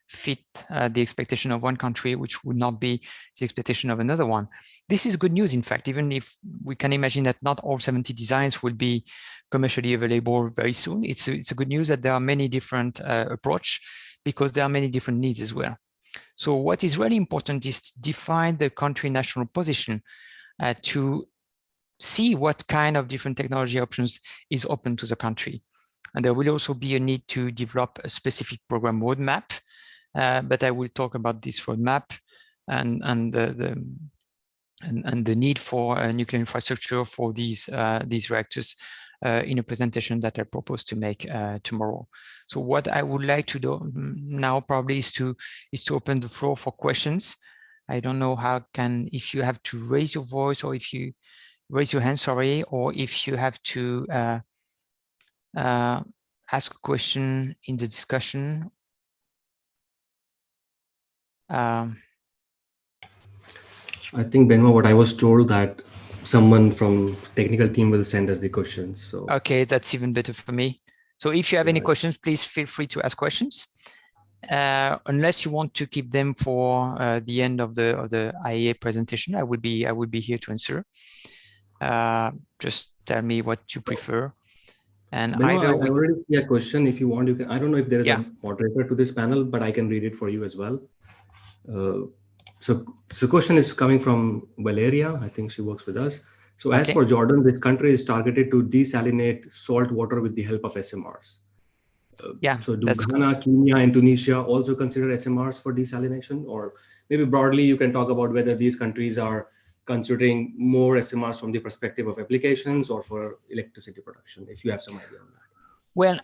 fit the expectation of one country, which would not be the expectation of another one. This is good news, in fact, even if we can imagine that not all 70 designs will be commercially available very soon. It's a good news that there are many different approaches, because there are many different needs as well. So what is really important is to define the country national position to see what kind of different technology options is open to the country. And there will also be a need to develop a specific program roadmap, but I will talk about this roadmap and the need for nuclear infrastructure for these reactors in a presentation that I propose to make tomorrow. So what I would like to do now probably is to open the floor for questions. I don't know if you have to raise your voice, or if you raise your hand, sorry, or if you have to ask a question in the discussion. I think, Benoit, what I was told that someone from technical team will send us the questions. So okay, that's even better for me. So if you have any questions, please feel free to ask questions. Unless you want to keep them for the end of the IEA presentation, I would be here to answer. Just tell me what you prefer. And Benoit, either I already see a question. If you want, you can. I don't know if there is yeah. a moderator to this panel, but I can read it for you as well. So question is coming from Valeria. I think she works with us. So as for Jordan, this country is targeted to desalinate salt water with the help of SMRs. Yeah. So do Ghana, Kenya, and Tunisia also consider SMRs for desalination? Or maybe broadly, you can talk about whether these countries are considering more SMRs from the perspective of applications or for electricity production, if you have some idea on that. Well,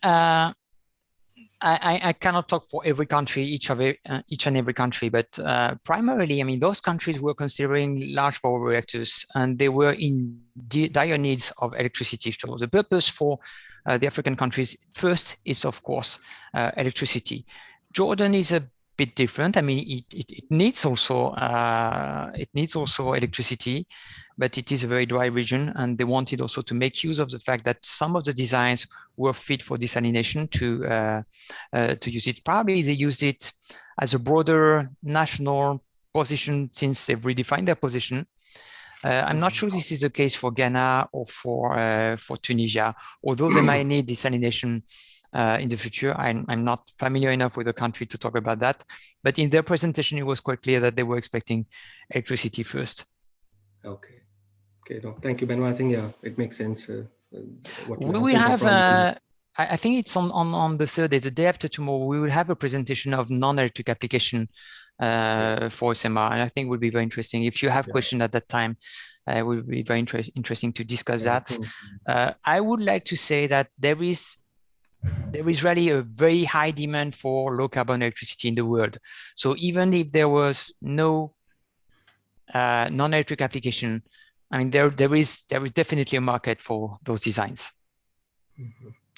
I cannot talk for every country, each and every country, but primarily, I mean, those countries were considering large power reactors, and they were in dire needs of electricity. So the purpose for the African countries first is, of course, electricity. Jordan is a bit different. I mean, it needs also electricity, but it is a very dry region, and they wanted also to make use of the fact that some of the designs were fit for desalination to use it. Probably they used it as a broader national position since they've redefined their position. I'm not sure this is the case for Ghana or for Tunisia, although they might need desalination in the future. I'm not familiar enough with the country to talk about that, but in their presentation, it was quite clear that they were expecting electricity first. Okay. Okay. No, thank you, Benoit. I think, yeah, it makes sense. We will have, I think it's on the third day, the day after tomorrow, we will have a presentation of non-electric application for SMR. And I think it would be very interesting. If you have questions at that time, it would be very interesting to discuss that. I would like to say that there is really a very high demand for low carbon electricity in the world. So even if there was no non-electric application, I mean, there is definitely a market for those designs.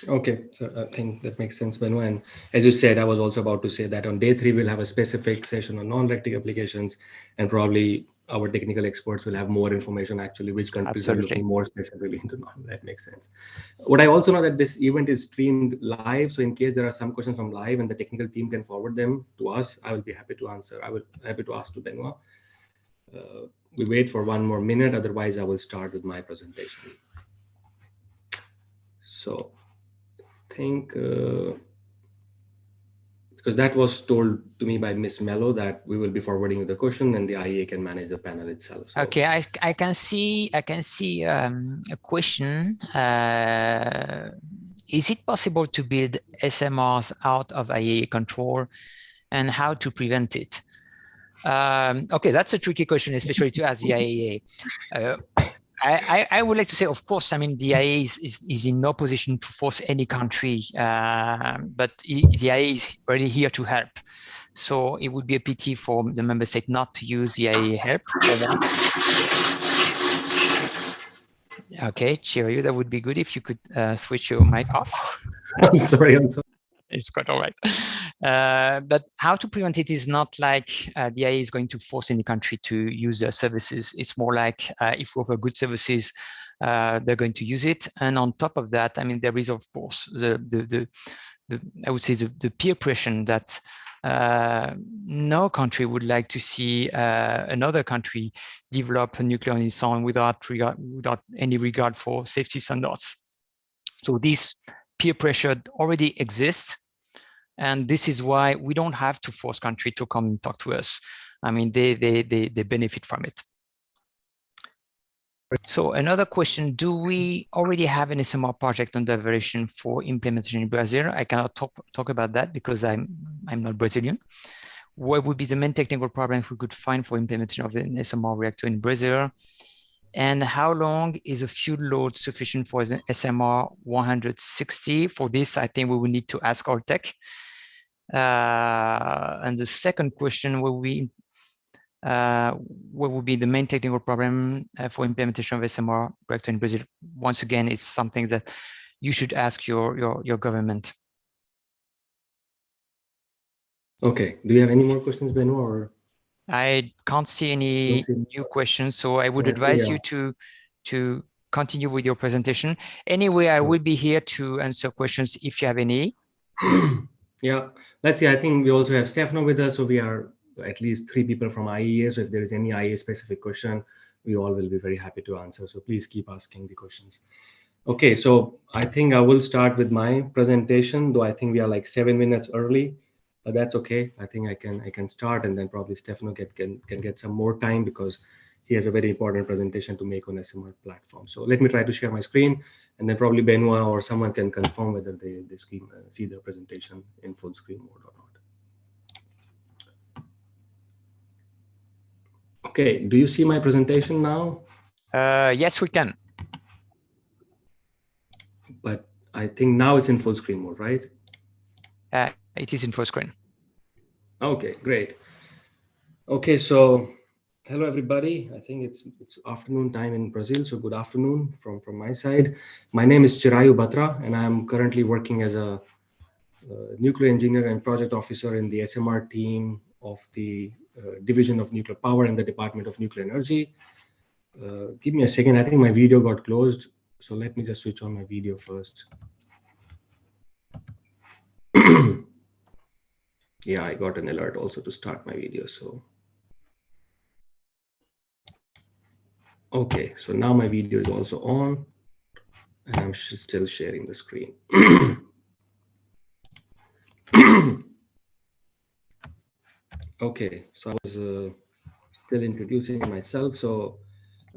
Okay, so I think that makes sense, Benoit. And as you said, I was also about to say that on day 3, we'll have a specific session on non-electric applications, and probably our technical experts will have more information actually which countries are looking more specifically into non. That makes sense. What I also know that this event is streamed live, so in case there are some questions from live and the technical team can forward them to us, I will be happy to answer. I will be happy to ask to Benoit. We wait for 1 more minute, otherwise I will start with my presentation. So I think because that was told to me by Miss Mello that we will be forwarding the question and the IEA can manage the panel itself. So. Okay, I can see a question. Is it possible to build SMRs out of IEA control, and how to prevent it? Okay, that's a tricky question, especially to ask the IEA. I would like to say, of course, I mean, the IEA is in no position to force any country, but the IEA is really here to help. So it would be a pity for the member state not to use the IEA help. Okay, Chirio, that would be good if you could switch your mic off. I'm sorry. It's quite all right. But how to prevent it is not like the IEA is going to force any country to use their services. It's more like if we offer good services, they're going to use it. And on top of that, I mean, there is, of course, the I would say the peer pressure that no country would like to see another country develop a nuclear on its own without any regard for safety standards. So this peer pressure already exists. And this is why we don't have to force country to come and talk to us. I mean, they benefit from it. So another question, do we already have an SMR project under evaluation for implementation in Brazil? I cannot talk about that because I'm not Brazilian. What would be the main technical problems we could find for implementation of an SMR reactor in Brazil? And how long is a fuel load sufficient for an SMR 160? For this, I think we will need to ask our tech. And the second question will be, what would be the main technical problem for implementation of SMR reactor in Brazil? Once again, it's something that you should ask your government. Okay. Do you have any more questions, Benoit? Or? I can't see any new questions, so I would advise you to continue with your presentation. Anyway, I will be here to answer questions if you have any. Yeah, let's see. I think we also have Stefano with us, so we are at least 3 people from IEA. So if there is any IEA specific question, we all will be very happy to answer. So please keep asking the questions. Okay, so I think I will start with my presentation, though I think we are like 7 minutes early, but that's okay. I think I can start, and then probably Stefano can get some more time because he has a very important presentation to make on SMR platform. So let me try to share my screen, and then probably Benoit or someone can confirm whether they see the presentation in full screen mode or not. Okay, do you see my presentation now? Yes, we can. But I think now it's in full screen mode, right? It is in full screen. Okay, great. Okay, so hello everybody. I think it's afternoon time in Brazil, so good afternoon from my side. My name is Chirayu Batra, and I'm currently working as a nuclear engineer and project officer in the SMR team of the Division of Nuclear Power in the Department of Nuclear Energy. Give me a second. I think my video got closed, so let me just switch on my video first. Yeah, I got an alert also to start my video. So, okay, so now my video is also on, and I'm still sharing the screen. Okay, so I was still introducing myself. So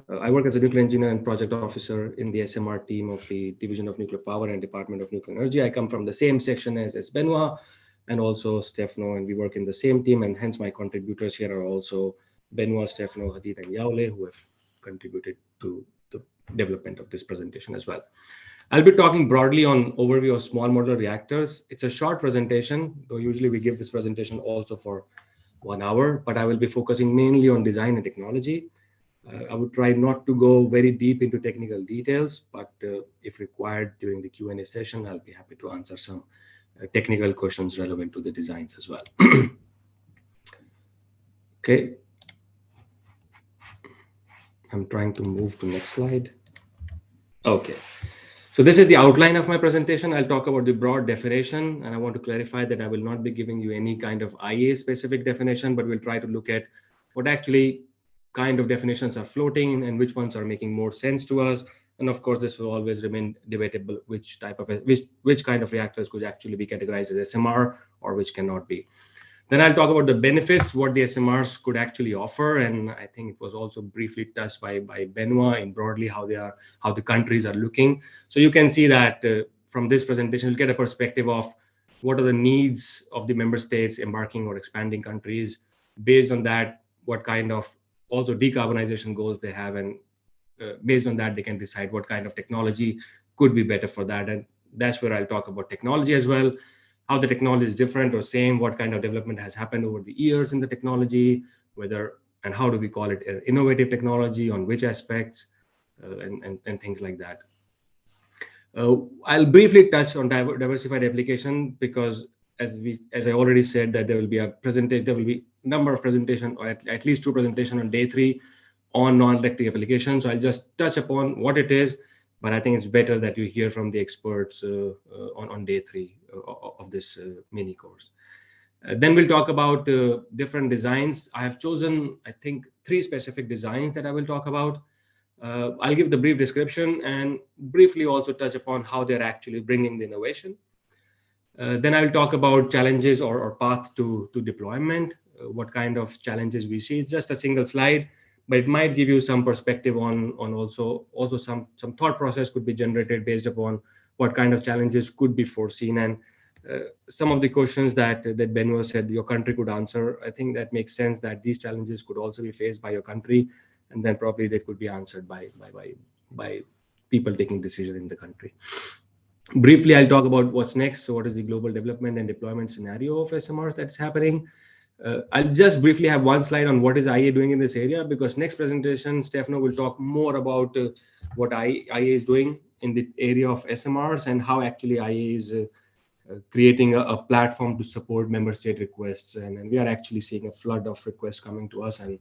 I work as a nuclear engineer and project officer in the SMR team of the Division of Nuclear Power and Department of Nuclear Energy. I come from the same section as Benoit and also Stefano, and we work in the same team, and hence my contributors here are also Benoit, Stefano, Hadid, and Yaule, who have contributed to the development of this presentation as well. I'll be talking broadly on overview of small modular reactors. It's a short presentation, though usually we give this presentation also for 1 hour, but I will be focusing mainly on design and technology. I would try not to go very deep into technical details, but if required during the Q&A session, I'll be happy to answer some technical questions relevant to the designs as well. Okay. I'm trying to move to next slide. Okay. So this is the outline of my presentation. I'll talk about the broad definition, and I want to clarify that I will not be giving you any kind of IEA specific definition, but we'll try to look at what actually kind of definitions are floating and which ones are making more sense to us. And of course, this will always remain debatable, which kind of reactors could actually be categorized as SMR or which cannot be. Then I'll talk about the benefits, what the SMRs could actually offer. And I think it was also briefly touched by Benoit in broadly how the countries are looking. So you can see that from this presentation, you'll get a perspective of what are the needs of the member states embarking or expanding countries. Based on that, what kind of also decarbonization goals they have, and based on that, they can decide what kind of technology could be better for that. And that's where I'll talk about technology as well, how the technology is different or same, what kind of development has happened over the years in the technology, whether and how do we call it innovative technology, on which aspects, and things like that. I'll briefly touch on diversified application because as I already said that there will be a number of presentation or at least 2 presentations on day 3 on non-electric applications. So I'll just touch upon what it is, but I think it's better that you hear from the experts on day 3 of this mini course. Then we'll talk about different designs. I have chosen, I think, 3 specific designs that I will talk about. I'll give the brief description and briefly also touch upon how they're actually bringing the innovation. Then I will talk about challenges or path to deployment, what kind of challenges we see. It's just a single slide, but it might give you some perspective on also some thought process could be generated based upon what kind of challenges could be foreseen. And some of the questions that Benoit said your country could answer, I think that makes sense that these challenges could also be faced by your country, and then probably they could be answered by people taking decision in the country. Briefly, I'll talk about what's next. So what is the global development and deployment scenario of SMRs that's happening? I'll just briefly have one slide on what is IEA doing in this area, because next presentation, Stefano will talk more about what IEA is doing in the area of SMRs and how actually IEA is creating a platform to support member state requests. And we are actually seeing a flood of requests coming to us. And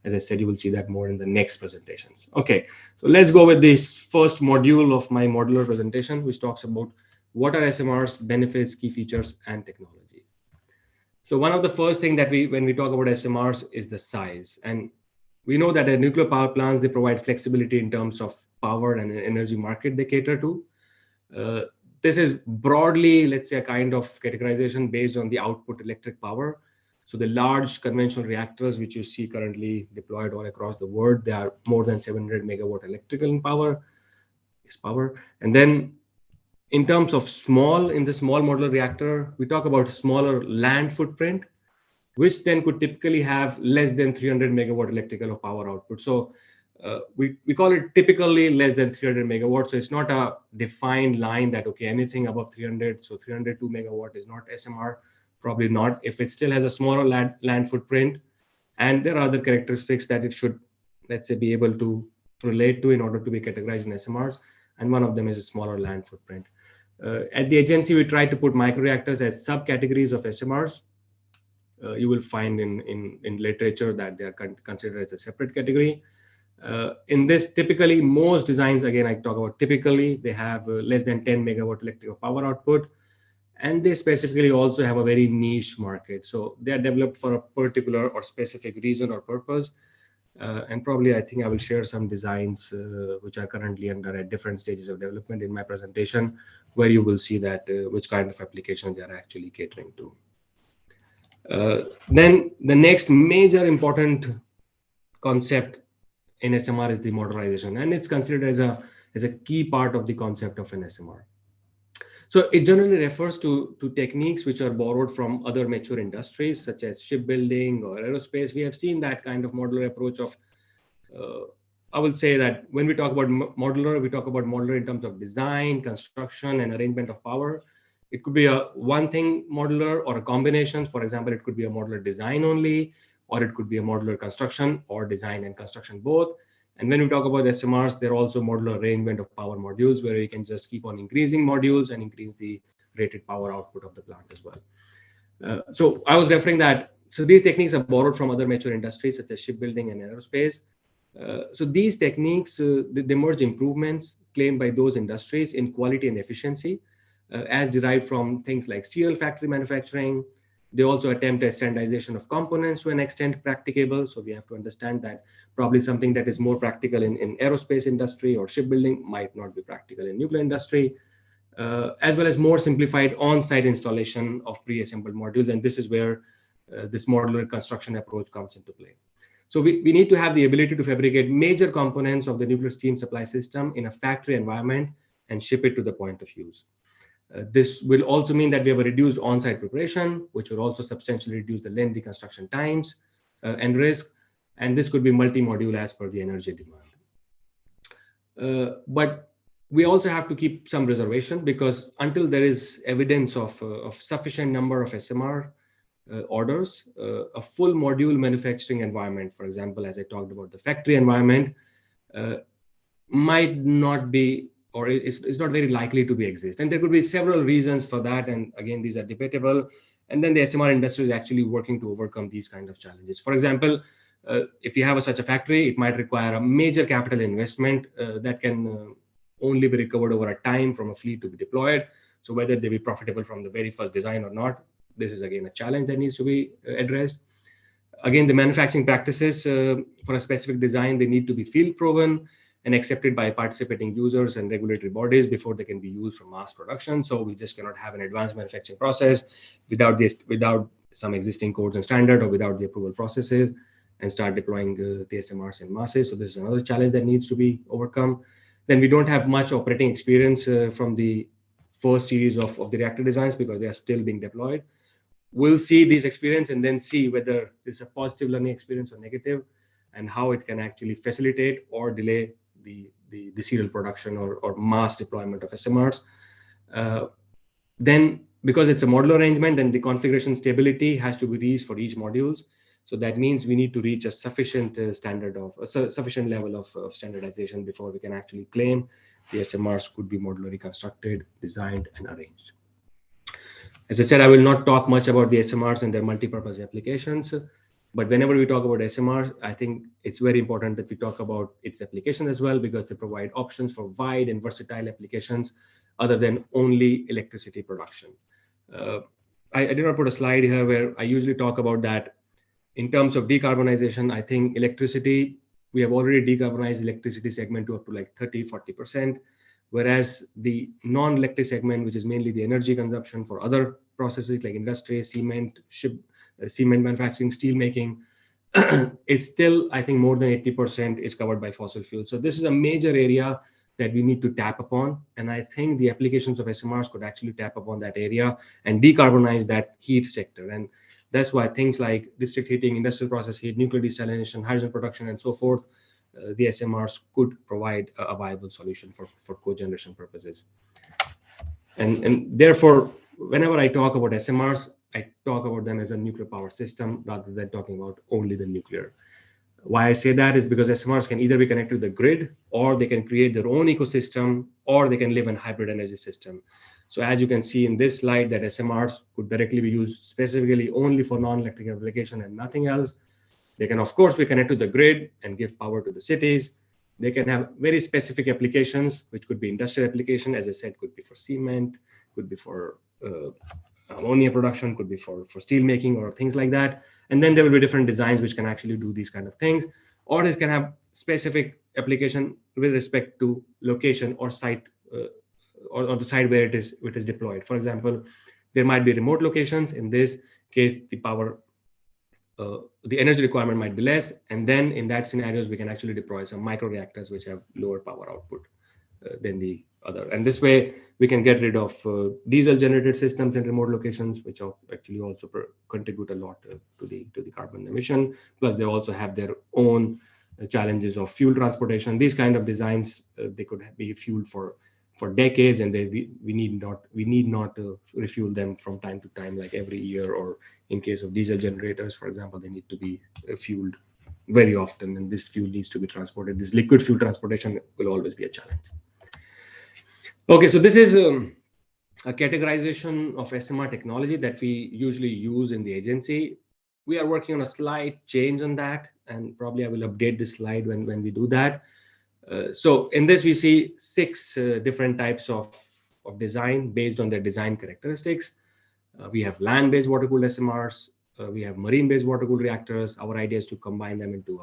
as I said, you will see that more in the next presentations. Okay, so let's go with this first module of my modular presentation, which talks about what are SMRs, benefits, key features, and technologies. So one of the first thing that when we talk about SMRs is the size. And we know that at nuclear power plants, they provide flexibility in terms of power and energy market they cater to. This is broadly, let's say, a kind of categorization based on the output electric power. So the large conventional reactors, which you see currently deployed all across the world, they are more than 700 megawatt electrical in power. And then in terms of in the small modular reactor, we talk about smaller land footprint, which then could typically have less than 300 megawatt electrical power output. So we call it typically less than 300 megawatts. So it's not a defined line that, okay, anything above 300, so 302 megawatt is not SMR, probably not, if it still has a smaller land footprint. And there are other characteristics that it should, let's say, be able to relate to in order to be categorized in SMRs. And one of them is a smaller land footprint. At the agency, we try to put microreactors as subcategories of SMRs. You will find in literature that they are considered as a separate category. In this, typically, most designs, again, I talk about typically, they have less than 10 megawatt electrical power output. And they specifically also have a very niche market. So they are developed for a particular or specific reason or purpose. And probably, I think I will share some designs which are currently at different stages of development in my presentation, where you will see that which kind of application they are actually catering to. Then the next major important concept in SMR is the modularization, and it's considered as a key part of the concept of an SMR. So it generally refers to techniques which are borrowed from other mature industries, such as shipbuilding or aerospace. We have seen that kind of modular approach of, I will say that when we talk about modular, we talk about modular in terms of design, construction, and arrangement of power. It could be a one thing modular or a combination. For example, it could be a modular design only, or it could be a modular construction or design and construction both. And when we talk about SMRs, they're also modular arrangement of power modules, where you can just keep on increasing modules and increase the rated power output of the plant as well. So I was referring that, so these techniques are borrowed from other mature industries such as shipbuilding and aerospace. So these techniques, they merge improvements claimed by those industries in quality and efficiency, as derived from things like serial factory manufacturing. They also attempt a standardization of components to an extent practicable. So we have to understand that probably something that is more practical in aerospace industry or shipbuilding might not be practical in nuclear industry, as well as more simplified on-site installation of pre-assembled modules. And this is where this modular construction approach comes into play. So we need to have the ability to fabricate major components of the nuclear steam supply system in a factory environment and ship it to the point of use. This will also mean that we have a reduced on-site preparation, which will also substantially reduce the lengthy construction times and risk. And this could be multi-module as per the energy demand. But we also have to keep some reservation, because until there is evidence of sufficient number of SMR orders, a full module manufacturing environment, for example, as I talked about the factory environment, might not be, or it's not very likely to be exist. And there could be several reasons for that. And again, these are debatable. And then the SMR industry is actually working to overcome these kind of challenges. For example, if you have such a factory, it might require a major capital investment that can only be recovered over a time from a fleet to be deployed. So whether they be profitable from the very first design or not, this is again a challenge that needs to be addressed. Again, the manufacturing practices for a specific design, they need to be field proven and accepted by participating users and regulatory bodies before they can be used for mass production. So we just cannot have an advanced manufacturing process without some existing codes and standard, or without the approval processes, and start deploying the SMRs in masses. So this is another challenge that needs to be overcome. Then we don't have much operating experience from the first series of the reactor designs, because they are still being deployed. We'll see this experience and then see whether it's a positive learning experience or negative, and how it can actually facilitate or delay the serial production or mass deployment of SMRs. Then because it's a modular arrangement, then the configuration stability has to be reached for each modules. So that means we need to reach a sufficient sufficient level of standardization before we can actually claim the SMRs could be modularly constructed, designed, and arranged. As I said, I will not talk much about the SMRs and their multi-purpose applications, but whenever we talk about SMRs, I think it's very important that we talk about its application as well, because they provide options for wide and versatile applications other than only electricity production. I did not put a slide here where I usually talk about that. In terms of decarbonization, I think electricity, we have already decarbonized electricity segment to up to like 30–40%, whereas the non-electric segment, which is mainly the energy consumption for other processes like industry, cement, cement manufacturing, steel making, it's still, I think, more than 80% is covered by fossil fuels. So this is a major area that we need to tap upon. And I think the applications of SMRs could actually tap upon that area and decarbonize that heat sector. And that's why things like district heating, industrial process heat, nuclear desalination, hydrogen production, and so forth, the SMRs could provide a viable solution for cogeneration purposes. And therefore, whenever I talk about SMRs, I talk about them as a nuclear power system rather than talking about only the nuclear. Why I say that is because SMRs can either be connected to the grid, or they can create their own ecosystem, or they can live in hybrid energy system. So as you can see in this slide, that SMRs could directly be used specifically only for non-electric application and nothing else. They can, of course, be connected to the grid and give power to the cities. They can have very specific applications, which could be industrial application, as I said, could be for cement, could be for ammonia production, could be for steel making or things like that. And then there will be different designs which can actually do these kind of things, or it can have specific application with respect to location or site, or the site where it is deployed. For example, there might be remote locations. In this case, the power, the energy requirement might be less. And then in that scenarios, we can actually deploy some micro reactors which have lower power output than the other. And this way we can get rid of diesel generated systems in remote locations, which actually also contribute a lot to the carbon emission. Plus they also have their own challenges of fuel transportation. These kind of designs, they could be fueled for decades, and we need not refuel them from time to time, like every year, or in case of diesel generators, for example, they need to be fueled very often, and this fuel needs to be transported. This liquid fuel transportation will always be a challenge. Okay, so this is a categorization of SMR technology that we usually use in the agency. We are working on a slight change on that, and probably I will update this slide when we do that. So in this, we see 6 different types of design based on their design characteristics. We have land-based water-cooled SMRs. We have marine-based water-cooled reactors. Our idea is to combine them into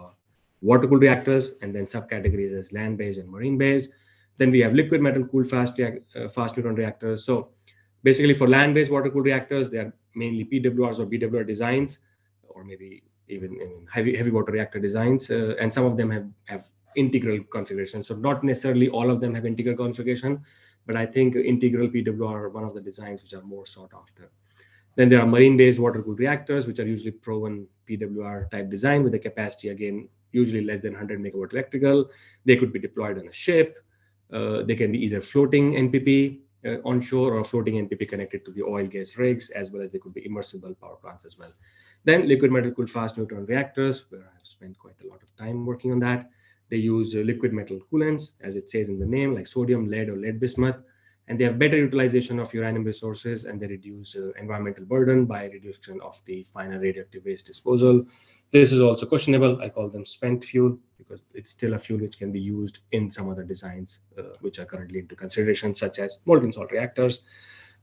water-cooled reactors, and then subcategories as land-based and marine-based. Then we have liquid metal-cooled fast neutron reactors. So basically for land-based water-cooled reactors, they are mainly PWRs or BWR designs, or maybe even heavy water reactor designs. And some of them have integral configuration. So not necessarily all of them have integral configuration, but I think integral PWR are one of the designs which are more sought after. Then there are marine-based water-cooled reactors, which are usually proven PWR type design with a capacity, again, usually less than 100 megawatt electrical. They could be deployed on a ship. They can be either floating NPP onshore, or floating NPP connected to the oil gas rigs, as well as they could be immersible power plants as well. Then liquid metal-cooled fast neutron reactors, where I've spent quite a lot of time working on that. They use liquid metal coolants, as it says in the name, like sodium, lead, or lead bismuth. And they have better utilization of uranium resources, and they reduce environmental burden by reduction of the final radioactive waste disposal. This is also questionable. I call them spent fuel, because it's still a fuel which can be used in some other designs which are currently into consideration, such as molten salt reactors,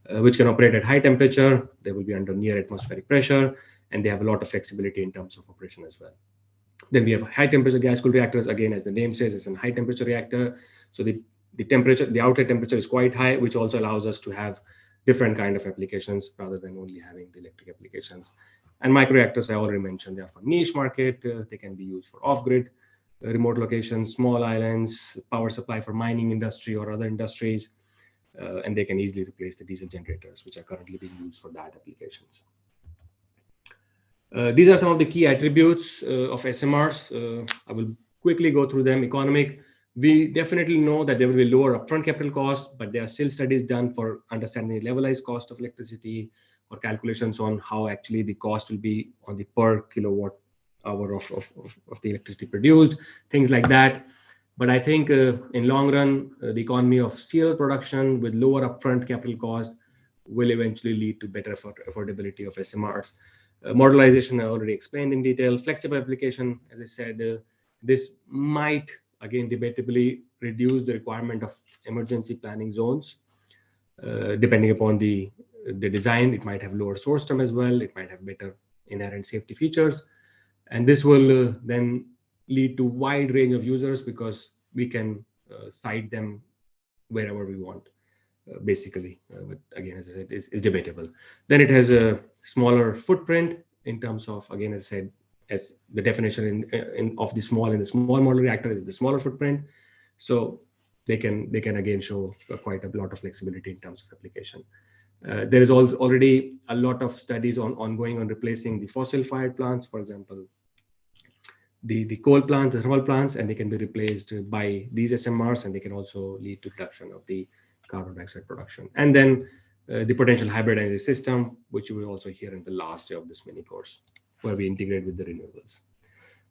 which can operate at high temperature. They will be under near atmospheric pressure, and they have a lot of flexibility in terms of operation as well. Then we have high temperature gas-cooled reactors. Again, as the name says, it's a high temperature reactor. So the temperature, the outlet temperature is quite high, which also allows us to have different kind of applications rather than only having the electric applications. And microreactors, I already mentioned, they are for niche market. They can be used for off-grid remote locations, small islands, power supply for mining industry or other industries, and they can easily replace the diesel generators, which are currently being used for that applications. These are some of the key attributes of SMRs. I will quickly go through them. Economic, We definitely know that there will be lower upfront capital costs, but there are still studies done for understanding the levelized cost of electricity or calculations on how actually the cost will be on the per kilowatt hour of the electricity produced, things like that. But I think in long run, the economy of serial production with lower upfront capital cost will eventually lead to better affordability of SMRs. Modularization I already explained in detail. Flexible application, as I said, this might, again, debatably reduce the requirement of emergency planning zones. Depending upon the design, it might have lower source term as well. It might have better inherent safety features. And this will then lead to wide range of users because we can site them wherever we want, basically. But again, as I said, is debatable. Then it has a smaller footprint in terms of, again, as I said, as the definition of the small in the small modular reactor is the smaller footprint. So they can again show quite a lot of flexibility in terms of application. There is already a lot of studies ongoing on replacing the fossil-fired plants, for example, the coal plants, the thermal plants, and they can be replaced by these SMRs, and they can also lead to reduction of the carbon dioxide production. And then the potential hybrid energy system, which you will also hear in the last day of this mini course, where we integrate with the renewables.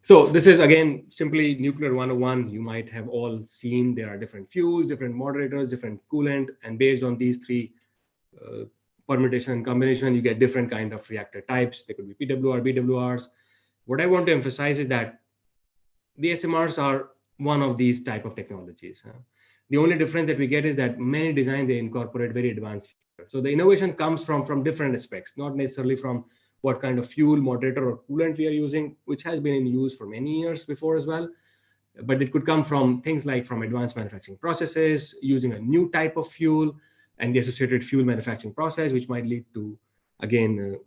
So this is, again, simply nuclear 101. You might have all seen there are different fuels, different moderators, different coolant, and based on these three permutation and combination, you get different kind of reactor types. There could be PWR, BWRs. What I want to emphasize is that the SMRs are one of these type of technologies. The only difference that we get is that many designs, they incorporate very advanced features. So the innovation comes from different aspects, not necessarily from what kind of fuel, moderator, or coolant we are using, which has been in use for many years before as well. But it could come from things like from advanced manufacturing processes, using a new type of fuel, and the associated fuel manufacturing process, which might lead to, again,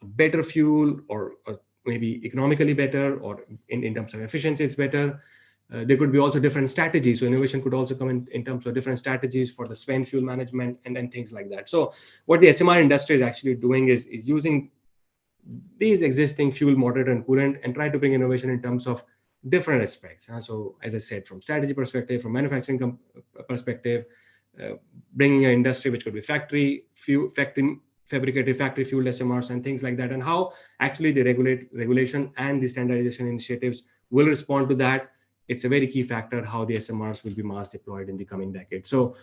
a better fuel or maybe economically better, or in terms of efficiency, it's better. There could be also different strategies. So innovation could also come in terms of different strategies for the spent fuel management and then things like that. So what the SMR industry is actually doing is using these existing fuel, moderator, and coolant and try to bring innovation in terms of different aspects. So as I said, from strategy perspective, from manufacturing perspective, bringing an industry which could be fabricated factory fueled SMRs and things like that, and how actually the regulation and the standardization initiatives will respond to that. It's a very key factor how the SMRs will be mass deployed in the coming decade. So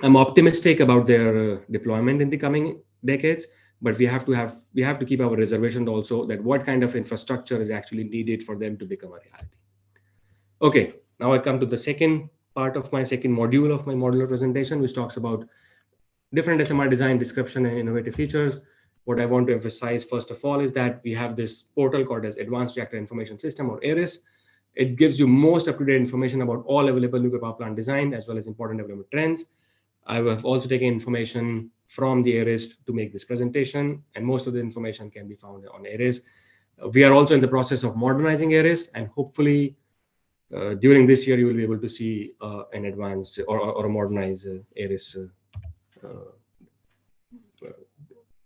I'm optimistic about their deployment in the coming decades, but we have to keep our reservations also that what kind of infrastructure is actually needed for them to become a reality. Okay, now I come to the second part of my second module of my modular presentation, which talks about different SMR design, description, and innovative features. What I want to emphasize first of all is that we have this portal called as Advanced Reactor Information System, or ARIS. It gives you most up-to-date information about all available nuclear power plant design as well as important development trends. I have also taken information from the ARIS to make this presentation, and most of the information can be found on ARIS. We are also in the process of modernizing ARIS, and hopefully during this year you will be able to see an advanced or a modernized ARIS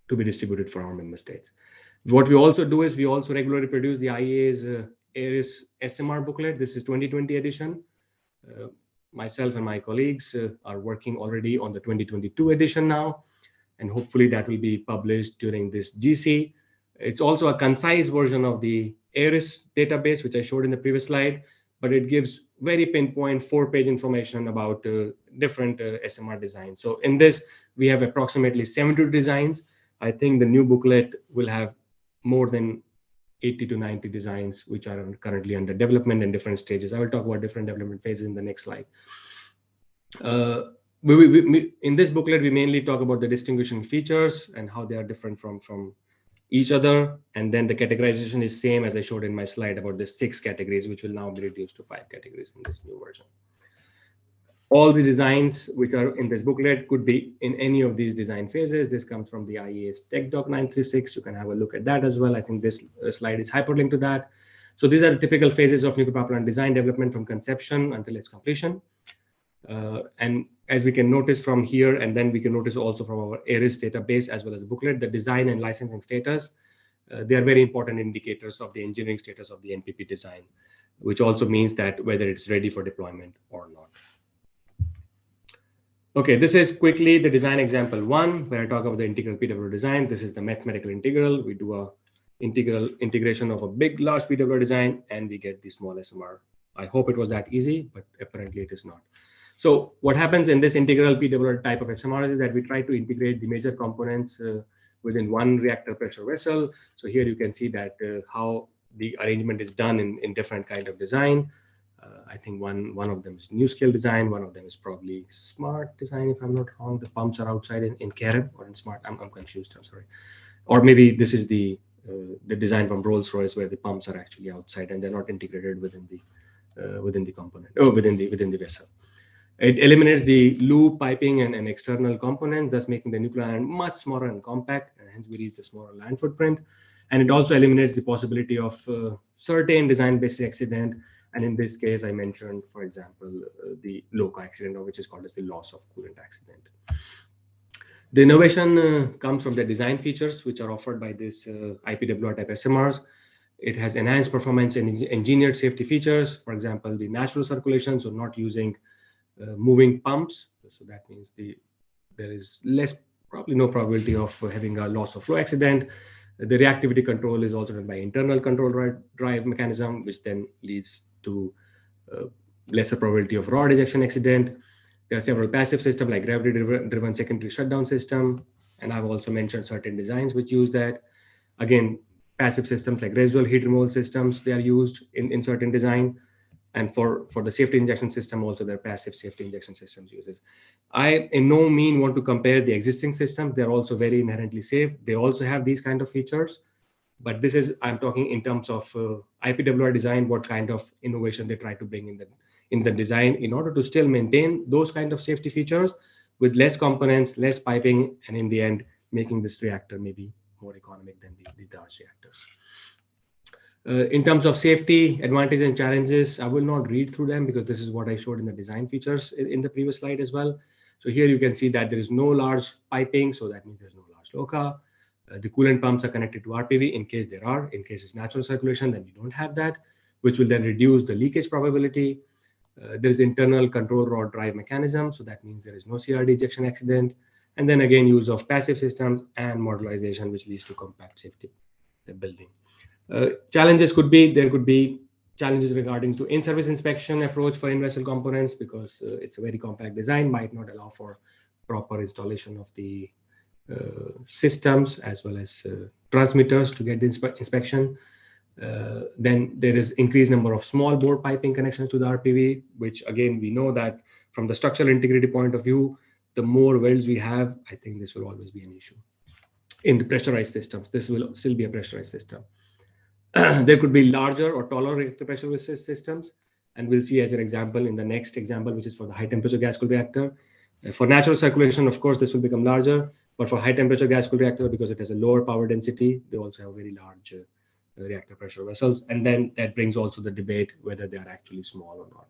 to be distributed for our member states. What we also do is we also regularly produce the IEA's ARIS SMR booklet. This is 2020 edition. Myself and my colleagues are working already on the 2022 edition now, and hopefully that will be published during this GC. It's also a concise version of the ARIS database, which I showed in the previous slide, but it gives very pinpoint 4-page information about different SMR designs. So in this, we have approximately 70 designs. I think the new booklet will have more than 80 to 90 designs, which are currently under development in different stages. I will talk about different development phases in the next slide. In this booklet, we mainly talk about the distinguishing features and how they are different from each other. And then the categorization is same as I showed in my slide about the 6 categories, which will now be reduced to 5 categories in this new version. All the designs which are in this booklet could be in any of these design phases. This comes from the IEA's Tech Doc 936. You can have a look at that as well. I think this slide is hyperlinked to that. So these are the typical phases of nuclear power plant design development from conception until its completion. And as we can notice from here, and then we can notice also from our ARIS database as well as the booklet, the design and licensing status, they are very important indicators of the engineering status of the NPP design. which also means that whether it's ready for deployment or not. Okay, this is quickly the design example 1, where I talk about the integral PWR design. This is the mathematical integral. We do a integration of a big, large PWR design, and we get the small SMR. I hope it was that easy, but apparently it is not. So what happens in this integral PWR type of SMR is that we try to integrate the major components within one reactor pressure vessel. So here you can see that how the arrangement is done in different kind of design. I think one of them is new scale design. One of them is probably smart design, if I'm not wrong. The pumps are outside in Carib or in smart. I'm confused. I'm sorry. Or maybe this is the design from Rolls-Royce, where the pumps are actually outside and they're not integrated within the component or within the vessel. It eliminates the loop piping and external components, thus making the nuclear ion much smaller and compact, and hence we reach the smaller land footprint. And it also eliminates the possibility of certain design-based accident. And in this case, I mentioned, for example, the LOCA accident, or which is called as the loss of coolant accident. The innovation comes from the design features, which are offered by this IPWR type SMRs. It has enhanced performance and engineered safety features. For example, the natural circulation, so not using moving pumps. So that means there is probably no probability of having a loss of flow accident. The reactivity control is also done by internal control drive mechanism, which then leads to lesser probability of rod ejection accident. There are several passive systems like gravity-driven secondary shutdown system. And I've also mentioned certain designs which use that. Again, passive systems like residual heat removal systems, they are used in certain design. And for the safety injection system, also their passive safety injection systems uses. I in no mean want to compare the existing systems. They're also very inherently safe. They also have these kind of features. But this is, I'm talking in terms of IPWR design, what kind of innovation they try to bring in the design in order to still maintain those kind of safety features with less components, less piping, and in the end, making this reactor maybe more economic than the large reactors. In terms of safety, advantages and challenges, I will not read through them because this is what I showed in the design features in the previous slide as well. So here you can see that there is no large piping, so that means there's no large LOCA. The coolant pumps are connected to RPV in case there are. In case it's natural circulation, then we don't have that, which will then reduce the leakage probability. There is internal control rod drive mechanism, so that means there is no CRD ejection accident. And then again, use of passive systems and modularization, which leads to compact safety building. Challenges could be, there could be challenges regarding to in-service inspection approach for in-vessel components because it's a very compact design, might not allow for proper installation of the systems as well as transmitters to get the inspection. Then there is increased number of small bore piping connections to the RPV, which again, we know that from the structural integrity point of view, the more welds we have, I think this will always be an issue. In the pressurized systems, this will still be a pressurized system. There could be larger or taller reactor pressure systems, and we'll see as an example in the next example, which is for the high temperature gas cooled reactor. For natural circulation, of course, this will become larger, but for high temperature gas cooled reactor, because it has a lower power density, they also have very large reactor pressure vessels. And then that brings also the debate whether they are actually small or not.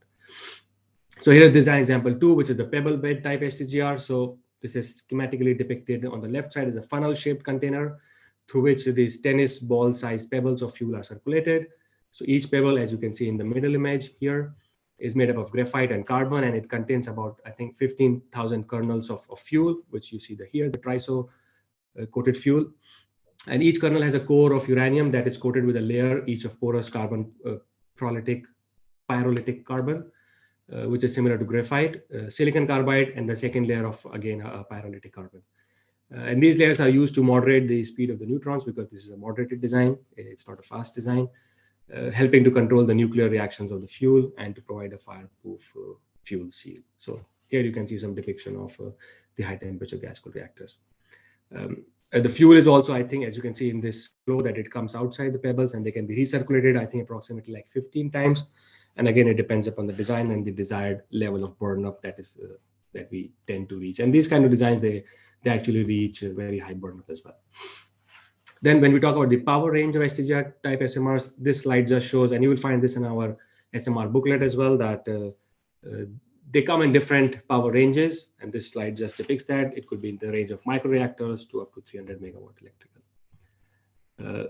So here is design example 2, which is the pebble bed type STGR. So this is schematically depicted on the left side as a funnel shaped container through which these tennis ball sized pebbles of fuel are circulated. So each pebble, as you can see in the middle image here, is made up of graphite and carbon, and it contains about, I think, 15,000 kernels of fuel, which you see here, the triso coated fuel. And each kernel has a core of uranium that is coated with a layer each of porous carbon, pyrolytic carbon, which is similar to graphite, silicon carbide, and the second layer of, again, pyrolytic carbon. And these layers are used to moderate the speed of the neutrons because this is a moderated design. It's not a fast design, helping to control the nuclear reactions of the fuel and to provide a fireproof fuel seal. So here you can see some depiction of the high temperature gas cooled reactors. The fuel is also, I think, as you can see in this flow, that it comes outside the pebbles and they can be recirculated, I think, approximately like 15 times. And again, it depends upon the design and the desired level of burn up that is that we tend to reach. And these kind of designs, they actually reach a very high burn up as well. Then when we talk about the power range of STGR type SMRs, this slide just shows, and you will find this in our SMR booklet as well, that they come in different power ranges. And this slide just depicts that. It could be in the range of microreactors to up to 300 megawatt electrical.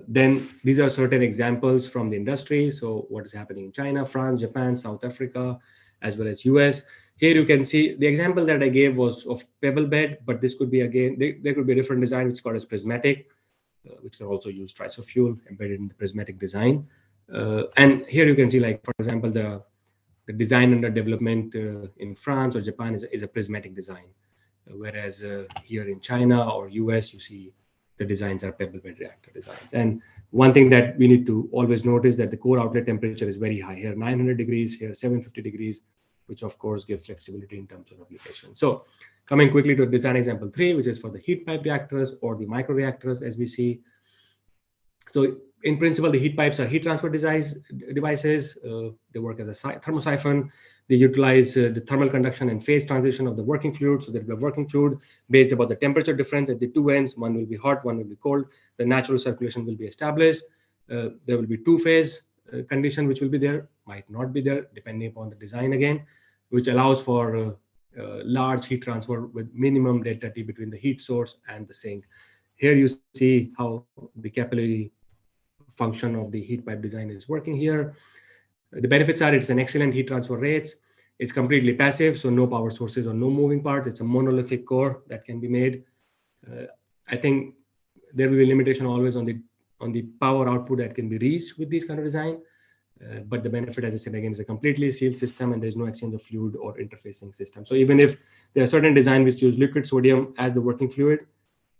Then these are certain examples from the industry. So what is happening in China, France, Japan, South Africa, as well as US. Here you can see the example that I gave was of pebble bed, but this could be again, there could be a different design which is called as prismatic, which can also use triso fuel embedded in the prismatic design. And here you can see, like, for example, the design under development in France or Japan is a prismatic design. Whereas here in China or US, you see the designs are pebble bed reactor designs. And one thing that we need to always notice that the core outlet temperature is very high. Here 900 degrees, here 750 degrees, which of course gives flexibility in terms of application. So coming quickly to design example 3, which is for the heat pipe reactors or the micro reactors, as we see. So in principle, the heat pipes are heat transfer devices. They work as a thermosiphon. They utilize the thermal conduction and phase transition of the working fluid. So there will be a working fluid based about the temperature difference at the two ends. One will be hot, one will be cold. The natural circulation will be established. There will be two-phase condition which will be there, might not be there, depending upon the design again, which allows for large heat transfer with minimum delta T between the heat source and the sink. Here you see how the capillary function of the heat pipe design is working here. The benefits are it's an excellent heat transfer rates. It's completely passive, so no power sources or no moving parts. It's a monolithic core that can be made. I think there will be limitation always on the power output that can be reached with this kind of design. But the benefit, as I said again, is a completely sealed system and there's no exchange of fluid or interfacing system. So even if there are certain designs which use liquid sodium as the working fluid,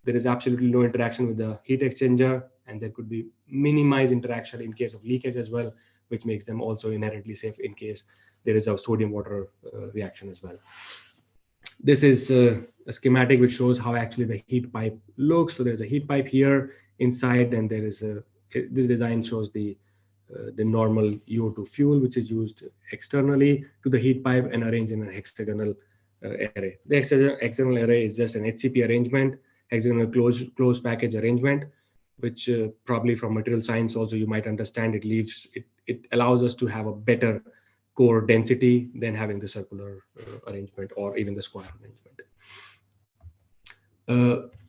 there is absolutely no interaction with the heat exchanger, and there could be minimized interaction in case of leakage as well, which makes them also inherently safe in case there is a sodium water reaction as well. This is a schematic which shows how actually the heat pipe looks. So there's a heat pipe here inside, and there is this design shows the normal UO2 fuel, which is used externally to the heat pipe and arranged in a hexagonal array. The hexagonal array is just an HCP arrangement, hexagonal closed package arrangement, which probably from material science also you might understand it allows us to have a better core density than having the circular arrangement or even the square arrangement.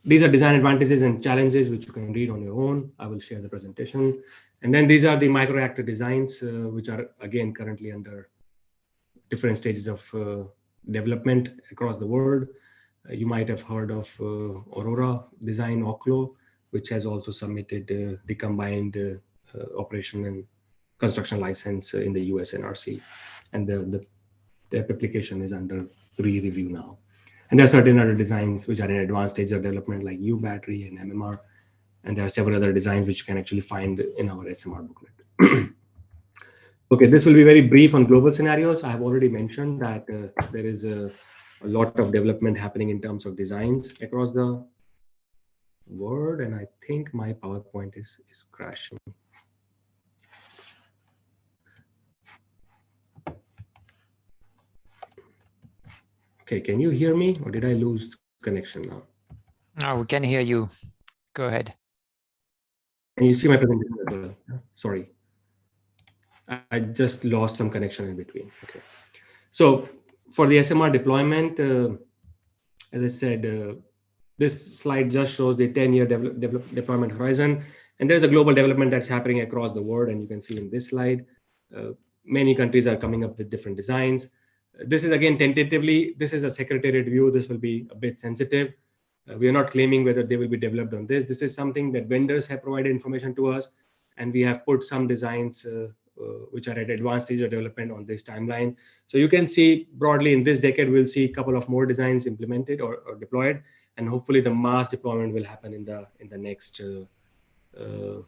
These are design advantages and challenges which you can read on your own. I will share the presentation. And then these are the microreactor designs, which are again currently under different stages of development across the world. You might have heard of Aurora Design Oklo, which has also submitted the combined operation and construction license in the US NRC. And the application is under re-review now. And there are certain other designs which are in advanced stage of development like U battery and MMR. And there are several other designs which you can actually find in our SMR booklet. Okay, this will be very brief on global scenarios. I have already mentioned that there is a lot of development happening in terms of designs across the world. And I think my PowerPoint is crashing. Okay, can you hear me or did I lose connection now? No, we can hear you. Go ahead. Can you see my presentation as well? Sorry. I just lost some connection in between. Okay. So for the SMR deployment, as I said, this slide just shows the 10-year deployment horizon. And there's a global development that's happening across the world. And you can see in this slide, many countries are coming up with different designs. This is again, tentatively, this is a secretariat view. This will be a bit sensitive. We are not claiming whether they will be developed on this. This is something that vendors have provided information to us. And we have put some designs which are at advanced stage of development on this timeline. So you can see broadly in this decade, we'll see a couple of more designs implemented or deployed. And hopefully the mass deployment will happen in the next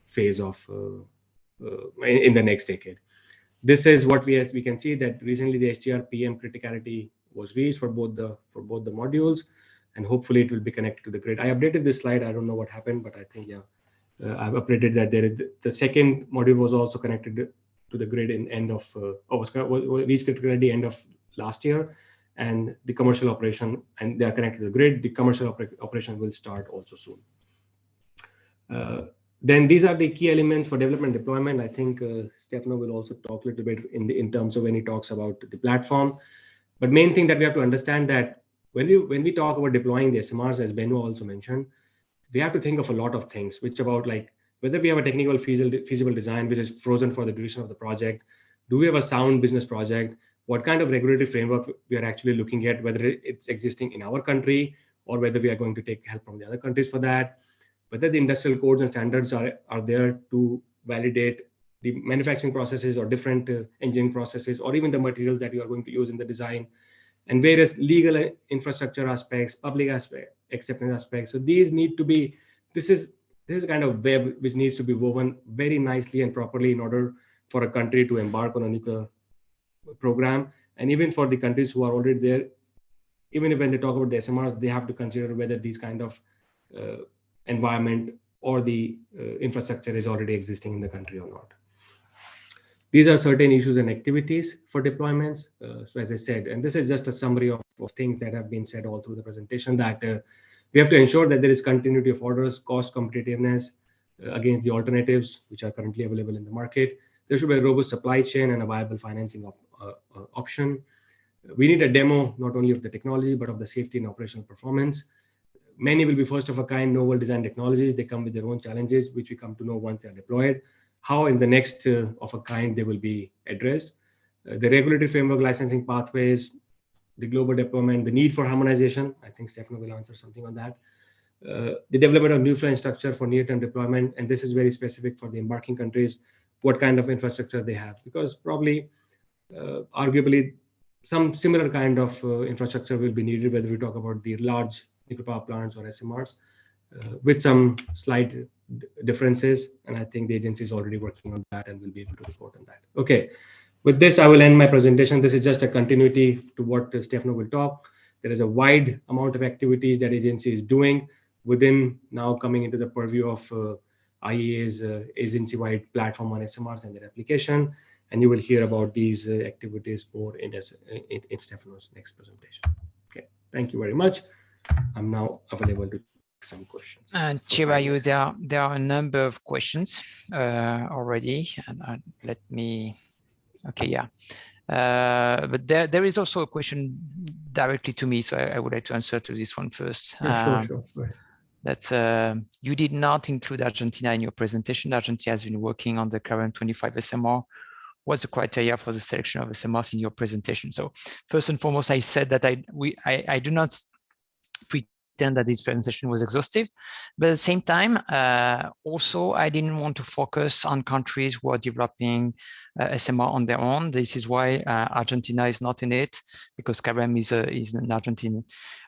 phase of, in the next decade. This is what we can see that recently the SGR PM criticality was reached for both the modules, and hopefully it will be connected to the grid. I updated this slide. I don't know what happened, but I think I've updated that the second module was also connected to the grid in end of reached criticality end of last year, and the commercial operation, and they are connected to the grid. The commercial operation will start also soon. Then these are the key elements for development deployment. I think Stefano will also talk a little bit in terms of when he talks about the platform. But main thing that we have to understand that when we talk about deploying the SMRs, as Benno also mentioned, we have to think of a lot of things, which about like whether we have a technical feasible design which is frozen for the duration of the project. Do we have a sound business project? What kind of regulatory framework we are actually looking at, whether it's existing in our country or whether we are going to take help from the other countries for that, whether the industrial codes and standards are there to validate the manufacturing processes or different engineering processes, or even the materials that you are going to use in the design, and various legal infrastructure aspects, public aspect, acceptance aspects. So these need to be, this is a kind of web which needs to be woven very nicely and properly in order for a country to embark on a nuclear program. And even for the countries who are already there, even if when they talk about the SMRs, they have to consider whether these kind of environment or the infrastructure is already existing in the country or not. These are certain issues and activities for deployments. So as I said, and this is just a summary of things that have been said all through the presentation, that we have to ensure that there is continuity of orders, cost competitiveness against the alternatives which are currently available in the market. There should be a robust supply chain and a viable financing option. We need a demo not only of the technology, but of the safety and operational performance. Many will be first of a kind, novel design technologies. They come with their own challenges, which we come to know once they are deployed. How in the next of a kind they will be addressed. The regulatory framework, licensing pathways, the global deployment, the need for harmonization. I think Stefano will answer something on that. The development of nuclear infrastructure for near-term deployment, and this is very specific for the embarking countries, what kind of infrastructure they have, because probably, arguably, some similar kind of infrastructure will be needed, whether we talk about the large nuclear power plants or SMRs, with some slight differences. And I think the agency is already working on that and will be able to report on that. Okay, with this, I will end my presentation. This is just a continuity to what Stefano will talk. There is a wide amount of activities that agency is doing within now coming into the purview of IEA's agency-wide platform on SMRs and their application. And you will hear about these activities more in Stefano's next presentation. Okay, thank you very much. I'm now available to take some questions. And Chirayu, there are a number of questions already, and let me. Okay, yeah. But there is also a question directly to me, so I would like to answer to this one first. Yeah, sure. That's you did not include Argentina in your presentation. Argentina has been working on the current 25 SMR. What's the criteria for the selection of SMRs in your presentation? So first and foremost, I said that I do not pretend that this presentation was exhaustive, but at the same time, also I didn't want to focus on countries who are developing SMR on their own. This is why Argentina is not in it, because CAREM is an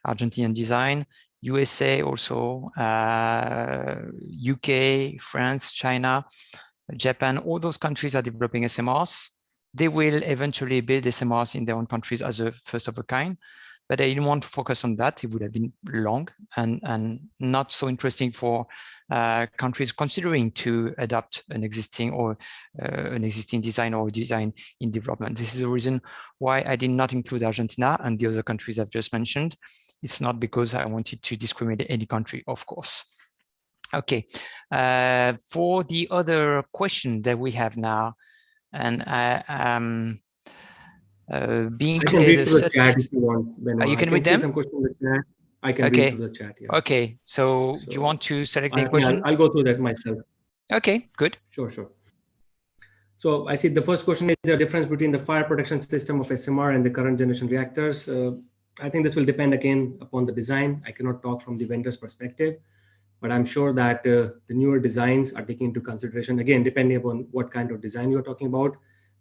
Argentinian design. USA also, UK, France, China, Japan, all those countries are developing SMRs. They will eventually build SMRs in their own countries as a first of a kind, but I didn't want to focus on that. It would have been long and not so interesting for countries considering to adopt an existing or an existing design or design in development. This is the reason why I did not include Argentina and the other countries I've just mentioned. It's not because I wanted to discriminate any country, of course. Okay, for the other question that we have now, and being I can read through the chat if you want. You can read them? Some questions in the chat. I can read through the chat. Yeah. Okay, so do you want to select the question? I'll go through that myself. Okay, good. Sure. So I see the first question is the difference between the fire protection system of SMR and the current generation reactors. I think this will depend again upon the design. I cannot talk from the vendor's perspective, but I'm sure that the newer designs are taking into consideration, again, depending upon what kind of design you're talking about.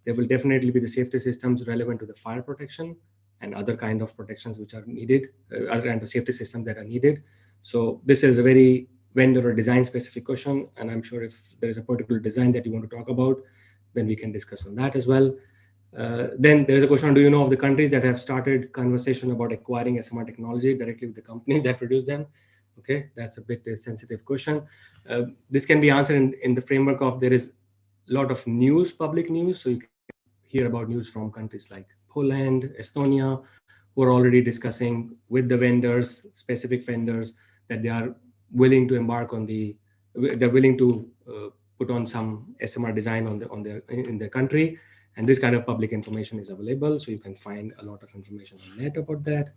There will definitely be the safety systems relevant to the fire protection and other kind of protections which are needed, other kind of safety systems that are needed. So this is a very vendor or design specific question. And I'm sure if there is a particular design that you want to talk about, then we can discuss on that as well. Then there is a question, do you know of the countries that have started conversation about acquiring SMR technology directly with the companies that produce them? Okay, that's a bit sensitive question. This can be answered in the framework of there is a lot of news, public news. So you can hear about news from countries like Poland, Estonia, who are already discussing with the vendors, specific vendors, that they are willing to embark on they're willing to put on some SMR design in their country. And this kind of public information is available. So you can find a lot of information on the net about that.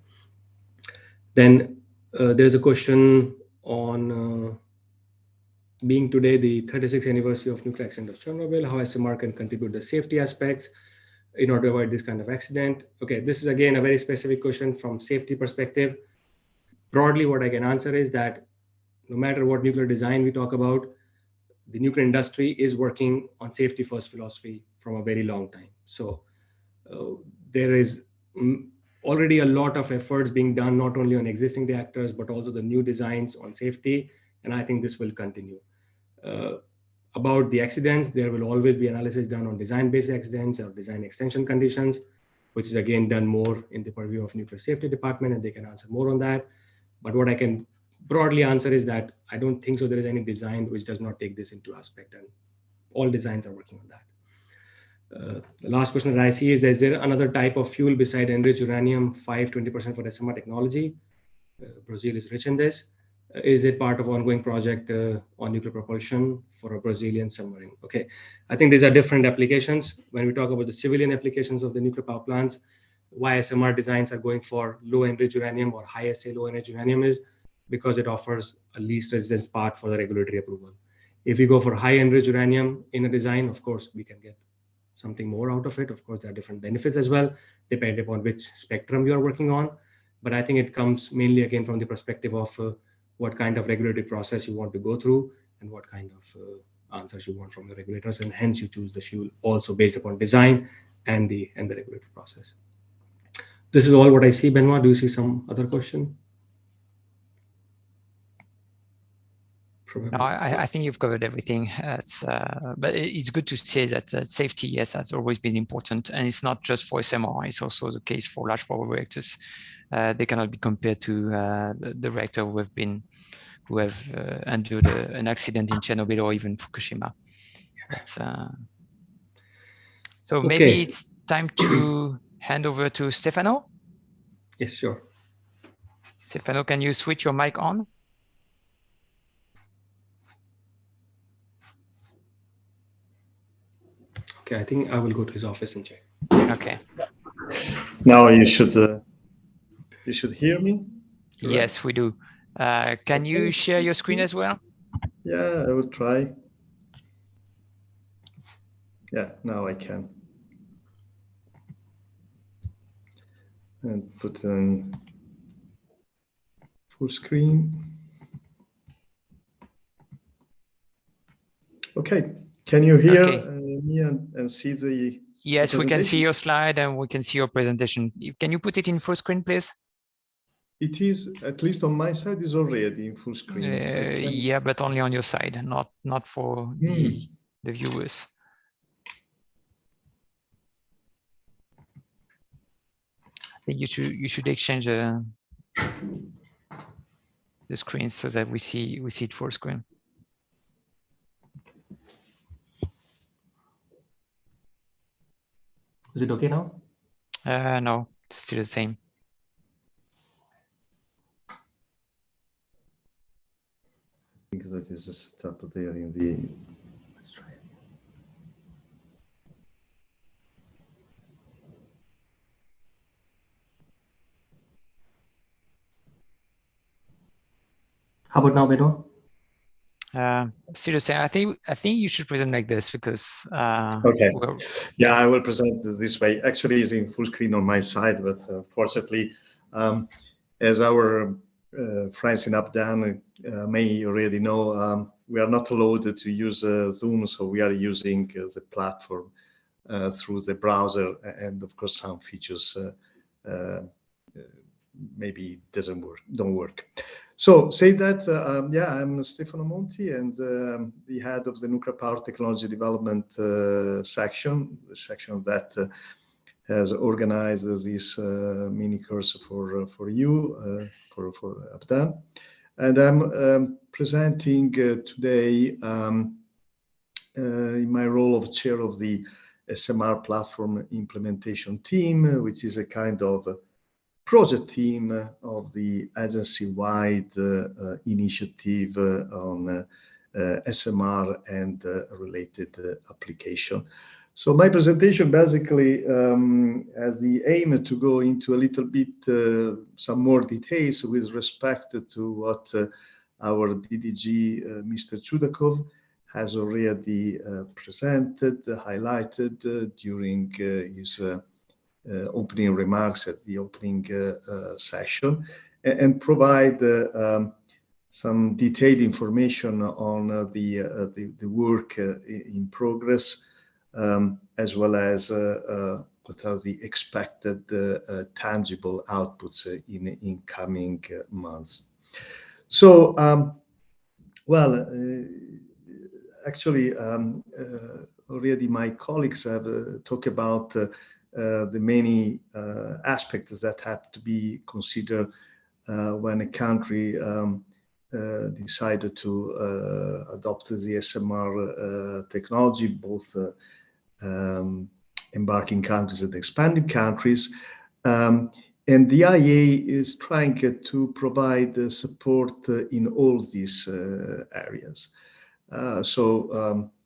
Then there's a question on being today the 36th anniversary of nuclear accident of Chernobyl, how SMR can contribute the safety aspects in order to avoid this kind of accident. Okay, this is again a very specific question from safety perspective. Broadly, what I can answer is that no matter what nuclear design we talk about, the nuclear industry is working on safety first philosophy from a very long time. So there is already a lot of efforts being done, not only on existing reactors, but also the new designs on safety. And I think this will continue. About the accidents, there will always be analysis done on design-based accidents or design extension conditions, which is again done more in the purview of nuclear safety department, and they can answer more on that. But what I can broadly answer is that I don't think so there is any design which does not take this into aspect, and all designs are working on that. The last question that I see is there another type of fuel beside enriched uranium 20% for SMR technology? Brazil is rich in this. Is it part of ongoing project on nuclear propulsion for a Brazilian submarine? Okay, I think these are different applications. When we talk about the civilian applications of the nuclear power plants, why SMR designs are going for low enriched uranium or high SA low enriched uranium is because it offers a least resistance path for the regulatory approval. If we go for high enriched uranium in a design, of course, we can get something more out of it. Of course, there are different benefits as well, depending upon which spectrum you are working on. But I think it comes mainly again from the perspective of what kind of regulatory process you want to go through and what kind of answers you want from the regulators, and hence you choose the fuel also based upon design and the regulatory process. This is all what I see. Benoit, do you see some other question? No, I think you've covered everything. But it's good to say that safety, yes, has always been important, and it's not just for SMR. It's also the case for large power reactors. They cannot be compared to the reactor who have endured an accident in Chernobyl or even Fukushima. So okay. Maybe it's time to hand over to Stefano. Yes, sure. Stefano, can you switch your mic on? Okay, I think I will go to his office and check. Okay. Now you should hear me? Correct? Yes, we do. Can you share your screen as well? Yeah, I will try. Yeah, now I can. And put in full screen. Okay. Can you hear me and see the Yes, we can see your slide and we can see your presentation. Can you put it in full screen, please? It is, at least on my side, is already in full screen. So yeah, but only on your side, not for the viewers. I think you should exchange the screen so that we see it full screen. Is it okay now? No, it's still the same. I think that is set up there in the. Let's try it. How about now, Benoit? Still the same. I think you should present like this because. Okay. Yeah, I will present this way. Actually, it's in full screen on my side, but fortunately, as our friends in Abdan may already know, we are not allowed to use Zoom, so we are using the platform through the browser, and of course some features maybe don't work. So say that, yeah, I'm Stefano Monti and the head of the Nuclear Power Technology Development section, the section that has organized this mini course for you, for Abdan. And I'm presenting today in my role of chair of the SMR platform implementation team, which is a kind of project team of the agency-wide initiative on SMR and related application. So my presentation basically has the aim to go into a little bit some more details with respect to what our DDG, Mr. Chudakov, has already presented, highlighted during his opening remarks at the opening session, and provide some detailed information on the work in progress, as well as what are the expected tangible outputs in coming months. So, well, actually, already my colleagues have talked about the many aspects that have to be considered when a country decided to adopt the SMR technology, both embarking countries and expanding countries. And the IEA is trying to provide support in all these areas.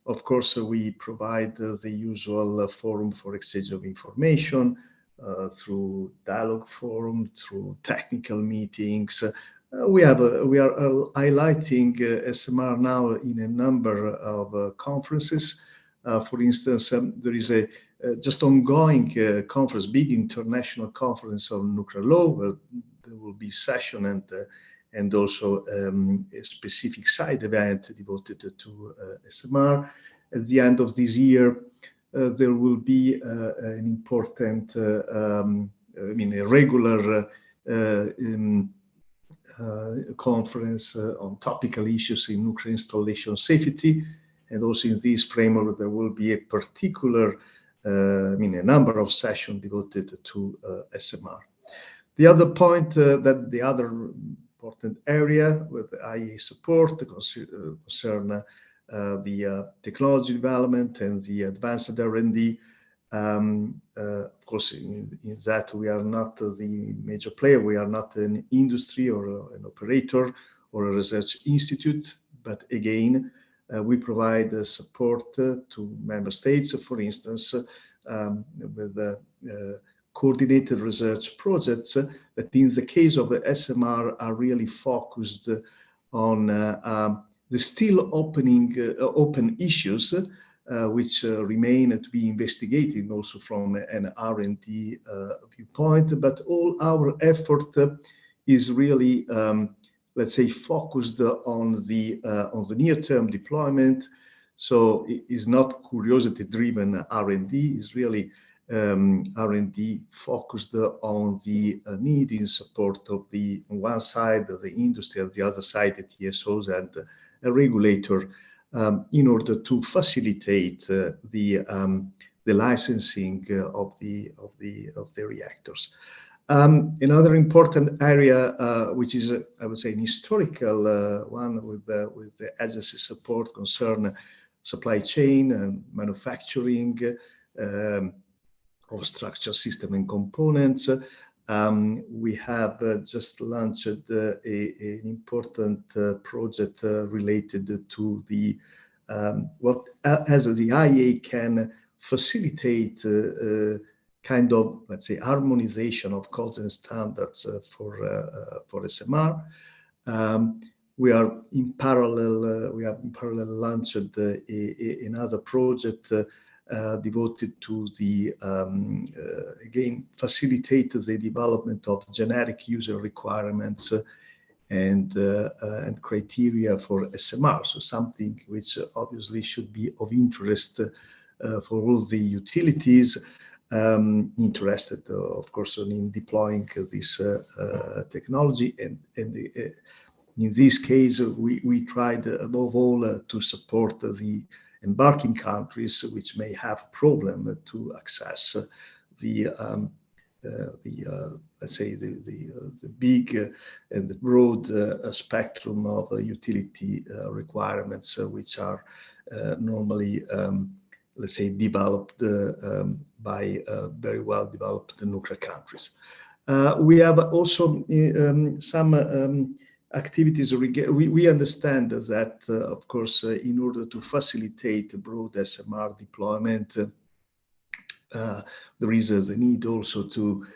Of course, we provide the usual forum for exchange of information through dialogue forum, through technical meetings. We are highlighting SMR now in a number of conferences. For instance, there is a just ongoing conference, big international conference on nuclear law, where there will be session and also a specific side event devoted to SMR. At the end of this year, there will be an important, a regular conference on topical issues in nuclear installation safety. And also in this framework, there will be a particular, a number of sessions devoted to SMR. The other point that the other important area with IEA support concern the technology development and the advanced R&D. Of course, in that we are not the major player. We are not an industry or an operator or a research institute, but again, we provide support to member states, for instance, with coordinated research projects that in the case of the SMR are really focused on the still open issues which remain to be investigated also from an R&D viewpoint. But all our effort is really let's say, focused on the near-term deployment. So it is not curiosity-driven R&D, it's really R&D focused on the need in support of on one side, the industry, on the other side, the TSOs and a regulator, in order to facilitate the licensing of the reactors. Another important area, which is, I would say, an historical one with the agency support concern supply chain and manufacturing of structure, system and components. We have just launched an important project related to the what as the IEA can facilitate kind of, let's say, harmonization of codes and standards for SMR. We have in parallel launched another project devoted to the again facilitate the development of generic user requirements and criteria for SMR. So something which obviously should be of interest for all the utilities interested, of course, in deploying this technology. And in this case, we tried above all to support the embarking countries which may have a problem to access let's say the big and the broad spectrum of utility requirements which are normally let's say developed by very well developed nuclear countries. We have also some activities. We understand that, of course, in order to facilitate broad SMR deployment, there is a need also to,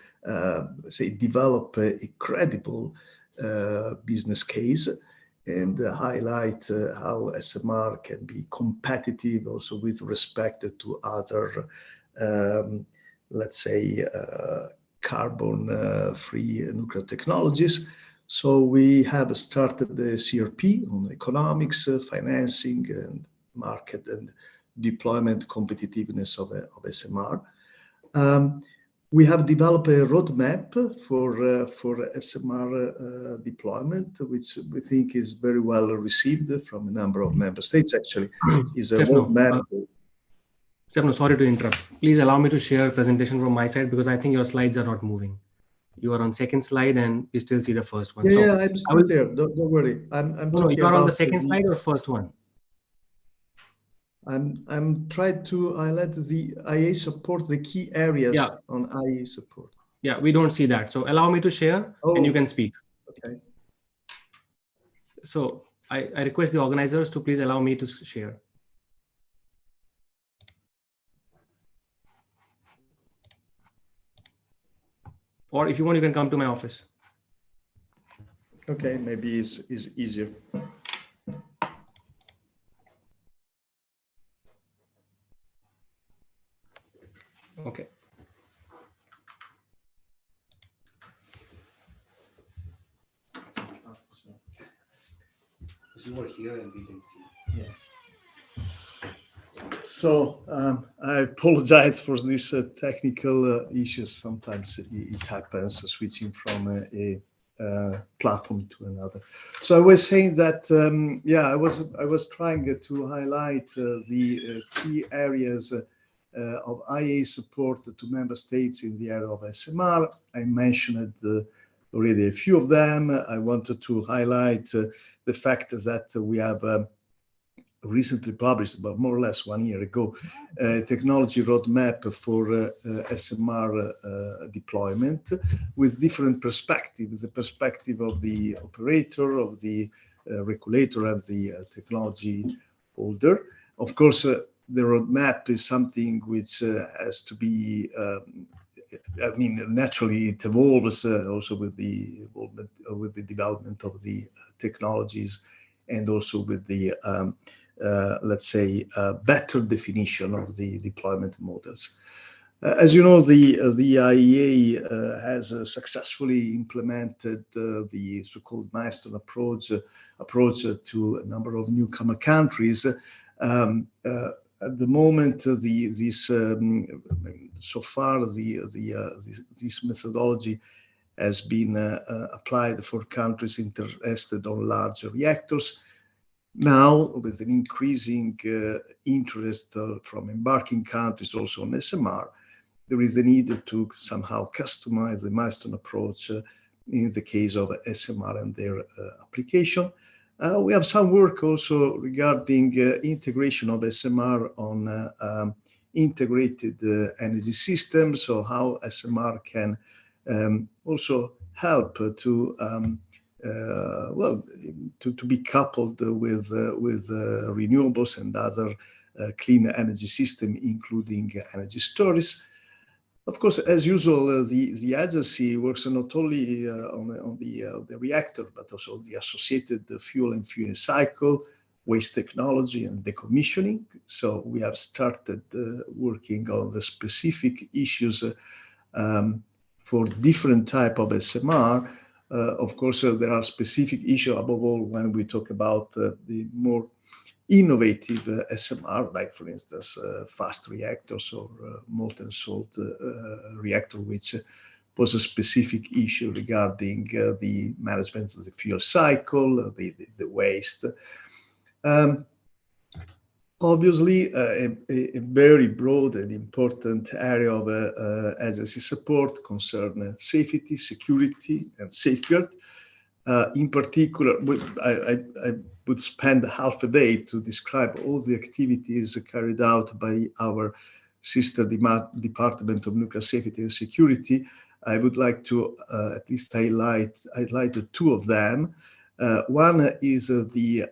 say, develop a credible business case. and highlight how SMR can be competitive also with respect to other, let's say, carbon-free nuclear technologies. So we have started the CRP on economics, financing, and market and deployment competitiveness of SMR. We have developed a roadmap for SMR deployment, which we think is very well received from a number of member states. Actually, is a roadmap. Stefano, sorry to interrupt. Please allow me to share a presentation from my side because I think your slides are not moving. You are on second slide and we still see the first one. Yeah, I'm still there. Don't worry. I'm no, you are on the second slide or first one? I'm trying to highlight the IA support, the key areas on IA support. Yeah, we don't see that. So allow me to share and you can speak. Okay. So I request the organizers to please allow me to share. Or if you want, you can come to my office. Okay, maybe it's easier. Okay. You were here and we didn't see. Yeah. So I apologize for this technical issues. Sometimes it happens, switching from a platform to another. So I was saying that I was trying to highlight the key areas of IA support to member states in the area of SMR. I mentioned already a few of them. I wanted to highlight the fact that we have recently published, about more or less 1 year ago, a technology roadmap for SMR deployment with different perspectives, the perspective of the operator, of the regulator, and the technology holder. Of course, the roadmap is something which has to be, I mean, naturally it evolves also with the involvement, with the development of the technologies, and also with the let's say, better definition of the deployment models. As you know, the IEA has successfully implemented the so-called milestone approach to a number of newcomer countries. At the moment, so far this methodology has been applied for countries interested on larger reactors. Now, with an increasing interest from embarking countries also on SMR, there is a need to somehow customize the milestone approach in the case of SMR and their application. We have some work also regarding integration of SMR on integrated energy systems, so how SMR can also help to to be coupled with renewables and other clean energy system, including energy storage. Of course, as usual, the agency works not only on the reactor, but also the associated fuel and fuel cycle, waste technology, and decommissioning. So we have started working on the specific issues for different type of SMR. Of course, there are specific issues, above all, when we talk about the more innovative SMR, like, for instance, fast reactors or molten salt reactor, which was a specific issue regarding the management of the fuel cycle, the waste. Obviously, a very broad and important area of agency support concerns safety, security, and safeguard. In particular, I would spend half a day to describe all the activities carried out by our sister Department of Nuclear Safety and Security. I would like to at least highlight two of them. One is the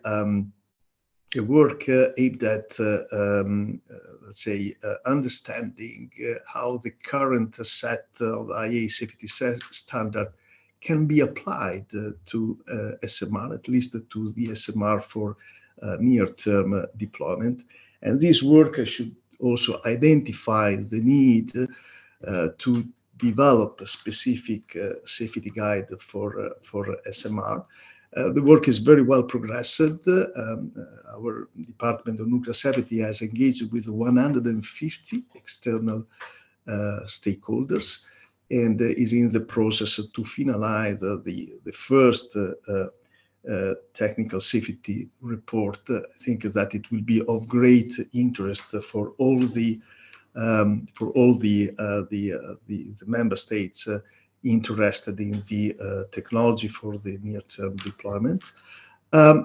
work aimed at, let's say, understanding how the current set of IA safety standard can be applied to SMR, at least to the SMR for near-term deployment. And this work should also identify the need to develop a specific safety guide for SMR. The work is very well progressed. Our Department of Nuclear Safety has engaged with 150 external stakeholders and is in the process to finalize the first technical safety report. I think that it will be of great interest for all the member states interested in the technology for the near-term deployment.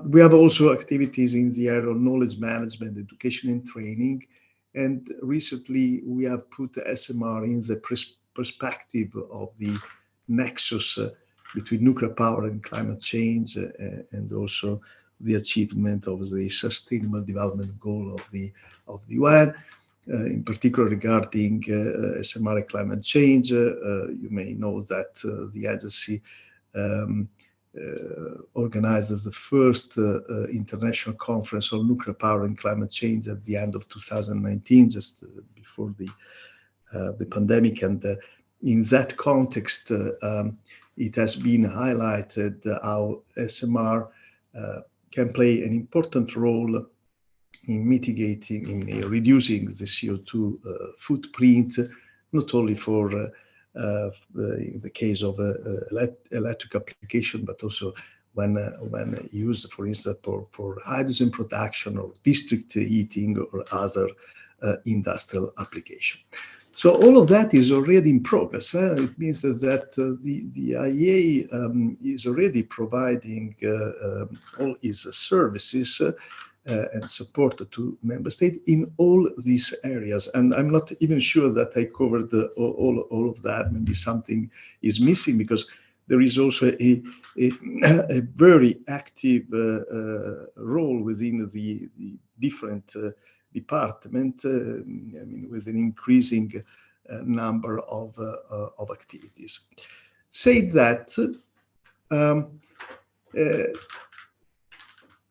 We have also activities in the area of knowledge management, education and training. And recently we have put SMR in the perspective of the nexus between nuclear power and climate change, and also the achievement of the Sustainable Development Goal of the UN. In particular regarding SMR and climate change, you may know that the agency organizes the first international conference on nuclear power and climate change at the end of 2019, just before the pandemic. And in that context, it has been highlighted how SMR can play an important role in mitigating, in reducing the CO2 footprint, not only for in the case of electric application, but also when used, for instance, for hydrogen production or district heating or other industrial application. So all of that is already in progress. It means that the IEA is already providing all its services and support to member states in all these areas. And I'm not even sure that I covered all of that. Maybe something is missing, because there is also a very active role within the different department, I mean, with an increasing number of activities. Say that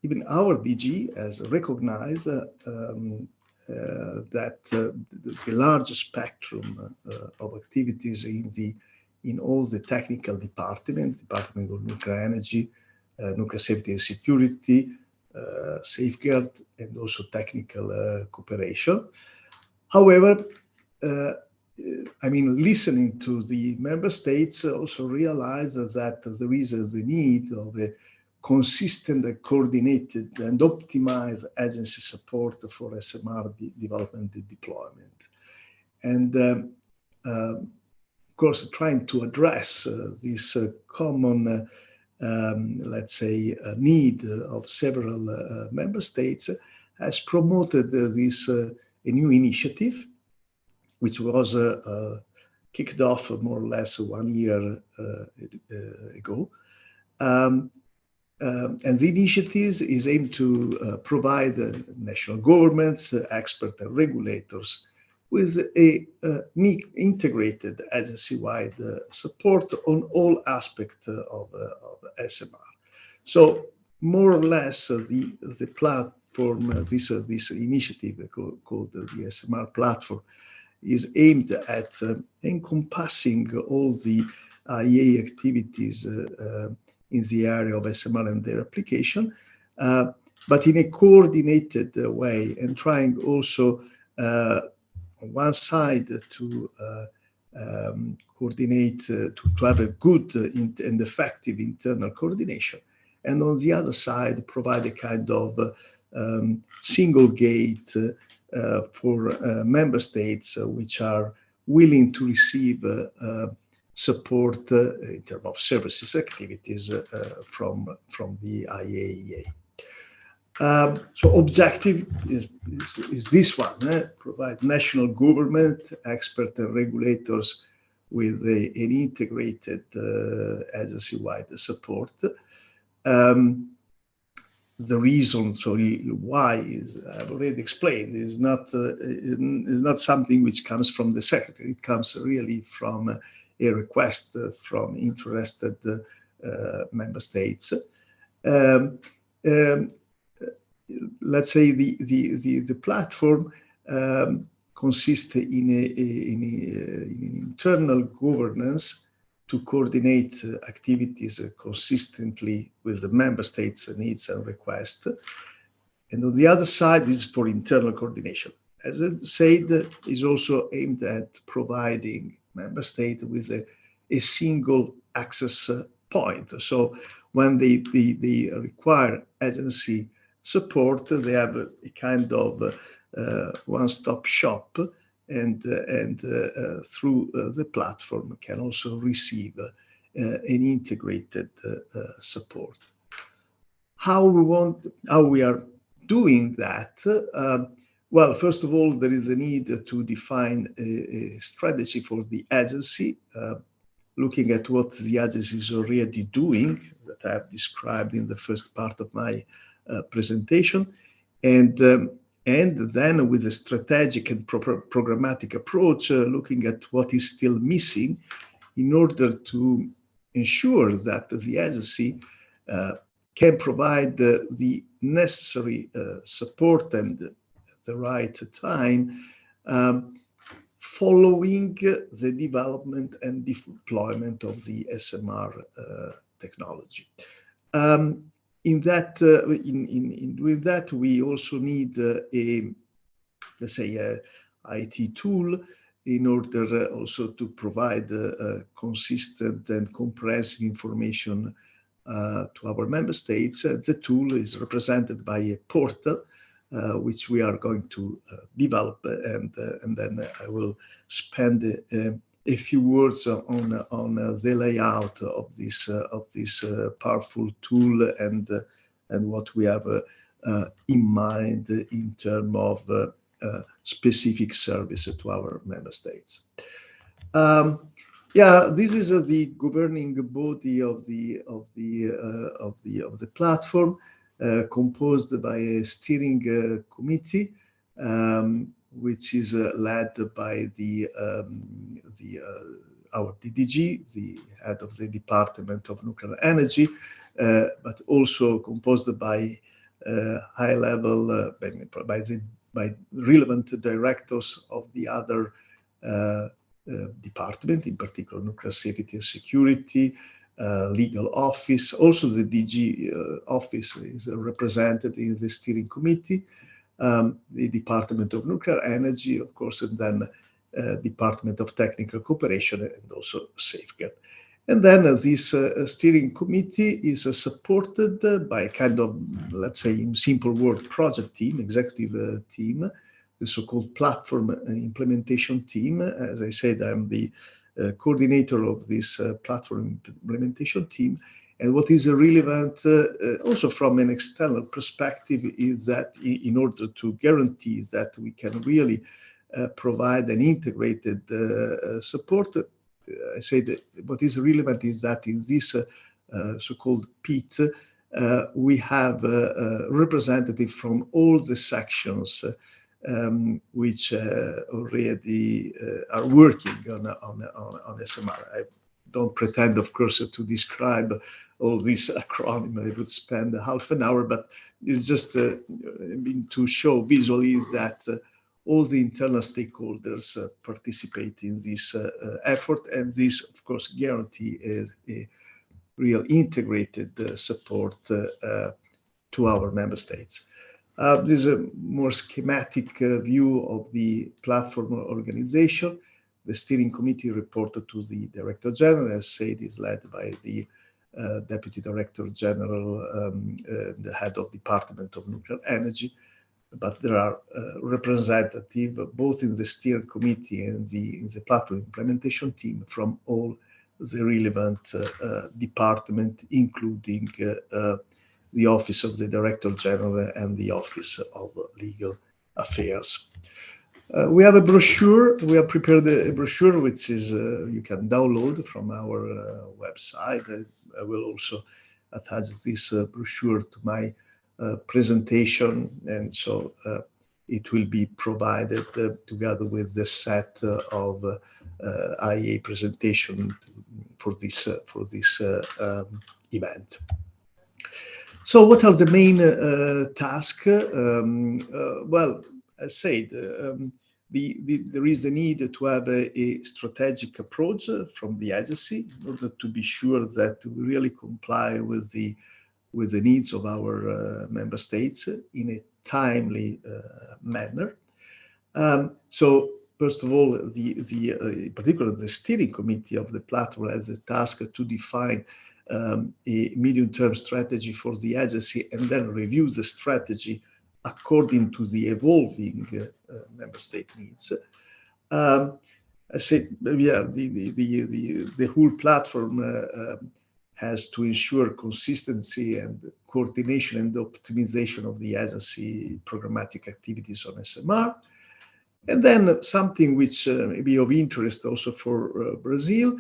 even our DG has recognized that the large spectrum of activities in all the technical Department of Nuclear Energy, Nuclear Safety and Security, safeguard, and also technical cooperation. However, I mean, listening to the member states also realize that there is the need of a consistent, coordinated, and optimized agency support for SMR development and deployment. And of course, trying to address this common let's say, need of several member states, has promoted this a new initiative, which was kicked off more or less 1 year ago. And the initiative is aimed to provide national governments, experts, and regulators with a integrated agency-wide support on all aspects of SMR. So more or less the platform, this initiative called the SMR platform, is aimed at encompassing all the IEA activities in the area of SMR and their application, but in a coordinated way, and trying also on one side to coordinate, to have a good and effective internal coordination, and on the other side provide a kind of single gate for member states which are willing to receive support in terms of services activities from the IAEA. So objective is this one, provide national government, experts and regulators with an integrated agency-wide support. The reason, why is, I've already explained, is not something which comes from the secretary. It comes really from a request from interested member states. Let's say the platform consists in an internal governance to coordinate activities consistently with the member states' needs and requests. And on the other side is for internal coordination. As I said, is also aimed at providing member states with a single access point. So when they require agency support, they have a kind of one-stop shop, and through the platform can also receive an integrated support. How we are doing that? Well, first of all, there is a need to define a strategy for the agency, looking at what the agency is already doing, that I have described in the first part of my presentation, and then with a strategic and programmatic approach, looking at what is still missing in order to ensure that the agency can provide the necessary support and at the right time, following the development and deployment of the SMR technology. In doing that, we also need let's say, a IT tool in order also to provide consistent and comprehensive information to our member states. The tool is represented by a portal which we are going to develop, and then I will spend a few words on the layout of this powerful tool and what we have in mind in terms of specific service to our member states. Yeah, this is the governing body of the platform, composed by a steering committee, which is led by our DDG, the head of the Department of Nuclear Energy, but also composed by high-level, by relevant directors of the other department, in particular nuclear safety and security, legal office. Also the DG office is represented in the steering committee, the Department of Nuclear Energy, of course, and then Department of Technical Cooperation and also Safeguard. And then this steering committee is supported by a kind of, let's say, in simple word, project team, executive team, the so-called platform implementation team. As I said, I'm the coordinator of this platform implementation team. And what is relevant also from an external perspective is that in order to guarantee that we can really provide an integrated support, I say that what is relevant is that in this so-called PIT, we have representatives from all the sections which already are working on SMR. I don't pretend, of course, to describe all this acronym. I would spend half an hour, but it's just to show visually that all the internal stakeholders participate in this effort, and this, of course, guarantee is a real integrated support to our member states. This is a more schematic view of the platform organization. The steering committee reported to the Director General, as said, is led by the Deputy Director General, the head of Department of Nuclear Energy. But there are representatives both in the steering committee and in the platform implementation team from all the relevant departments, including the Office of the Director General and the Office of Legal Affairs. We have a brochure. We have prepared a brochure which is you can download from our website. I will also attach this brochure to my presentation, and so it will be provided together with the set of IEA presentation for this event. So what are the main tasks? Well, as said, there is the need to have a strategic approach from the agency in order to be sure that we really comply with the needs of our member states in a timely manner. So first of all, in particular, the steering committee of the platform has a task to define a medium-term strategy for the agency and then review the strategy according to the evolving member state needs. I say, yeah, the whole platform has to ensure consistency and coordination and optimization of the agency programmatic activities on SMR. And then something which may be of interest also for Brazil.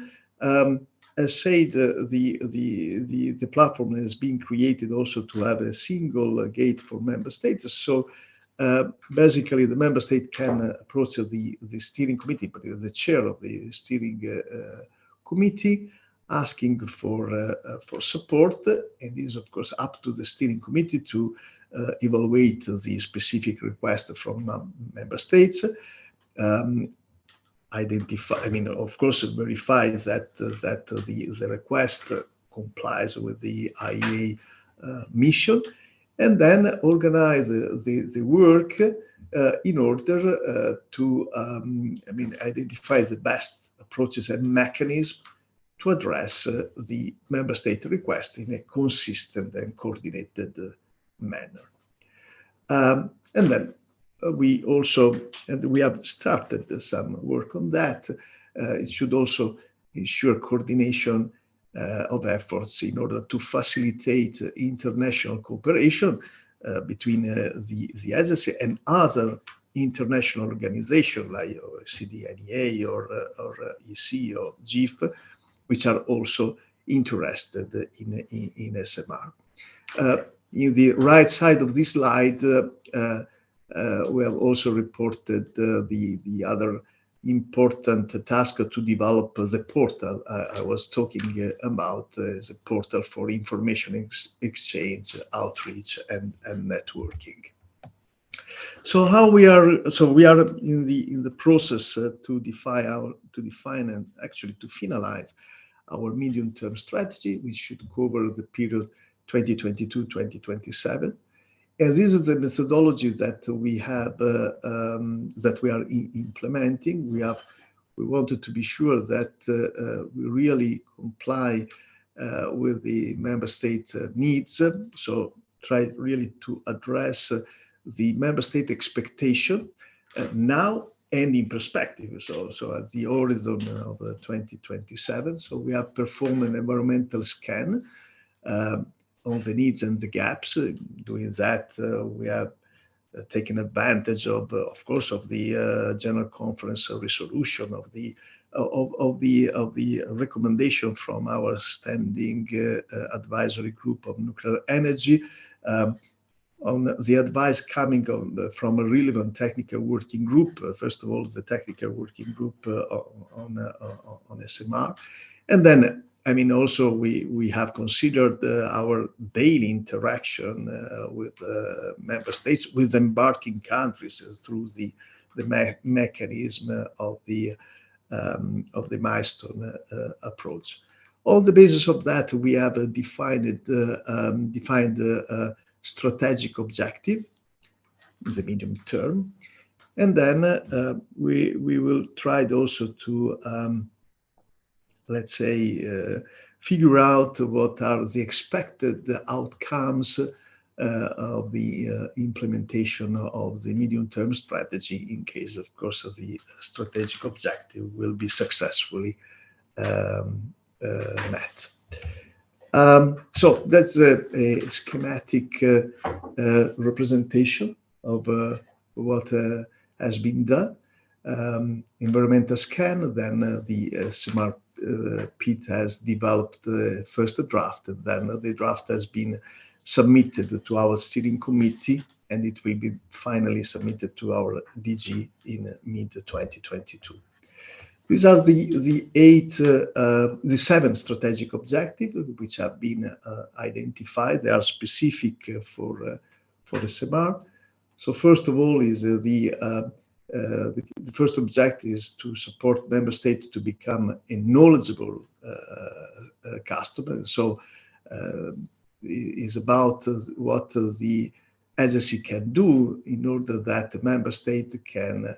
As said, the platform has been created also to have a single gate for member states. So basically, the member state can approach the steering committee, particularly the chair of the steering committee, asking for support. And it is, of course, up to the steering committee to evaluate the specific request from member states. Identify, I mean, of course, verify that the request complies with the IEA mission, and then organize the work in order to, I mean, identify the best approaches and mechanisms to address the member state request in a consistent and coordinated manner. And then we also, and we have started some work on that. It should also ensure coordination of efforts in order to facilitate international cooperation between the agency and other international organizations like CDNEA or EC or GIF, which are also interested in SMR. In the right side of this slide, we have also reported the other important task to develop the portal I was talking about, the portal for information exchange, outreach, and networking. So how we are? So we are in the process to define and actually to finalize our medium-term strategy, which should cover the period 2022-2027. And this is the methodology that we have, that we are implementing. We wanted to be sure that we really comply with the member state needs. So try really to address the member state expectation now and in perspective. So at the horizon of 2027. So we have performed an environmental scan on the needs and the gaps. Doing that, we have taken advantage of course, of the General Conference resolution of the recommendation from our standing advisory group of nuclear energy, on the advice coming from a relevant technical working group. First of all, the technical working group on SMR, and then, I mean, also we have considered our daily interaction with member states, with embarking countries through the mechanism of the milestone approach. On the basis of that, we have defined strategic objective in the medium term, and then we will try also to let's say, figure out what are the expected outcomes of the implementation of the medium-term strategy in case, of course, the strategic objective will be successfully met. So that's a schematic representation of what has been done. Environmental scan, then the SMR Pete has developed the first draft, and then the draft has been submitted to our steering committee and it will be finally submitted to our DG in mid-2022. These are the seven strategic objectives which have been identified. They are specific for SMR. So first of all is the first objective is to support member states to become a knowledgeable customer. So is about what the agency can do in order that the member state can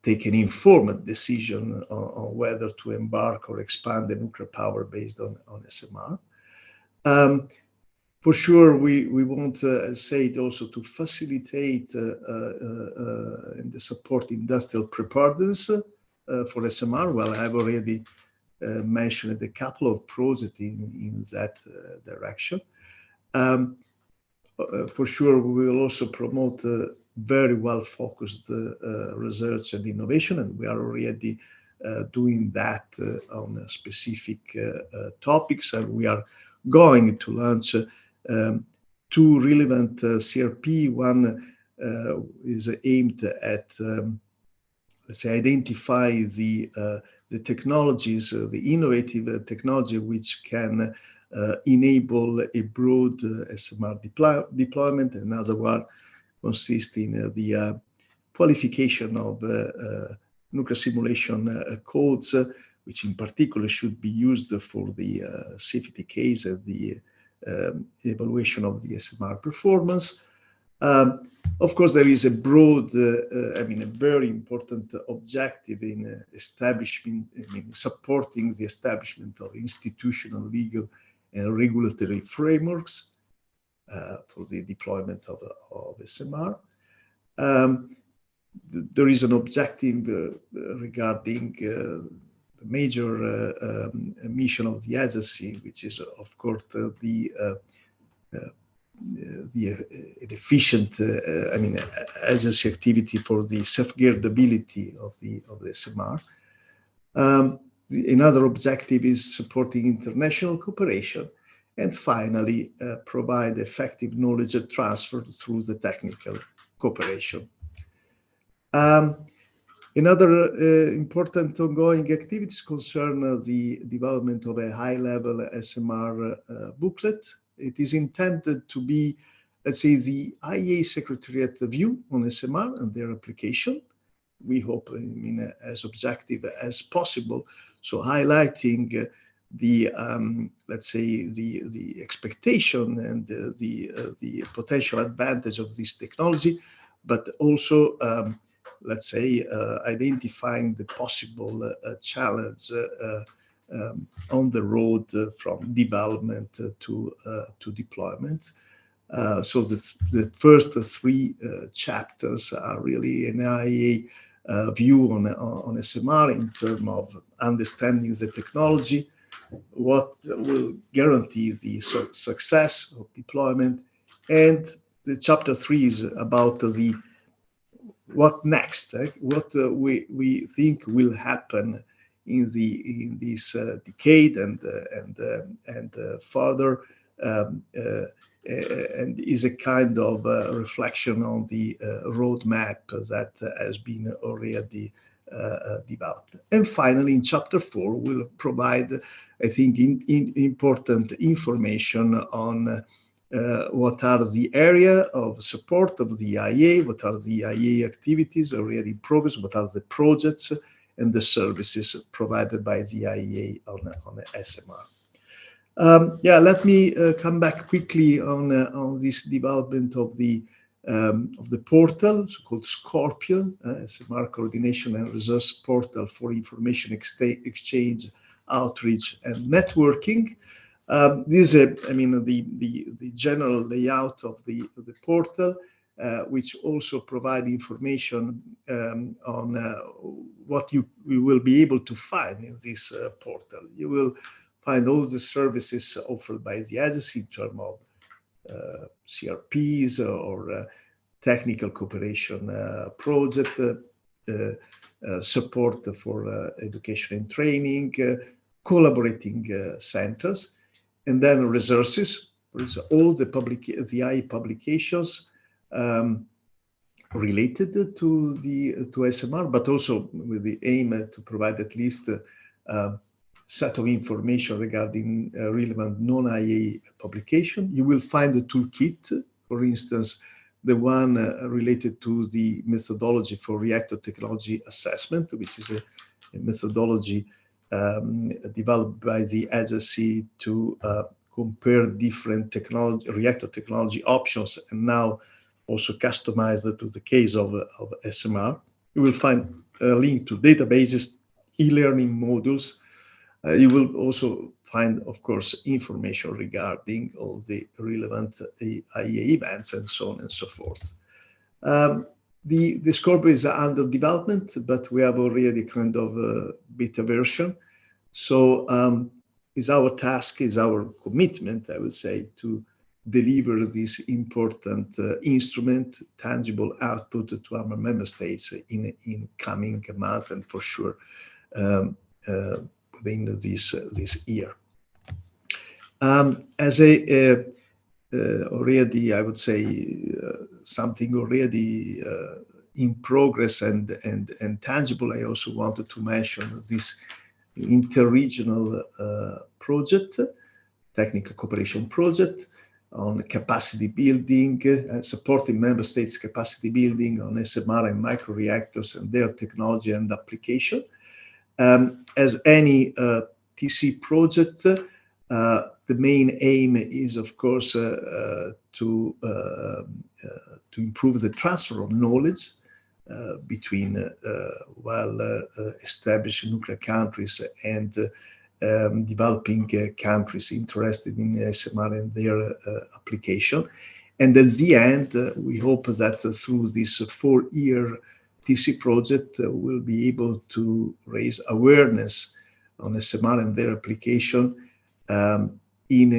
take an informed decision on whether to embark or expand the nuclear power based on SMR. For sure, we want, say it also, to facilitate and support industrial preparedness for SMR. Well, I've already mentioned a couple of projects in that direction. For sure, we will also promote very well-focused research and innovation, and we are already doing that on specific topics, and we are going to launch two relevant CRP. One is aimed at, let's say, identify the technologies, the innovative technology which can enable a broad SMR deployment. Another one consists in the qualification of nuclear simulation codes, which in particular should be used for the safety case and the evaluation of the SMR performance. Of course, there is a broad, a very important objective in establishment, supporting the establishment of institutional, legal, and regulatory frameworks for the deployment of SMR. There is an objective regarding the major mission of the agency, which is, of course, the efficient, agency activity for the safeguardability of the SMR. Another objective is supporting international cooperation, and finally, provide effective knowledge transfer through the technical cooperation. Another important ongoing activities concern the development of a high-level SMR booklet. It is intended to be, let's say, the IAEA Secretariat view on SMR and their application. We hope, as objective as possible. So highlighting the, let's say, the expectation and the potential advantage of this technology, but also, let's say, identifying the possible challenge on the road from development to deployment. So the first three chapters are really an IAEA view on SMR in terms of understanding the technology, what will guarantee the success of deployment, and the chapter 3 is about the what next, what we think will happen in this decade and further, and is a kind of reflection on the roadmap that has been already developed. And finally, in chapter 4, we'll provide, I think, important information on what are the area of support of the IAEA, what are the IAEA activities already in progress, what are the projects and the services provided by the IAEA on SMR. Let me come back quickly on this development of the portal, so-called Scorpion, SMR Coordination and Resource Portal for Information Exchange, Outreach, and Networking. This is, the general layout of the portal, which also provide information on what we will be able to find in this portal. You will find all the services offered by the agency in terms of CRPs or technical cooperation project, support for education and training, collaborating centers, and then resources. There's all the IAEA publications, related to SMR, but also with the aim to provide at least a set of information regarding relevant non-IAEA publication. You will find the toolkit, for instance, the one related to the methodology for reactor technology assessment, which is a methodology developed by the agency to compare different reactor technology options, and now also customized to the case of SMR. You will find a link to databases, e-learning modules. You will also find, of course, information regarding all the relevant IAEA events and so on and so forth. The scoreboard is under development, but we have already kind of beta version. So is our task, is our commitment, I would say, to deliver this important instrument, tangible output to our member states in coming month, and for sure within this year. As already, I would say, something already in progress and tangible, I also wanted to mention this interregional project, technical cooperation project on capacity building, supporting member states' capacity building on SMR and microreactors and their technology and application. As any TC project, the main aim is, of course, to improve the transfer of knowledge between well-established nuclear countries and developing countries interested in SMR and their application. And at the end, we hope that through this 4-year TC project, we'll be able to raise awareness on SMR and their application, in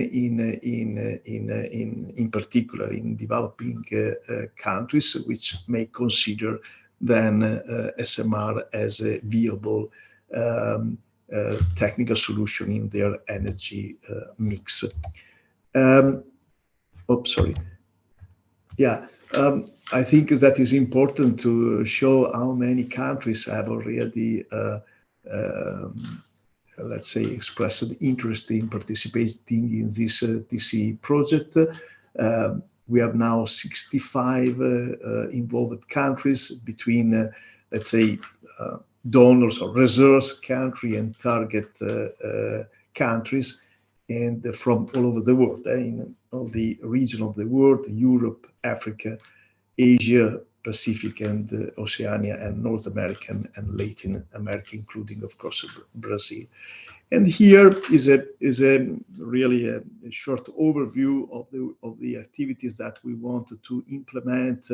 particular in developing countries, which may consider then SMR as a viable technical solution in their energy mix. Sorry. Yeah, I think that is important to show how many countries have already, let's say, expressed interest in participating in this TC project. We have now 65 involved countries between, let's say, donors or resource country and target countries, and from all over the world, in all the region of the world, Europe, Africa, Asia, Pacific, and Oceania, and North America, and Latin America, including, of course, Brazil. And here is a really a short overview of the activities that we wanted to implement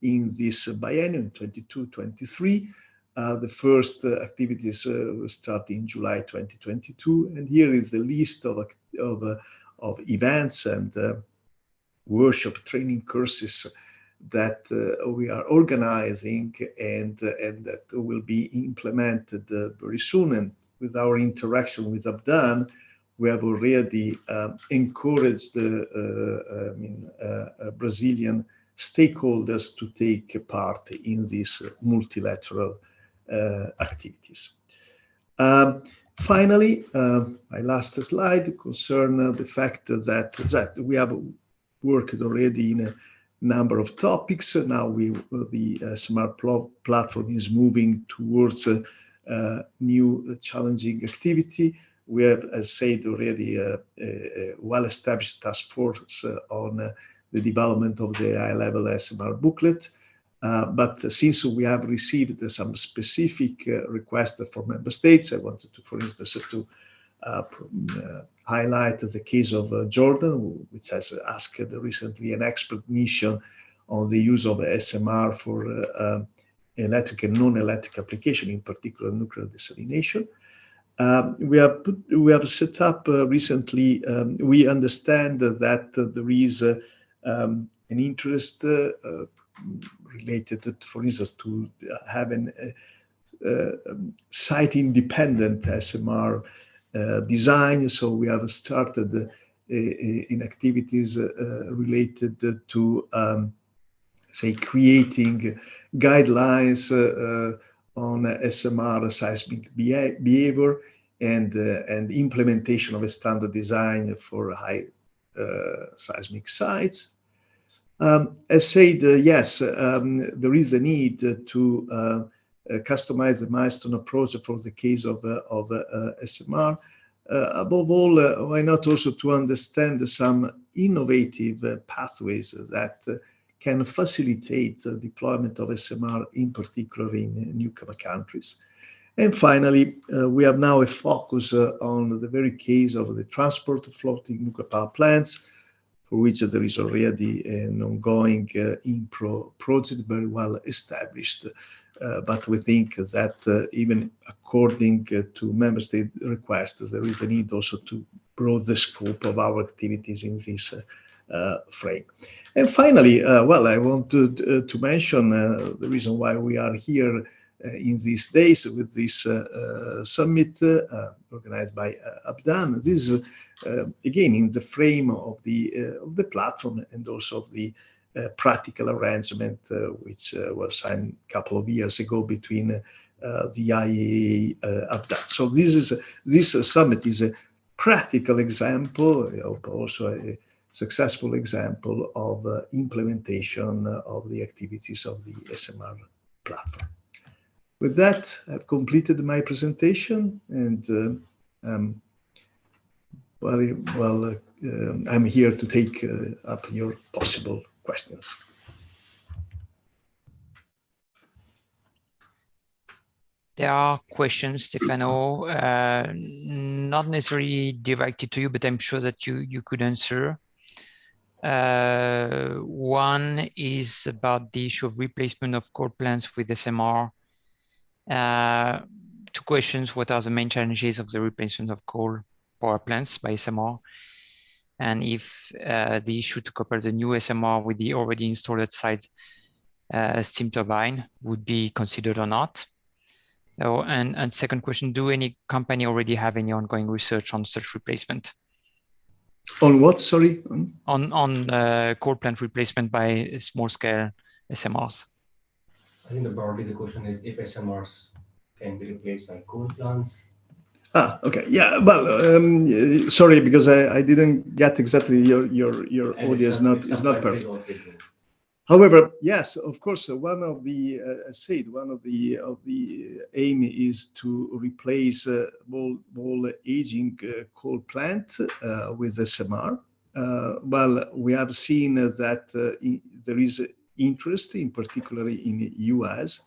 in this biennium 22-23. The first activities will start in July 2022, and here is the list of events and workshop training courses that we are organizing and that will be implemented very soon. And with our interaction with Abdan, we have already encouraged Brazilian stakeholders to take part in these multilateral activities. Finally, my last slide concerns the fact that we have worked already in a number of topics. Now the SMR platform is moving towards new challenging activity. We have, as said already, a well-established task force on the development of the high-level SMR booklet. But since we have received some specific requests from member states, I wanted to, for instance, to highlight the case of Jordan, which has asked recently an expert mission on the use of SMR for electric and non-electric application, in particular nuclear desalination. We have set up recently. We understand that there is an interest related to, for instance, to having site-independent SMR design. So we have started in activities related to say, creating guidelines on SMR seismic behavior and implementation of a standard design for high seismic sites. As said, yes, there is a need to customize the milestone approach for the case of SMR. Above all, why not also to understand some innovative pathways that can facilitate the deployment of SMR, in particular in newcomer countries. And finally, we have now a focus on the very case of the transport of floating nuclear power plants, for which there is already an ongoing INPRO project very well established. But we think that even according to member state requests, there is a need also to broaden the scope of our activities in this frame. And finally, well, I want to mention the reason why we are here in these days with this summit organized by Abdan. This is again in the frame of the platform and also of the practical arrangement which was signed a couple of years ago between the IAEA Abdan. So this summit is a practical example, also a successful example of implementation of the activities of the SMR platform. With that, I've completed my presentation, and I'm here to take up your possible questions. There are questions, Stefano, not necessarily directed to you, but I'm sure that you could answer. One is about the issue of replacement of coal plants with SMR. Two questions: what are the main challenges of the replacement of coal power plants by SMR? And if the issue to couple the new SMR with the already installed at site steam turbine would be considered or not? Oh, and second question, do any company already have any ongoing research on such replacement? On what, sorry? On coal plant replacement by small-scale SMRs. I think broadly the question is if SMRs can be replaced by coal plants. Okay. Yeah. Well, sorry, because I didn't get exactly your audio is not perfect. However, yes, of course, one of the aim is to replace all aging coal plant with SMR. Well, we have seen that there is interest, in particularly in the US.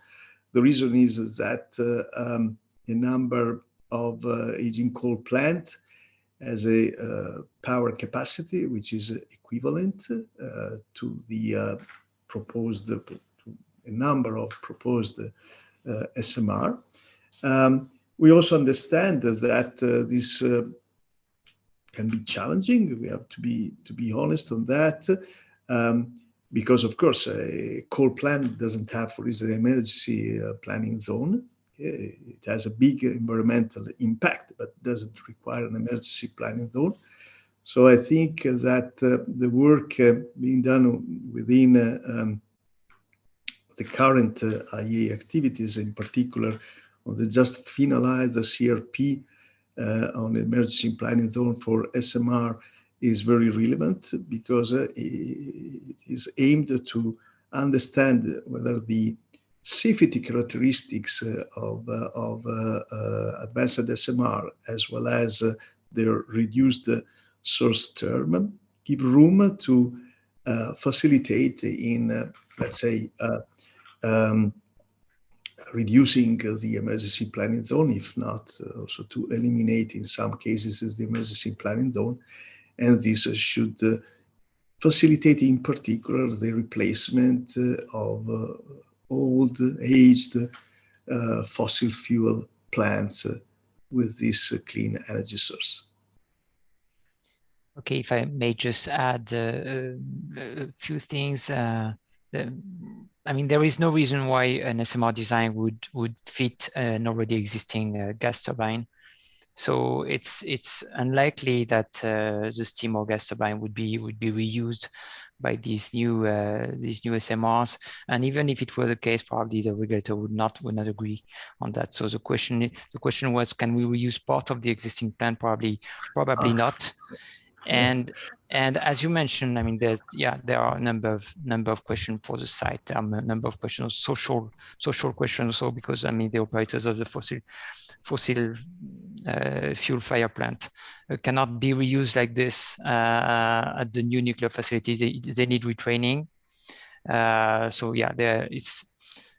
The reason is that a number of aging coal plant has a power capacity which is equivalent to the proposed, a number of proposed SMR. We also understand that this can be challenging. We have to be honest on that, because of course a coal plant doesn't have, for instance, an emergency planning zone. It has a big environmental impact, but doesn't require an emergency planning zone. So I think that the work being done within the current IEA activities, in particular on the just finalized CRP on the emergency planning zone for SMR, is very relevant because it is aimed to understand whether the safety characteristics of advanced SMR, as well as their reduced source term, give room to facilitate in, let's say, reducing the emergency planning zone, if not also to eliminate in some cases the emergency planning zone. And this should facilitate in particular the replacement of old, aged fossil fuel plants with this clean energy source. Okay, if I may just add a few things. I mean, there is no reason why an SMR design would fit an already existing gas turbine. So it's unlikely that the steam or gas turbine would be reused by these new SMRs. And even if it were the case, probably the regulator would not agree on that. So the question was, can we reuse part of the existing plant? Probably not. And as you mentioned, I mean, there are a number of questions for the site. A number of questions, social questions also, because I mean the operators of the fossil fuel fire plant cannot be reused like this at the new nuclear facilities. They need retraining. So yeah, there is.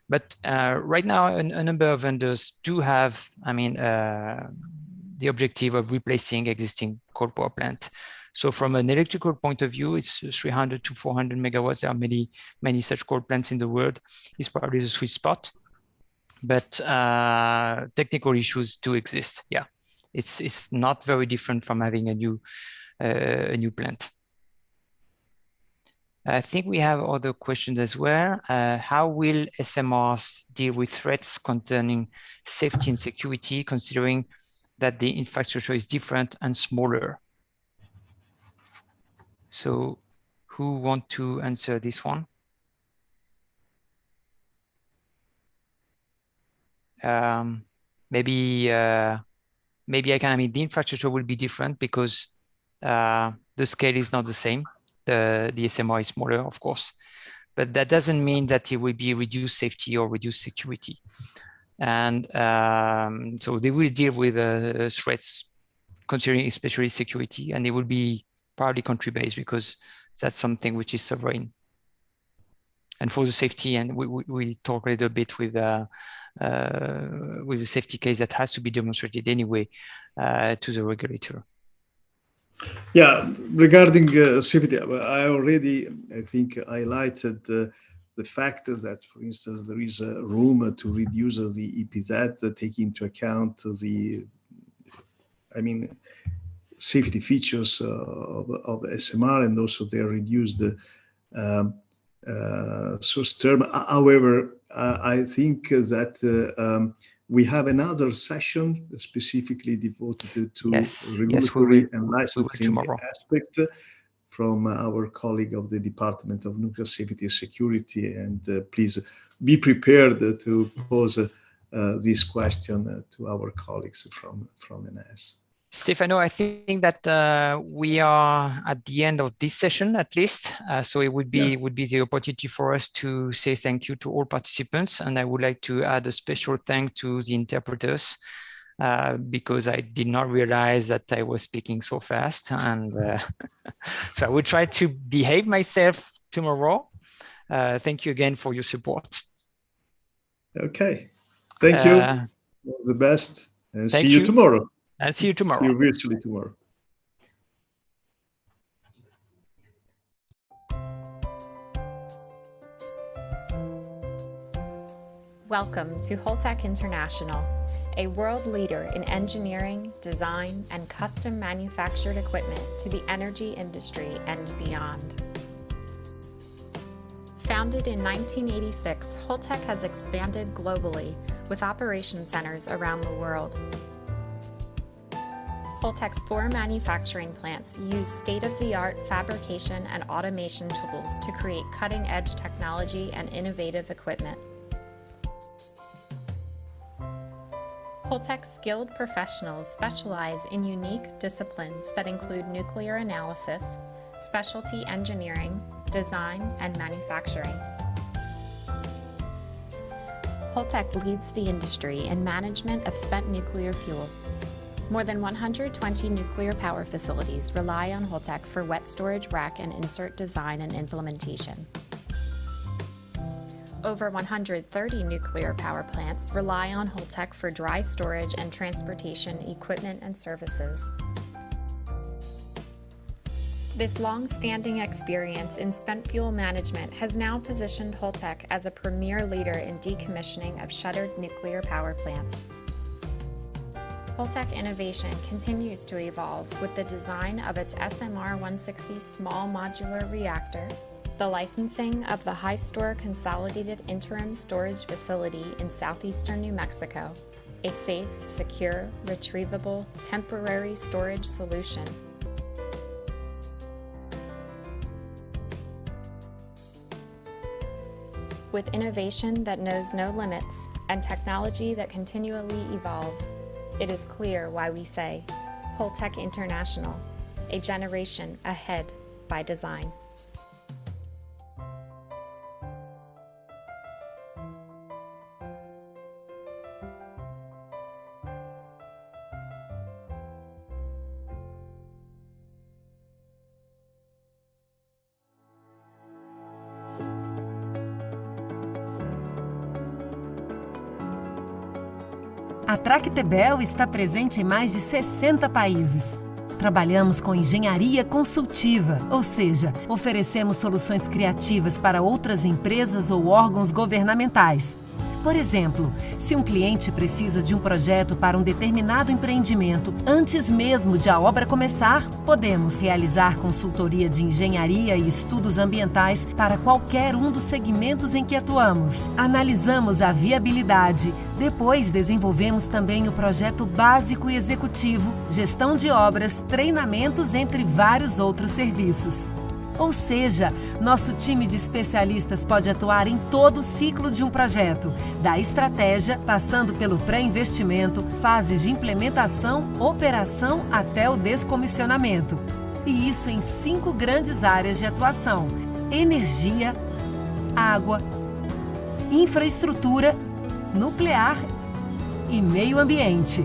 But right now, a number of vendors do have, I mean, the objective of replacing existing coal power plant. So from an electrical point of view, it's 300 to 400 megawatts. There are many such coal plants in the world. It's probably the sweet spot. But technical issues do exist. Yeah, it's not very different from having a new plant. I think we have other questions as well. How will SMRs deal with threats concerning safety and security, considering that the infrastructure is different and smaller? So who want to answer this one? Maybe I can. I mean, the infrastructure will be different because the scale is not the same. The SMR is smaller, of course, but that doesn't mean that it will be reduced safety or reduced security. And so they will deal with threats, considering especially security, and it will be partly country-based because that's something which is sovereign. And for the safety, and we talk a little bit with the safety case that has to be demonstrated anyway to the regulator. Yeah, regarding safety, I already, I think, highlighted the fact that, for instance, there is a room to reduce the EPZ, take into account the, I mean, safety features of SMR and also their reduced source term. However, I think that we have another session specifically devoted to regulatory and licensing aspect from our colleague of the Department of Nuclear Safety and Security. And please be prepared to pose this question to our colleagues from NS. Stefano, I think that we are at the end of this session, at least. So it would be the opportunity for us to say thank you to all participants. And I would like to add a special thank to the interpreters because I did not realize that I was speaking so fast. And so I will try to behave myself tomorrow. Thank you again for your support. Okay. Thank you. All the best. And see you tomorrow. And see you tomorrow. See you virtually tomorrow. Welcome to Holtec International, a world leader in engineering, design, and custom manufactured equipment to the energy industry and beyond. Founded in 1986, Holtec has expanded globally with operation centers around the world. Holtec's 4 manufacturing plants use state-of-the-art fabrication and automation tools to create cutting-edge technology and innovative equipment. Holtec's skilled professionals specialize in unique disciplines that include nuclear analysis, specialty engineering, design, and manufacturing. Holtec leads the industry in management of spent nuclear fuel. More than 120 nuclear power facilities rely on Holtec for wet storage rack and insert design and implementation. Over 130 nuclear power plants rely on Holtec for dry storage and transportation equipment and services. This long-standing experience in spent fuel management has now positioned Holtec as a premier leader in decommissioning of shuttered nuclear power plants. Holtec innovation continues to evolve with the design of its SMR-160 small modular reactor, the licensing of the High Store Consolidated Interim Storage Facility in southeastern New Mexico, a safe, secure, retrievable, temporary storage solution. With innovation that knows no limits and technology that continually evolves, it is clear why we say, Holtec International, a generation ahead by design. A Tractebel está presente em mais de 60 países. Trabalhamos com engenharia consultiva, ou seja, oferecemos soluções criativas para outras empresas ou órgãos governamentais. Por exemplo, se um cliente precisa de um projeto para um determinado empreendimento, antes mesmo de a obra começar, podemos realizar consultoria de engenharia e estudos ambientais para qualquer um dos segmentos em que atuamos. Analisamos a viabilidade, depois desenvolvemos também o projeto básico e executivo, gestão de obras, treinamentos, entre vários outros serviços. Ou seja, nosso time de especialistas pode atuar em todo o ciclo de um projeto, da estratégia, passando pelo pré-investimento, fases de implementação, operação até o descomissionamento. E isso em 5 grandes áreas de atuação: energia, água, infraestrutura, nuclear e meio ambiente.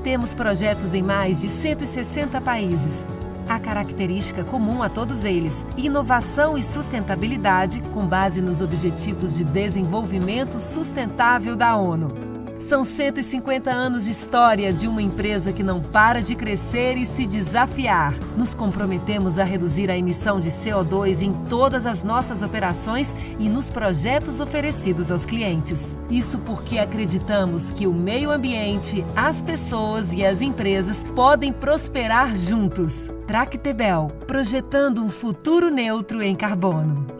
Temos projetos em mais de 160 países. A característica comum a todos eles: inovação e sustentabilidade com base nos Objetivos de Desenvolvimento Sustentável da ONU. São 150 anos de história de uma empresa que não para de crescer e se desafiar. Nos comprometemos a reduzir a emissão de CO2 em todas as nossas operações e nos projetos oferecidos aos clientes. Isso porque acreditamos que o meio ambiente, as pessoas e as empresas podem prosperar juntos. Tractebel, projetando um futuro neutro em carbono.